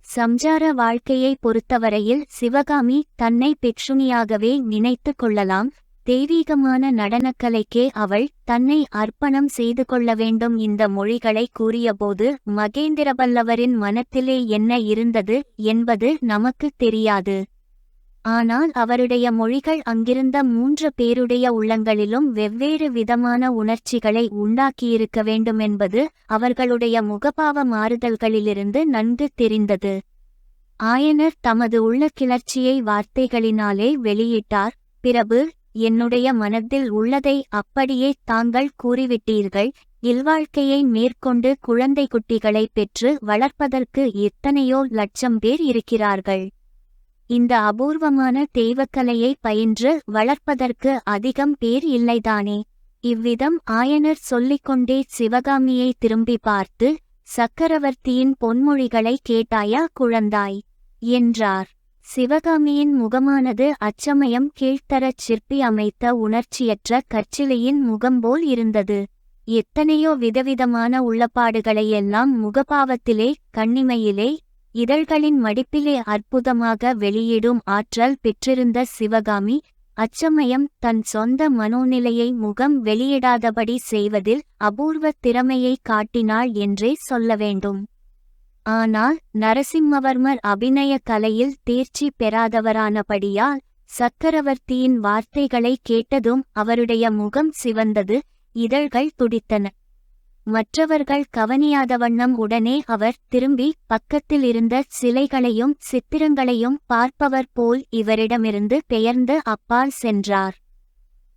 சம்சார வாழ்க்கையை பொறுத்தவரையில் சிவகாமி தன்னை பிக்ஷுனியாகவே நினைத்து கொள்ளலாம். தெய்வீகமான நடனக்கலைக்கே அவள் தன்னை அர்ப்பணம் செய்து கொள்ள வேண்டும். இந்த மொழிகளை கூறியபோது மகேந்திரபல்லவரின் மனத்திலே என்ன இருந்தது என்பது நமக்கு தெரியாது. ஆனால் அவருடைய மொழிகள் அங்கிருந்த 3 பேருடைய உள்ளங்களிலும் வெவ்வேறு விதமான உணர்ச்சிகளை உண்டாக்கியிருக்க வேண்டுமென்பது அவர்களுடைய முகபாவ மாறுதல்களிலிருந்து நன்கு தெரிந்தது. ஆயனர் தமது உள்ள கிளர்ச்சியை வார்த்தைகளினாலே வெளியிட்டார். பிரபு, என்னுடைய மனத்தில் உள்ளதை அப்படியே தாங்கள் கூறிவிட்டீர்கள். இல்வாழ்க்கையை மேற்கொண்டு குழந்தை குட்டிகளை பெற்று வளர்ப்பதற்கு எத்தனையோ லட்சம் பேர் இருக்கிறார்கள். இந்த அபூர்வமான தெய்வக்கலையை பயின்று வளர்ப்பதற்கு அதிகம் பேர் இல்லைதானே? இவ்விதம் ஆயனர் சொல்லிக்கொண்டே சிவகாமியை திரும்பி பார்த்து, சக்கரவர்த்தியின் பொன்மொழிகளை கேட்டாயா குழந்தாய் என்றார். சிவகாமியின் முகமானது அச்சமயம் கீழ்த்தரச் சிற்பி அமைத்த உணர்ச்சியற்ற கற்சிலையின் முகம்போல் இருந்தது. எத்தனையோ விதவிதமான உள்ளப்பாடுகளையெல்லாம் முகபாவத்திலே, கண்ணிமையிலே, இதழ்களின் மடிப்பிலே அற்புதமாக வெளியிடும் ஆற்றல் பெற்றிருந்த சிவகாமி அச்சமயம் தன் சொந்த மனோநிலையை முகம் வெளியிடாதபடி செய்வதில் அபூர்வ திறமையை காட்டினாள் என்றே சொல்ல வேண்டும். ஆனால் நரசிம்மவர்மர் அபிநய கலையில் தேர்ச்சி பெறாதவரானபடியால் சக்கரவர்த்தியின் வார்த்தைகளை கேட்டதும் அவருடைய முகம் சிவந்தது, இதழ்கள் துடித்தன. மற்றவர்கள் கவனியாத வண்ணம் உடனே அவர் திரும்பி பக்கத்தில் இருந்த சிலைகளையும் சித்திரங்களையும் பார்ப்பவர் போல் இவரிடமிருந்து பெயர்ந்து அப்பால் சென்றார்.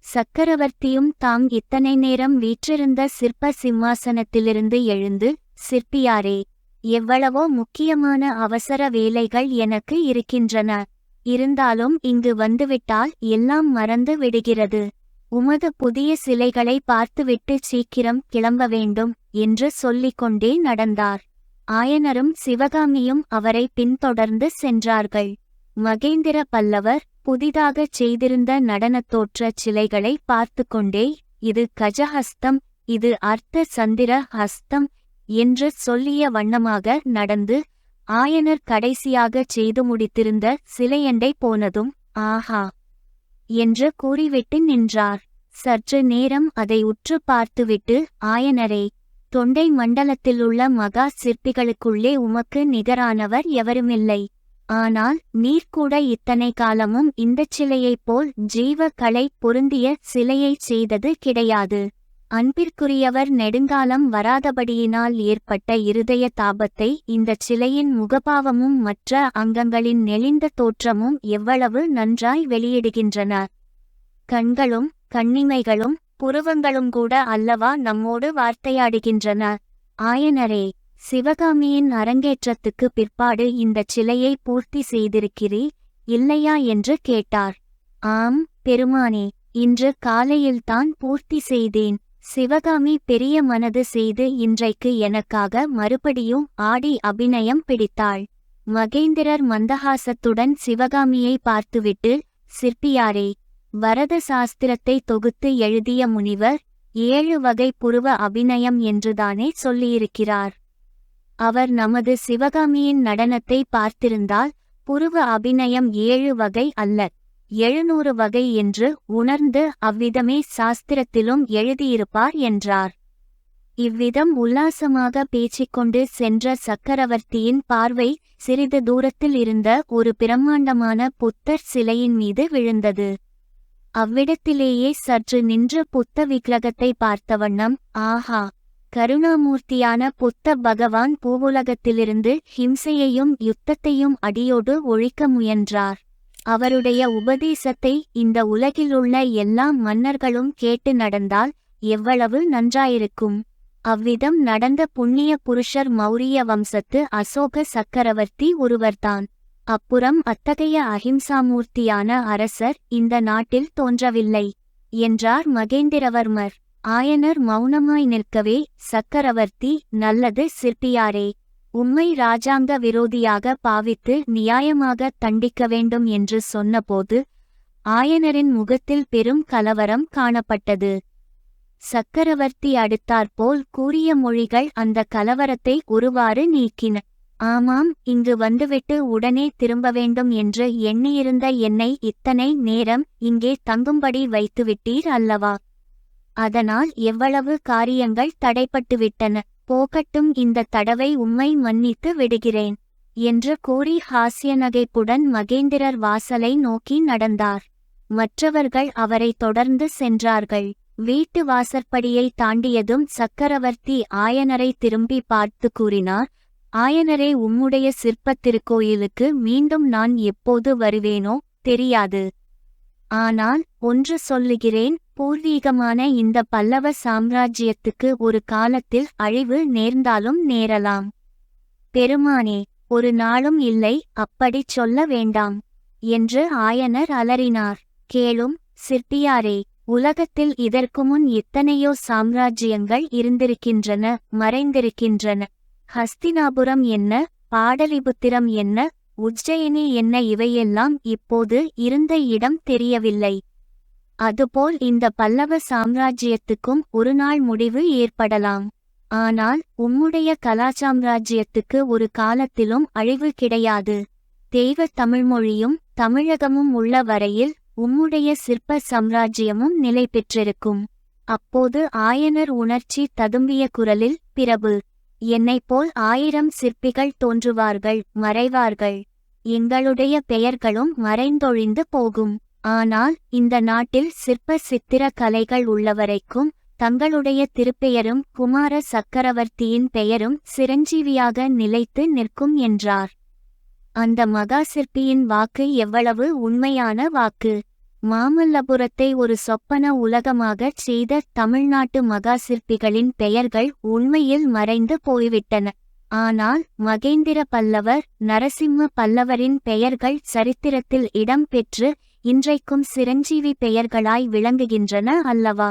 சக்கரவர்த்தியும் தாம் இத்தனை நேரம் வீற்றிருந்த சிற்ப சிம்மாசனத்திலிருந்து எழுந்து, சிற்பியாரே, எவ்வளவோ முக்கியமான அவசர வேலைகள் எனக்கு இருக்கின்றன. இருந்தாலும் இங்கு வந்துவிட்டால் எல்லாம் மறந்து விடுகிறது. உமது புதிய சிலைகளை பார்த்துவிட்டு சீக்கிரம் கிளம்ப வேண்டும் என்று சொல்லிக்கொண்டே நடந்தார். ஆயனரும் சிவகாமியும் அவரை பின்தொடர்ந்து சென்றார்கள். மகேந்திர பல்லவர் புதிதாகச் செய்திருந்த நடனத்தோற்ற சிலைகளை பார்த்து கொண்டே, இது கஜஹஸ்தம், இது அர்த்த சந்திர ஹஸ்தம் என்று சொல்லிய வண்ணமாக நடந்து, ஆயனர் கடைசியாகச் செய்து முடித்திருந்த சிலையண்டை போனதும் ஆஹா என்று கூறிவிட்டு நின்றார். சற்று நேரம் அதை உற்று பார்த்துவிட்டு, ஆயனரே, தொண்டை மண்டலத்திலுள்ள மகா சிற்பிகளுக்குள்ளே உமக்கு நிகரானவர் எவருமில்லை. ஆனால் நீர் கூட இத்தனை காலமும் இந்தச் சிலையைப் போல் ஜீவ கலை பொருந்திய சிலையைச் செய்தது கிடையாது. அன்பிற்குரியவர் நெடுங்காலம் வராதபடியினால் ஏற்பட்ட இருதய தாபத்தை இந்தச் சிலையின் முகபாவமும் மற்ற அங்கங்களின் நெளிந்த தோற்றமும் எவ்வளவு நன்றாய் வெளியிடுகின்றன. கண்களும் கண்ணிமைகளும் புருவங்களும் கூட அல்லவா நம்மோடு வார்த்தையாடுகின்றன. ஆயனரே, சிவகாமியின் அரங்கேற்றத்துக்கு பிற்பாடு இந்தச் சிலையை பூர்த்தி செய்திருக்கிறீர் இல்லையா என்று கேட்டார். ஆம் பெருமானே, இன்று காலையில்தான் பூர்த்தி செய்தேன். சிவகாமி பெரிய மனது செய்து இன்றைக்கு எனக்காக மறுபடியும் ஆடி அபிநயம் பிடித்தாள். மகேந்திரர் மந்தஹாசத்துடன் சிவகாமியை பார்த்துவிட்டு, சிற்பியாரே, வரத சாஸ்திரத்தை தொகுத்து எழுதிய முனிவர் 7 வகை புருவ அபிநயம் என்றுதானே சொல்லியிருக்கிறார். அவர் நமது சிவகாமியின் நடனத்தை பார்த்திருந்தால் புருவ அபிநயம் 7 வகை அல்ல 700 வகை என்று உணர்ந்து அவ்விதமே சாஸ்திரத்திலும் எழுதியிருப்பார் என்றார். இவ்விதம் உல்லாசமாக பேச்சிக்கொண்டு சென்ற சக்கரவர்த்தியின் பார்வை சிறிது தூரத்தில் இருந்த ஒரு பிரம்மாண்டமான புத்தர் சிலையின் மீது விழுந்தது. அவ்விடத்திலேயே சற்று நின்று புத்த விக்கிரகத்தை பார்த்தவண்ணம், ஆஹா, கருணாமூர்த்தியான புத்த பகவான் பூவுலகத்திலிருந்து ஹிம்சையையும் யுத்தத்தையும் அடியோடு ஒழிக்க முயன்றார். அவருடைய உபதேசத்தை இந்த உலகிலுள்ள எல்லா மன்னர்களும் கேட்டு நடந்தால் எவ்வளவு நன்றாயிருக்கும். அவ்விதம் நடந்த புண்ணிய புருஷர் மௌரிய வம்சத்து அசோக சக்கரவர்த்தி ஒருவர்தான். அப்புறம் அத்தகைய அஹிம்சாமூர்த்தியான அரசர் இந்த நாட்டில் தோன்றவில்லை என்றார் மகேந்திரவர்மர். ஆயனர் மௌனமாய் நிற்கவே, சக்கரவர்த்தி, நல்லது சிற்பியாரே, உம்மை இராஜாங்க விரோதியாக பாவித்து நியாயமாக தண்டிக்க வேண்டும் என்று சொன்னபோது ஆயனரின் முகத்தில் பெரும் கலவரம் காணப்பட்டது. சக்கரவர்த்தி அடுத்தாற்போல் கூறிய மொழிகள் அந்த கலவரத்தை ஒருவாறு நீக்கின. ஆமாம், இங்கு வந்துவிட்டு உடனே திரும்ப வேண்டும் என்று எண்ணியிருந்த என்னை இத்தனை நேரம் இங்கே தங்கும்படி வைத்துவிட்டீர் அல்லவா? அதனால் எவ்வளவு காரியங்கள் தடைப்பட்டுவிட்டன. போகட்டும், இந்த தடவை உம்மை மன்னித்து விடுகிறேன் என்று கூறி ஹாஸ்யநகைப்புடன் மகேந்திரர் வாசலை நோக்கி நடந்தார். மற்றவர்கள் அவரை தொடர்ந்து சென்றார்கள். வீட்டு வாசற்படியை தாண்டியதும் சக்கரவர்த்தி ஆயனரை திரும்பி பார்த்து கூறினார், ஆயனரே, உம்முடைய சிற்பத் திருக்கோயிலுக்கு மீண்டும் நான் எப்போது வருவேனோ தெரியாது. ஆனால் ஒன்று சொல்லுகிறேன், பூர்வீகமான இந்த பல்லவ சாம்ராஜ்யத்துக்கு ஒரு காலத்தில் அழிவு நேர்ந்தாலும் நேரலாம். பெருமானே, ஒரு நாளும் இல்லை, அப்படிச் சொல்ல வேண்டாம் என்று ஆயனர் அலறினார். கேளும் சிற்பியாரே, உலகத்தில் இதற்குமுன் எத்தனையோ சாம்ராஜ்யங்கள் இருந்திருக்கின்றன, மறைந்திருக்கின்றன. ஹஸ்தினாபுரம் என்ன, பாடலிபுத்திரம் என்ன, உஜ்ஜயினி என்ன, இவையெல்லாம் இப்போது இருந்த இடம் தெரியவில்லை. அதுபோல் இந்த பல்லவ சாம்ராஜ்யத்துக்கும் ஒரு நாள் முடிவு ஏற்படலாம். ஆனால் உம்முடைய கலாசாம்ராஜ்யத்துக்கு ஒரு காலத்திலும் அழிவு கிடையாது. தெய்வ தமிழ்மொழியும் தமிழகமும் உள்ள வரையில் உம்முடைய சிற்ப சாம்ராஜ்யமும் நிலை பெற்றிருக்கும். அப்போது ஆயனர் உணர்ச்சி ததும்பிய குரலில், பிரபு, என்னைப்போல் 1000 சிற்பிகள் தோன்றுவார்கள், மறைவார்கள். எங்களுடைய பெயர்களும் மறைந்தொழிந்து போகும். ஆனால் இந்த நாட்டில் சிற்ப சித்திர கலைகள் உள்ளவரைக்கும் தங்களுடைய திருப்பெயரும் குமார சக்கரவர்த்தியின் பெயரும் சிரஞ்சீவியாக நிலைத்து நிற்கும் என்றார். அந்த மகா சிற்பியின் வாக்கு எவ்வளவு உண்மையான வாக்கு! மாமல்லபுரத்தை ஒரு சொப்பன உலகமாகச் செய்த தமிழ்நாட்டு மகா சிற்பிகளின் பெயர்கள் உண்மையில் மறைந்து போய்விட்டன. ஆனால் மகேந்திர பல்லவர், நரசிம்ம பல்லவரின் பெயர்கள் சரித்திரத்தில் இடம் பெற்று இன்றைக்கும் சிரஞ்சீவி பெயர்களாய் விளங்குகின்றன அல்லவா?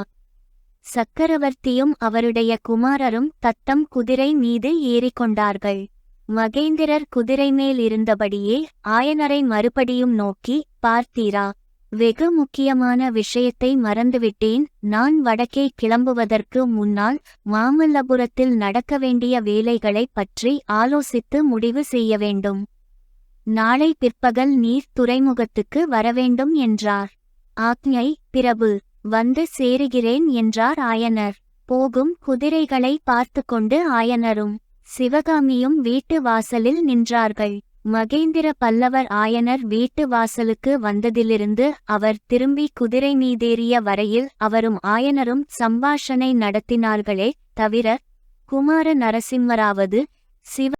சக்கரவர்த்தியும் அவருடைய குமாரரும் தத்தம் குதிரை மீது ஏறிக்கொண்டார்கள். மகேந்திரர் குதிரை மேல் இருந்தபடியே ஆயனரை மறுபடியும் நோக்கி, பார்த்தீரா, வெகு முக்கியமான விஷயத்தை மறந்துவிட்டேன். நான் வடக்கே கிளம்புவதற்கு முன்னால் மாமல்லபுரத்தில் நடக்க வேண்டிய வேலைகளைப் பற்றி ஆலோசித்து முடிவு செய்ய வேண்டும். நாளை பிற்பகல் நீர் துறைமுகத்துக்கு வரவேண்டும் என்றார். ஆக்ஞை பிரபு, வந்து சேருகிறேன் என்றார் ஆயனர். போகும் குதிரைகளை பார்த்து கொண்டு ஆயனரும் சிவகாமியும் வீட்டு வாசலில் நின்றார்கள். மகேந்திர பல்லவர் ஆயனர் வீட்டு வாசலுக்கு வந்ததிலிருந்து அவர் திரும்பி குதிரை மீதேறிய வரையில் அவரும் ஆயனரும் சம்பாஷணை நடத்தினார்களே தவிர குமார நரசிம்மராவது சிவ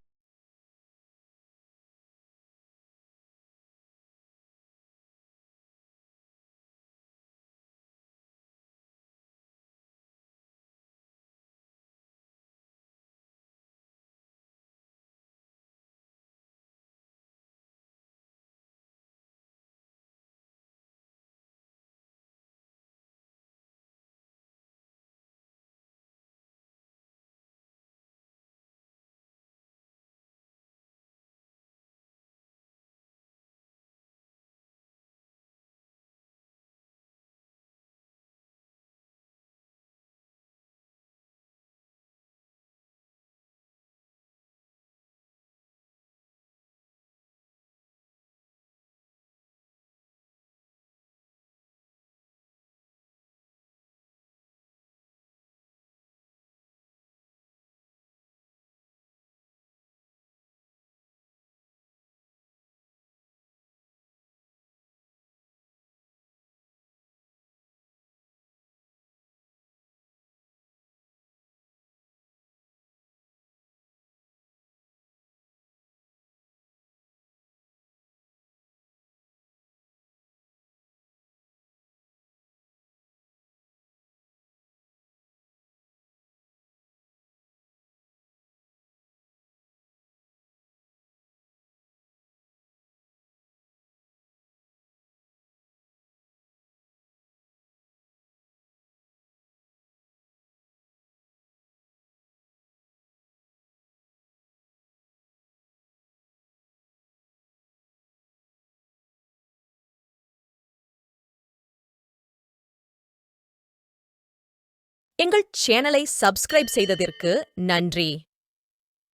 எங்கள் சேனலை சப்ஸ்கிரைப் செய்ததற்கு நன்றி.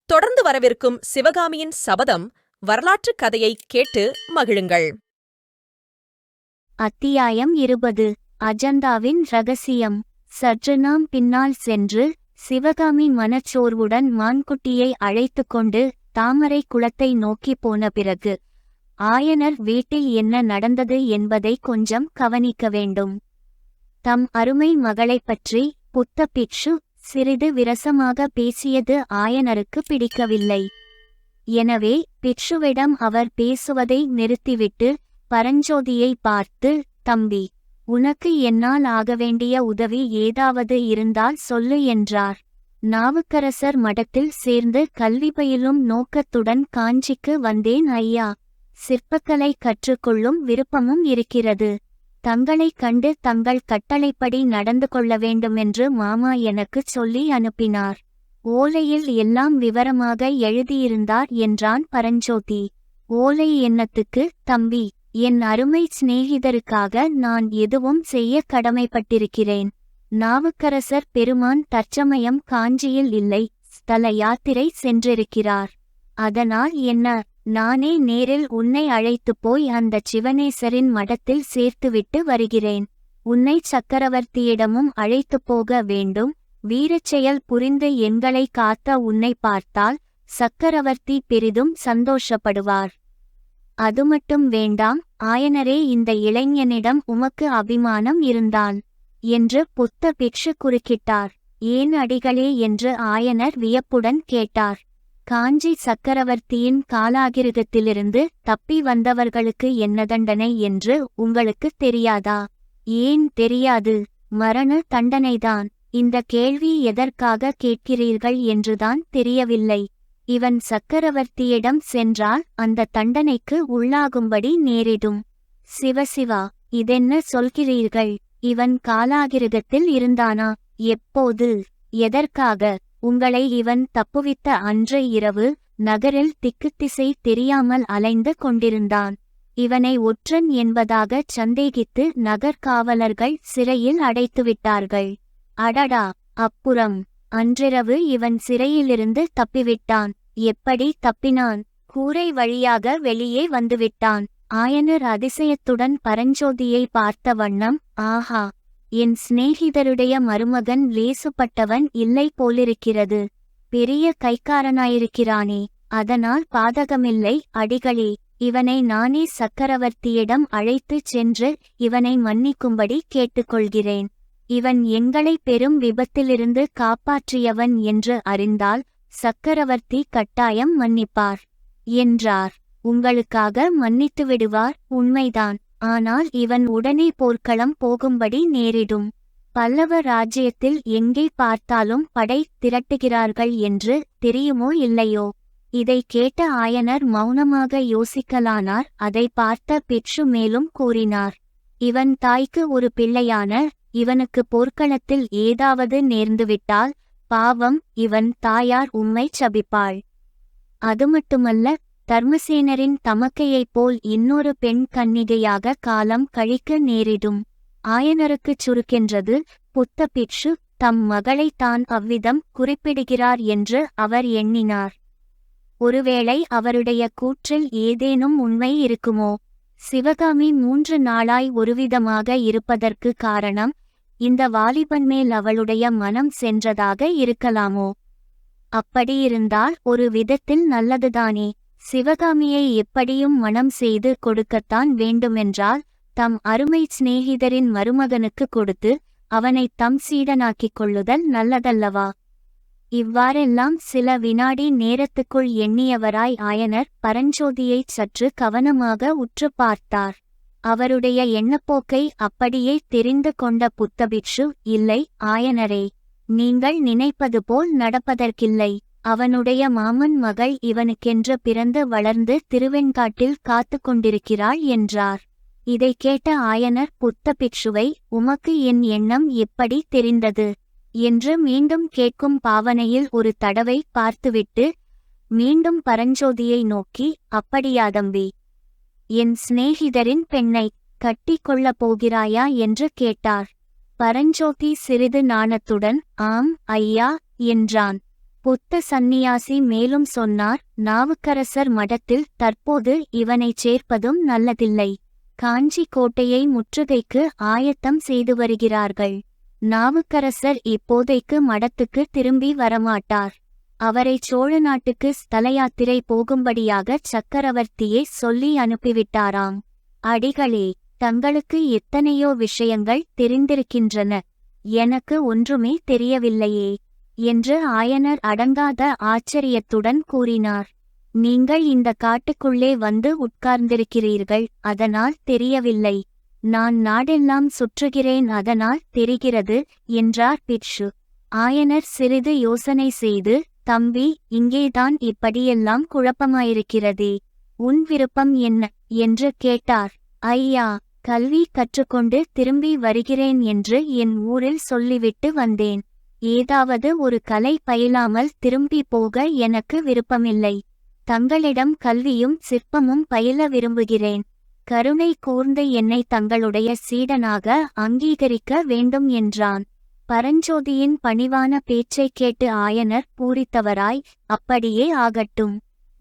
தொடர்ந்து வரவிருக்கும் சிவகாமியின் சபதம் வரலாற்றுக் கதையை கேட்டு மகிழுங்கள். அத்தியாயம் 20. அஜந்தாவின் ரகசியம். சற்று நாம் பின்னால் சென்று சிவகாமி மனச்சோர்வுடன் மான்குட்டியை அழைத்து கொண்டு தாமரை குளத்தை நோக்கி போன பிறகு ஆயனர் வீட்டில் என்ன நடந்தது என்பதை கொஞ்சம் கவனிக்க வேண்டும். தம் அருமை மகளைப் பற்றி புத்த பிக்ஷு சிறிது விரசமாக பேசியது ஆயனருக்கு பிடிக்கவில்லை. எனவே பிக்ஷுவிடம் அவர் பேசுவதை நிறுத்திவிட்டு பரஞ்சோதியை பார்த்து, தம்பி, உனக்கு என்னால் ஆகவேண்டிய உதவி ஏதாவது இருந்தால் சொல்லு என்றார். நாவுக்கரசர் மடத்தில் சேர்ந்து கல்வி பயிலும் நோக்கத்துடன் காஞ்சிக்கு வந்தேன் ஐயா. சிற்பக்கலை கற்றுக்கொள்ளும் விருப்பமும் இருக்கிறது. தங்களைக் கண்டு தங்கள் கட்டளைப்படி நடந்து கொள்ள வேண்டுமென்று மாமா எனக்குச் சொல்லி அனுப்பினார். ஓலையில் எல்லாம் விவரமாக எழுதியிருந்தார் என்றான் பரஞ்சோதி. ஓலை என்னத்துக்கு தம்பி? என் அருமை சிநேகிதருக்காக நான் எதுவும் செய்ய கடமைப்பட்டிருக்கிறேன். நாவுக்கரசர் பெருமான் தற்சமயம் காஞ்சியில் இல்லை, ஸ்தல யாத்திரை சென்றிருக்கிறார். அதனால் என்ன? நானே நேரில் உன்னை அழைத்துப் போய் அந்தச் சிவனேசரின் மடத்தில் சேர்த்துவிட்டு வருகிறேன். உன்னை சக்கரவர்த்தியிடமும் அழைத்துப் போக வேண்டும். வீரச்செயல் புரிந்து எங்களை காத்த உன்னை பார்த்தால் சக்கரவர்த்தி பெரிதும் சந்தோஷப்படுவார். அதுமட்டும் வேண்டாம் ஆயனரே, இந்த இளைஞனிடம் உமக்கு அபிமானம் இருந்தான் என்று புத்த பிக்ஷு குறுக்கிட்டார். ஏன் அடிகளே என்று ஆயனர் வியப்புடன் கேட்டார். காஞ்சி சக்கரவர்த்தியின் காலாகிருகத்திலிருந்து தப்பி வந்தவர்களுக்கு என்ன தண்டனை என்று உங்களுக்கு தெரியாதா? ஏன் தெரியாது? மரண தண்டனைதான். இந்த கேள்வி எதற்காக கேட்கிறீர்கள் என்றுதான் தெரியவில்லை. இவன் சக்கரவர்த்தியிடம் சென்றால் அந்த தண்டனைக்கு உள்ளாகும்படி நேரிடும். சிவசிவா, இதென்ன சொல்கிறீர்கள்? இவன் காலாகிருகத்தில் இருந்தானா? எப்போது? எதற்காக? உங்களை இவன் தப்புவித்த அன்று இரவு நகரில் திக்குத்திசை தெரியாமல் அலைந்து கொண்டிருந்தான். இவனை ஒற்றன் என்பதாகச் சந்தேகித்து நகர்காவலர்கள் சிறையில் அடைத்துவிட்டார்கள். அடடா! அப்புறம் அன்றிரவு இவன் சிறையிலிருந்து தப்பிவிட்டான். எப்படி தப்பினான்? கூரை வழியாக வெளியே வந்துவிட்டான். ஆயனர் அதிசயத்துடன் பரஞ்சோதியை பார்த்த வண்ணம், ஆஹா, என் சிநேகிதருடைய மருமகன் லேசுப்பட்டவன் இல்லை போலிருக்கிறது. பெரிய கைக்காரனாயிருக்கிறானே, அதனால் பாதகமில்லை அடிகளே. இவனை நானே சக்கரவர்த்தியிடம் அழைத்துச் சென்று இவனை மன்னிக்கும்படி கேட்டுக்கொள்கிறேன். இவன் எங்களை பெரும் விபத்திலிருந்து காப்பாற்றியவன் என்று அறிந்தால் சக்கரவர்த்தி கட்டாயம் மன்னிப்பார் என்றார். உங்களுக்காக மன்னித்து விடுவார், உண்மைதான். ஆனால் இவன் உடனே போர்க்களம் போகும்படி நேரிடும். பல்லவ ராஜ்யத்தில் எங்கே பார்த்தாலும் படை திரட்டுகிறார்கள் என்று தெரியுமோ இல்லையோ? இதை கேட்ட ஆயனர் மௌனமாக யோசிக்கலானார். அதை பார்த்த பிக்ஷு மேலும் கூறினார், இவன் தாய்க்கு ஒரு பிள்ளையான இவனுக்கு போர்க்களத்தில் ஏதாவது நேர்ந்துவிட்டால் பாவம், இவன் தாயார் உம்மைச் சபிப்பாள். அதுமட்டுமல்ல, தர்மசேனரின் தமக்கையைப் போல் இன்னொரு பெண் கன்னிகையாக காலம் கழிக்க நேரிடும். ஆயனருக்குச் சுருக்கென்றது. புத்த பிக்ஷு தம் மகளை தான் அவ்விதம் குறிப்பிடுகிறார் என்று அவர் எண்ணினார். ஒருவேளை அவருடைய கூற்றில் ஏதேனும் உண்மை இருக்குமோ? சிவகாமி 3 நாளாய் ஒருவிதமாக இருப்பதற்கு காரணம் இந்த வாலிபன் மேல் அவளுடைய மனம் சென்றதாக இருக்கலாமோ? அப்படியிருந்தால் ஒரு விதத்தில் நல்லதுதானே. சிவகாமியை எப்படியும் மனம் செய்து கொடுக்கத்தான் வேண்டுமென்றால் தம் அருமை சிநேகிதரின் மருமகனுக்கு கொடுத்து அவனை தம் சீடனாக்கிக் கொள்ளுதல் நல்லதல்லவா? இவ்வாறெல்லாம் சில வினாடி நேரத்துக்குள் எண்ணியவராய் ஆயனர் பரஞ்சோதியைச் சற்று கவனமாக உற்று பார்த்தார். அவருடைய எண்ணப்போக்கை அப்படியே தெரிந்து கொண்ட புத்தபிக்ஷு, இல்லை ஆயனரே, நீங்கள் நினைப்பது போல் நடப்பதற்கில்லை. அவனுடைய மாமன் மகள் இவனுக்கென்று பிறந்து வளர்ந்து திருவெண்காட்டில் காத்து கொண்டிருக்கிறாள் என்றார். இதை கேட்ட ஆயனர் புத்த பிக்ஷுவை, உமக்கு என் எண்ணம் எப்படி தெரிந்தது என்று மீண்டும் கேட்கும் பாவனையில் ஒரு தடவை பார்த்துவிட்டு மீண்டும் பரஞ்சோதியை நோக்கி, அப்படியா தம்பி, என் சிநேகிதரின் பெண்ணை கட்டி கொள்ளப் போகிறாயா என்று கேட்டார். பரஞ்சோதி சிறிது நாணத்துடன் ஆம் ஐயா என்றான். புத்த சந்நியாசி மேலும் சொன்னார், நாவுக்கரசர் மடத்தில் தற்போது இவனைச் சேர்ப்பதும் நல்லதில்லை. காஞ்சி கோட்டையை முற்றுகைக்கு ஆயத்தம் செய்து வருகிறார்கள். நாவுக்கரசர் இப்போதைக்கு மடத்துக்கு திரும்பி வரமாட்டார். அவரை சோழ நாட்டுக்கு ஸ்தல யாத்திரை போகும்படியாக சக்கரவர்த்தியே சொல்லி அனுப்பிவிட்டாராம். அடிகளே, தங்களுக்கு எத்தனையோ விஷயங்கள் தெரிந்திருக்கின்றன, எனக்கு ஒன்றுமே தெரியவில்லையே என்று ஆயனர் அடங்காத ஆச்சரியத்துடன் கூறினார். நீங்கள் இந்த காட்டுக்குள்ளே வந்து உட்கார்ந்திருக்கிறீர்கள், அதனால் தெரியவில்லை. நான் நாடெல்லாம் சுற்றுகிறேன், அதனால் தெரிகிறது என்றார் பிக்ஷு. ஆயனர் சிறிது யோசனை செய்து, தம்பி, இங்கேதான் இப்படியெல்லாம் குழப்பமாயிருக்கிறதே, உன் விருப்பம் என்ன என்று கேட்டார். ஐயா, கல்வி கற்றுக்கொண்டு திரும்பி வருகிறேன் என்று என் ஊரில் சொல்லிவிட்டு வந்தேன். ஏதாவது ஒரு கலை பயிலாமல் திரும்பி போக எனக்கு விருப்பமில்லை. தங்களிடம் கல்வியும் சிற்பமும் பயில விரும்புகிறேன். கருணை கூர்ந்து என்னை தங்களுடைய சீடனாக அங்கீகரிக்க வேண்டும் என்றான். பரஞ்சோதியின் பணிவான பேச்சைக் கேட்டு ஆயனர் பூரித்தவராய், அப்படியே ஆகட்டும்,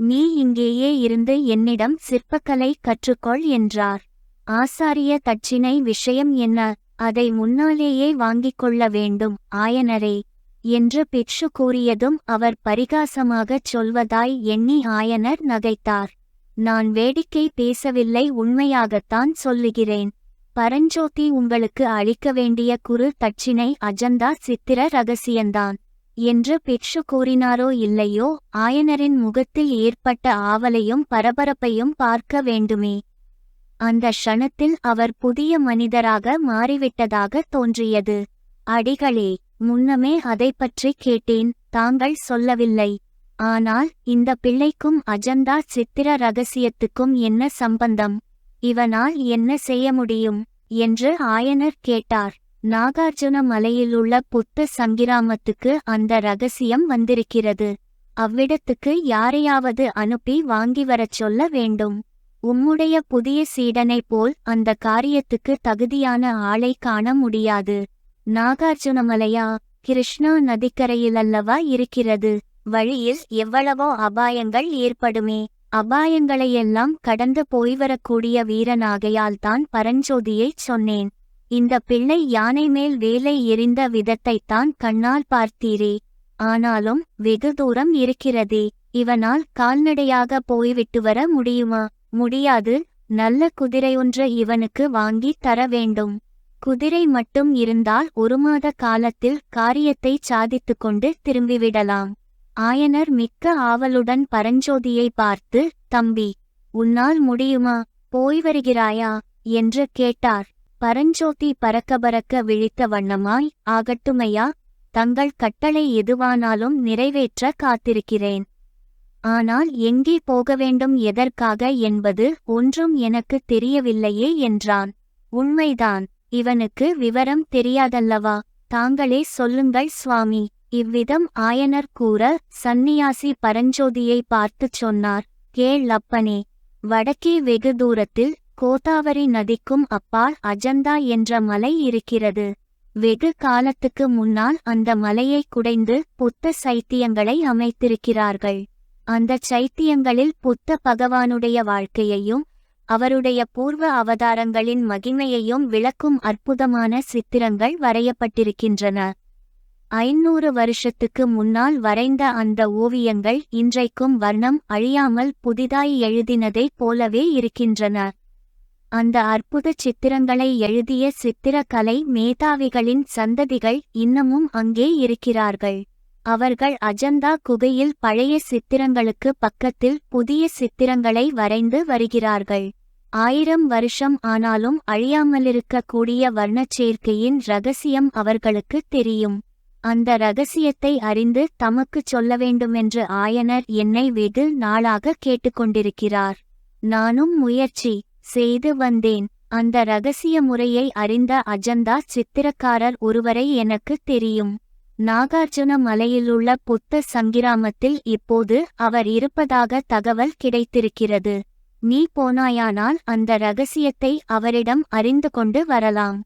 நீ இங்கேயே இருந்து என்னிடம் சிற்பக்கலை கற்றுக்கொள் என்றார். ஆசாரிய தட்சிணை விஷயம் என்ன? அதை முன்னாலேயே வாங்கிக் கொள்ள வேண்டும் ஆயனரே என்று பிட்சு கூறியதும் அவர் பரிகாசமாகச் சொல்வதாய் எண்ணி ஆயனர் நகைத்தார். நான் வேடிக்கை பேசவில்லை, உண்மையாகத்தான் சொல்லுகிறேன். பரஞ்சோதி உங்களுக்கு அளிக்க வேண்டிய குரு தட்சிணை அஜந்தா சித்திர ரகசியந்தான் என்று பிட்சு கூறினாரோ இல்லையோ, ஆயனரின் முகத்தில் ஏற்பட்ட ஆவலையும் பரபரப்பையும் பார்க்க வேண்டுமே. அந்த க்ஷணத்தில் அவர் புதிய மனிதராக மாறிவிட்டதாக தோன்றியது. அடிகளே, முன்னமே அதைப்பற்றி கேட்டேன், தாங்கள் சொல்லவில்லை. ஆனால் இந்த பிள்ளைக்கும் அஜந்தா சித்திர ரகசியத்துக்கும் என்ன சம்பந்தம்? இவனால் என்ன செய்ய முடியும் என்று ஆயனர் கேட்டார். நாகார்ஜுன மலையிலுள்ள புத்த சங்கிராமத்துக்கு அந்த ரகசியம் வந்திருக்கிறது. அவ்விடத்துக்கு யாரையாவது அனுப்பி வாங்கி வரச் சொல்ல வேண்டும். உம்முடைய புதிய சீடனைப் போல் அந்த காரியத்துக்கு தகுதியான ஆளை காண முடியாது. நாகார்ஜுனமலையா? கிருஷ்ணா நதிக்கரையிலல்லவா இருக்கிறது. வழியில் எவ்வளவோ அபாயங்கள் ஏற்படுமே. அபாயங்களையெல்லாம் கடந்து போய்வரக்கூடிய வீரனாகையால்தான் பரஞ்சோதியைச் சொன்னேன். இந்த பிள்ளை யானை மேல் வேலை எறிந்த விதத்தைத்தான் கண்ணால் பார்த்தீரே. ஆனாலும் வெகு தூரம் இருக்கிறதே. இவனால் கால்நடையாக போய்விட்டு வர முடியுமா? முடியாது. நல்ல குதிரையொன்று இவனுக்கு வாங்கி தர வேண்டும். குதிரை மட்டும் இருந்தால் 1 மாத காலத்தில் காரியத்தை சாதித்துக்கொண்டு திரும்பிவிடலாம். ஆயனர் மிக்க ஆவலுடன் பரஞ்சோதியை பார்த்து, தம்பி, உன்னால் முடியுமா? போய் வருகிறாயா என்று கேட்டார். பரஞ்சோதி பறக்க பறக்க விழித்த வண்ணமாய், ஆகட்டுமையா, தங்கள் கட்டளை எதுவானாலும் நிறைவேற்ற காத்திருக்கிறேன். ஆனால் எங்கே போக வேண்டும், எதற்காக என்பது ஒன்றும் எனக்கு தெரியவில்லையே என்றான். உண்மைதான், இவனுக்கு விவரம் தெரியாதல்லவா? தாங்களே சொல்லுங்கள் சுவாமி. இவ்விதம் ஆயனர் கூற, சந்நியாசி பரஞ்சோதியை பார்த்துச் சொன்னார், கேள் அப்பனே, வடக்கே வெகு தூரத்தில் கோதாவரி நதிக்கும் அப்பால் அஜந்தா என்ற மலை இருக்கிறது. வெகு காலத்துக்கு முன்னால் அந்த மலையை குடைந்து புத்த சைத்தியங்களை அமைத்திருக்கிறார்கள். அந்த சைத்தியங்களில் புத்த பகவானுடைய வாழ்க்கையையும் அவருடைய பூர்வ அவதாரங்களின் மகிமையையும் விளக்கும் அற்புதமான சித்திரங்கள் வரையப்பட்டிருக்கின்றன. 500 வருஷத்துக்கு முன்னால் வரைந்த அந்த ஓவியங்கள் இன்றைக்கும் வர்ணம் அழியாமல் புதிதாய் எழுதினதைப் போலவே இருக்கின்றன. அந்த அற்புத சித்திரங்களை எழுதிய சித்திரக்கலை மேதாவிகளின் சந்ததிகள் இன்னமும் அங்கே இருக்கிறார்கள். அவர்கள் அஜந்தா குகையில் பழைய சித்திரங்களுக்கு பக்கத்தில் புதிய சித்திரங்களை வரைந்து வருகிறார்கள். 1000 வருஷம் ஆனாலும் அழியாமலிருக்கக்கூடிய வர்ணச்சேர்க்கையின் இரகசியம் அவர்களுக்கு தெரியும். அந்த இரகசியத்தை அறிந்து தமக்குச் சொல்ல வேண்டுமென்று ஆயனர் என்னை வெகு நாளாக கேட்டுக்கொண்டிருக்கிறார். நானும் முயற்சி செய்து வந்தேன். அந்த இரகசிய முறையை அறிந்த அஜந்தா சித்திரக்காரர் ஒருவரை எனக்கு தெரியும். நாகார்ஜுன மலையிலுள்ள புத்த சங்கிராமத்தில் இப்போது அவர் இருப்பதாக தகவல் கிடைத்திருக்கிறது. நீ போனாயானால் அந்த இரகசியத்தை அவரிடம் அறிந்து கொண்டு வரலாம்.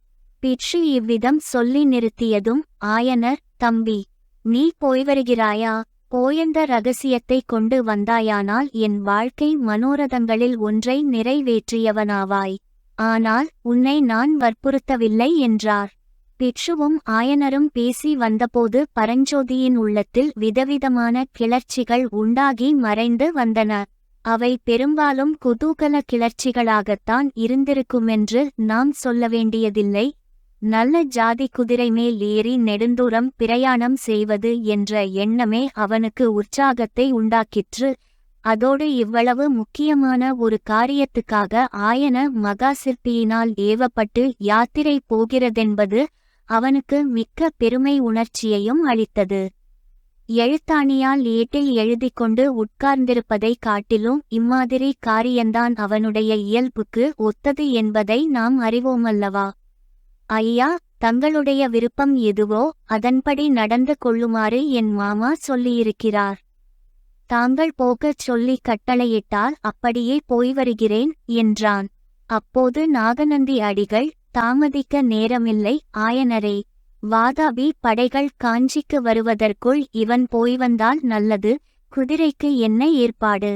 பிட்சு இவ்விதம் சொல்லி நிறுத்தியதும் ஆயனர், தம்பி, நீ போய் வருகிறாயா? போயந்த இரகசியத்தை கொண்டு வந்தாயானால் என் வாழ்க்கை மனோரதங்களில் ஒன்றை நிறைவேற்றியவனாவாய். ஆனால் உன்னை நான் வற்புறுத்தவில்லை என்றார். பிட்சுவும் ஆயனரும் பேசி வந்தபோது பரஞ்சோதியின் உள்ளத்தில் விதவிதமான கிளர்ச்சிகள் உண்டாகி மறைந்து வந்தன. அவை பெரும்பாலும் குதூகல கிளர்ச்சிகளாகத்தான் இருந்திருக்குமென்று நாம் சொல்ல வேண்டியதில்லை. நல்ல ஜாதி குதிரை மேல் ஏறி நெடுந்தூரம் பிரயாணம் செய்வது என்ற எண்ணமே அவனுக்கு உற்சாகத்தை உண்டாக்கிற்று. அதோடு இவ்வளவு முக்கியமான ஒரு காரியத்துக்காக ஆயன மகாசிற்பியினால் ஏவப்பட்டு யாத்திரை போகிறதென்பது அவனுக்கு மிக்க பெருமை உணர்ச்சியையும் அளித்தது. எழுத்தாணியால் ஏட்டில் எழுதிக்கொண்டு உட்கார்ந்திருப்பதை காட்டிலும் இம்மாதிரி காரியந்தான் அவனுடைய இயல்புக்கு ஒத்தது என்பதை நாம் அறிவோமல்லவா? ஐயா, தங்களுடைய விருப்பம் எதுவோ அதன்படி நடந்து கொள்ளுமாறு என் மாமா சொல்லியிருக்கிறார். தாங்கள் போகச் சொல்லி கட்டளையிட்டால் அப்படியே போய் வருகிறேன் என்றான். அப்போது நாகநந்தி அடிகள், தாமதிக்க நேரமில்லை ஆயனரே. வாதாபி படைகள் காஞ்சிக்கு வருவதற்குள் இவன் போய் வந்தால் நல்லது. குதிரைக்கு என்ன ஏற்பாடு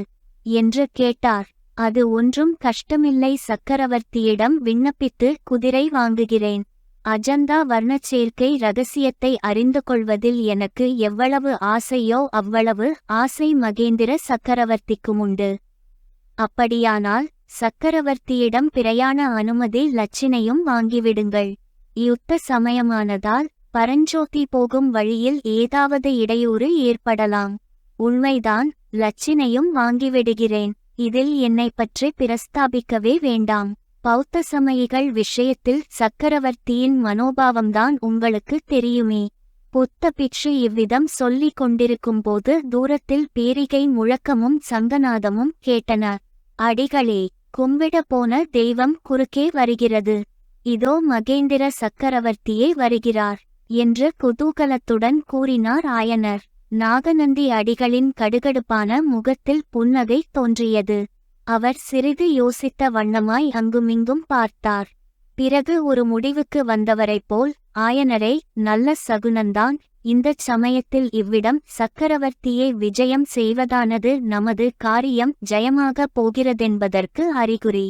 என்று கேட்டார். அது ஒன்றும் கஷ்டமில்லை, சக்கரவர்த்தியிடம் விண்ணப்பித்து குதிரை வாங்குகிறேன். அஜந்தா வர்ணச்சேர்க்கை ரகசியத்தை அறிந்து கொள்வதில் எனக்கு எவ்வளவு ஆசையோ அவ்வளவு ஆசை மகேந்திர சக்கரவர்த்திக்குமுண்டு. அப்படியானால் சக்கரவர்த்தியிடம் பிரயாண அனுமதி லட்சினையும் வாங்கிவிடுங்கள். யுத்த சமயமானதால் பரஞ்சோதி போகும் வழியில் ஏதாவது இடையூறு ஏற்படலாம். உண்மைதான், லட்சினையும் வாங்கிவிடுகிறேன். இதில் என்னை பற்றி பிரஸ்தாபிக்கவே வேண்டாம். பௌத்த சமயிகள் விஷயத்தில் சக்கரவர்த்தியின் மனோபாவம்தான் உங்களுக்கு தெரியுமே. புத்த பிக்ஷு இவ்விதம் சொல்லிக் கொண்டிருக்கும்போது தூரத்தில் பேரிகை முழக்கமும் சங்கநாதமும் கேட்டன. அடிகளே, கும்பிட போன தெய்வம் குறுக்கே வருகிறது. இதோ மகேந்திர சக்கரவர்த்தியே வருகிறார் என்று குதூகலத்துடன் கூறினார் ஆயனர். நாகநந்தி அடிகளின் கடுகடுப்பான முகத்தில் புன்னகை தோன்றியது. அவர் சிறிது யோசித்த வண்ணமாய் அங்குமிங்கும் பார்த்தார். பிறகு ஒரு முடிவுக்கு வந்தவரைப் போல், ஆயனரே, நல்ல சகுனந்தான். இந்தச் சமயத்தில் இவ்விடம் சக்கரவர்த்தியை விஜயம் செய்வதானது நமது காரியம் ஜெயமாகப் போகிறதென்பதற்கு அறிகுறி.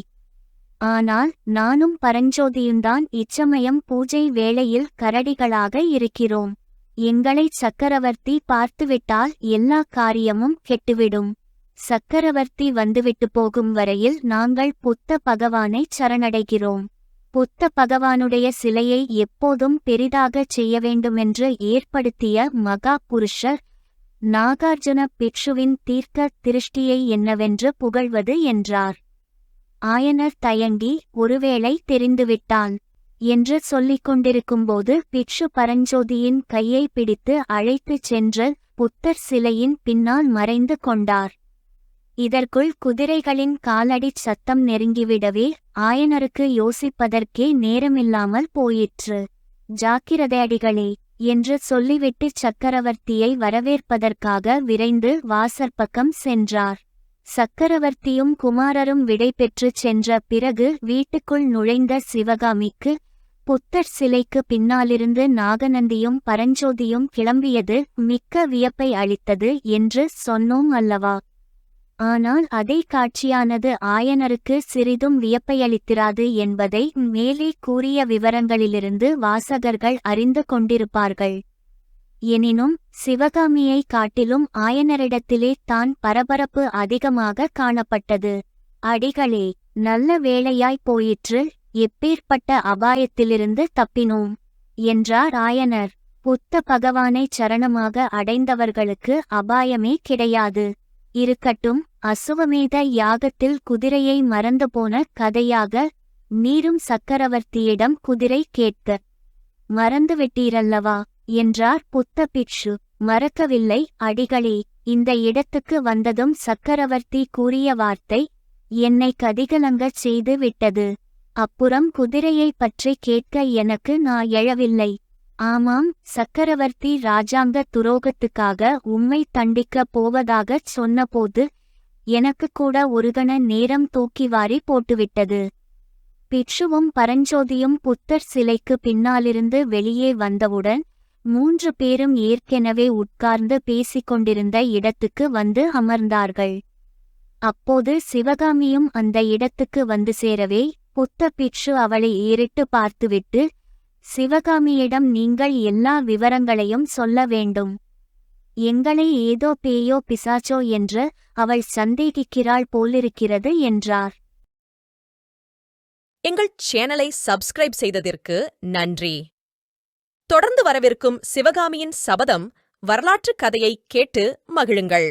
ஆனால் நானும் பரஞ்சோதியுந்தான் இச்சமயம் பூஜை வேளையில் கரடிகளாக இருக்கிறோம். எங்களை சக்கரவர்த்தி பார்த்துவிட்டால் எல்லா காரியமும் கெட்டுவிடும். சக்கரவர்த்தி வந்துவிட்டு போகும் வரையில் நாங்கள் புத்த பகவானைச் சரணடைகிறோம். புத்த பகவானுடைய சிலையை எப்போதும் பெரிதாகச் செய்ய வேண்டுமென்று ஏற்படுத்திய மகா புருஷர் நாகார்ஜுன பிக்ஷுவின் தீர்க்க திருஷ்டியை என்னவென்று புகழ்வது என்றார். ஆயனர் தயங்கி, ஒருவேளை தெரிந்துவிட்டான் என்று சொல்லிக் கொண்டிருக்கும்போது பிக்ஷு பரஞ்சோதியின் கையை பிடித்து அழைத்துச் சென்று புத்தர் சிலையின் பின்னால் மறைந்து கொண்டார். இதற்குள் குதிரைகளின் காலடிச் சத்தம் நெருங்கிவிடவே ஆயனருக்கு யோசிப்பதற்கே நேரமில்லாமல் போயிற்று. ஜாக்கிரதையடிகளே என்று சொல்லிவிட்டு சக்கரவர்த்தியை வரவேற்பதற்காக விரைந்து வாசற்பக்கம் சென்றார். சக்கரவர்த்தியும் குமாரரும் விடை பெற்றுச் சென்ற பிறகு வீட்டுக்குள் நுழைந்த சிவகாமிக்கு புத்தர் சிலைக்கு பின்னாலிருந்து நாகநந்தியும் பரஞ்சோதியும் கிளம்பியது மிக்க வியப்பை அளித்தது என்று சொன்னோம் அல்லவா? ஆனால் அதே காட்சியானது ஆயனருக்கு சிறிதும் வியப்பையளித்திராது என்பதை மேலே கூறிய விவரங்களிலிருந்து வாசகர்கள் அறிந்து கொண்டிருப்பார்கள். எனினும் சிவகாமியை காட்டிலும் ஆயனரிடத்திலே தான் பரபரப்பு அதிகமாக காணப்பட்டது. அடிகளே, நல்ல வேளையாய் போயிற்று. எப்பேற்பட்ட அபாயத்திலிருந்து தப்பினோம் என்றார் ஆயனர். புத்த பகவானை சரணமாக அடைந்தவர்களுக்கு அபாயமே கிடையாது. இருக்கட்டும், அசுவமேத யாகத்தில் குதிரையை மறந்து போன கதையாக நீரும் சக்கரவர்த்தியிடம் குதிரை கேட்க மறந்துவிட்டீரல்லவா என்றார் புத்த பிக்ஷு. மறக்கவில்லை அடிகளே. இந்த இடத்துக்கு வந்ததும் சக்கரவர்த்தி கூறிய வார்த்தை என்னை கதிகலங்கச் செய்து விட்டது. அப்புறம் குதிரையை பற்றி கேட்க எனக்கு நான் எழவில்லை. ஆமாம், சக்கரவர்த்தி ராஜாங்க துரோகத்துக்காக உம்மை தண்டிக்கப் போவதாகச் சொன்னபோது எனக்கு கூட ஒருகண நேரம் தூக்கி வாரி போட்டுவிட்டது. பிக்ஷுவும் பரஞ்சோதியும் புத்தர் சிலைக்கு பின்னாலிருந்து வெளியே வந்தவுடன் 3 பேரும் ஏற்கெனவே உட்கார்ந்து பேசிக்கொண்டிருந்த இடத்துக்கு வந்து அமர்ந்தார்கள். அப்போது சிவகாமியும் அந்த இடத்துக்கு வந்து சேரவே புத்த பிக்ஷு அவளை ஏறிட்டு பார்த்துவிட்டு, சிவகாமியிடம் நீங்கள் எல்லா விவரங்களையும் சொல்ல வேண்டும். எங்களை ஏதோ பேயோ பிசாச்சோ என்று அவள் சந்தேகிக்கிறாள் போலிருக்கிறது என்றார். எங்கள் சேனலை சப்ஸ்கிரைப் செய்ததற்கு நன்றி. தொடர்ந்து வரவிருக்கும் சிவகாமியின் சபதம் வரலாற்றுக் கதையை கேட்டு மகிழுங்கள்.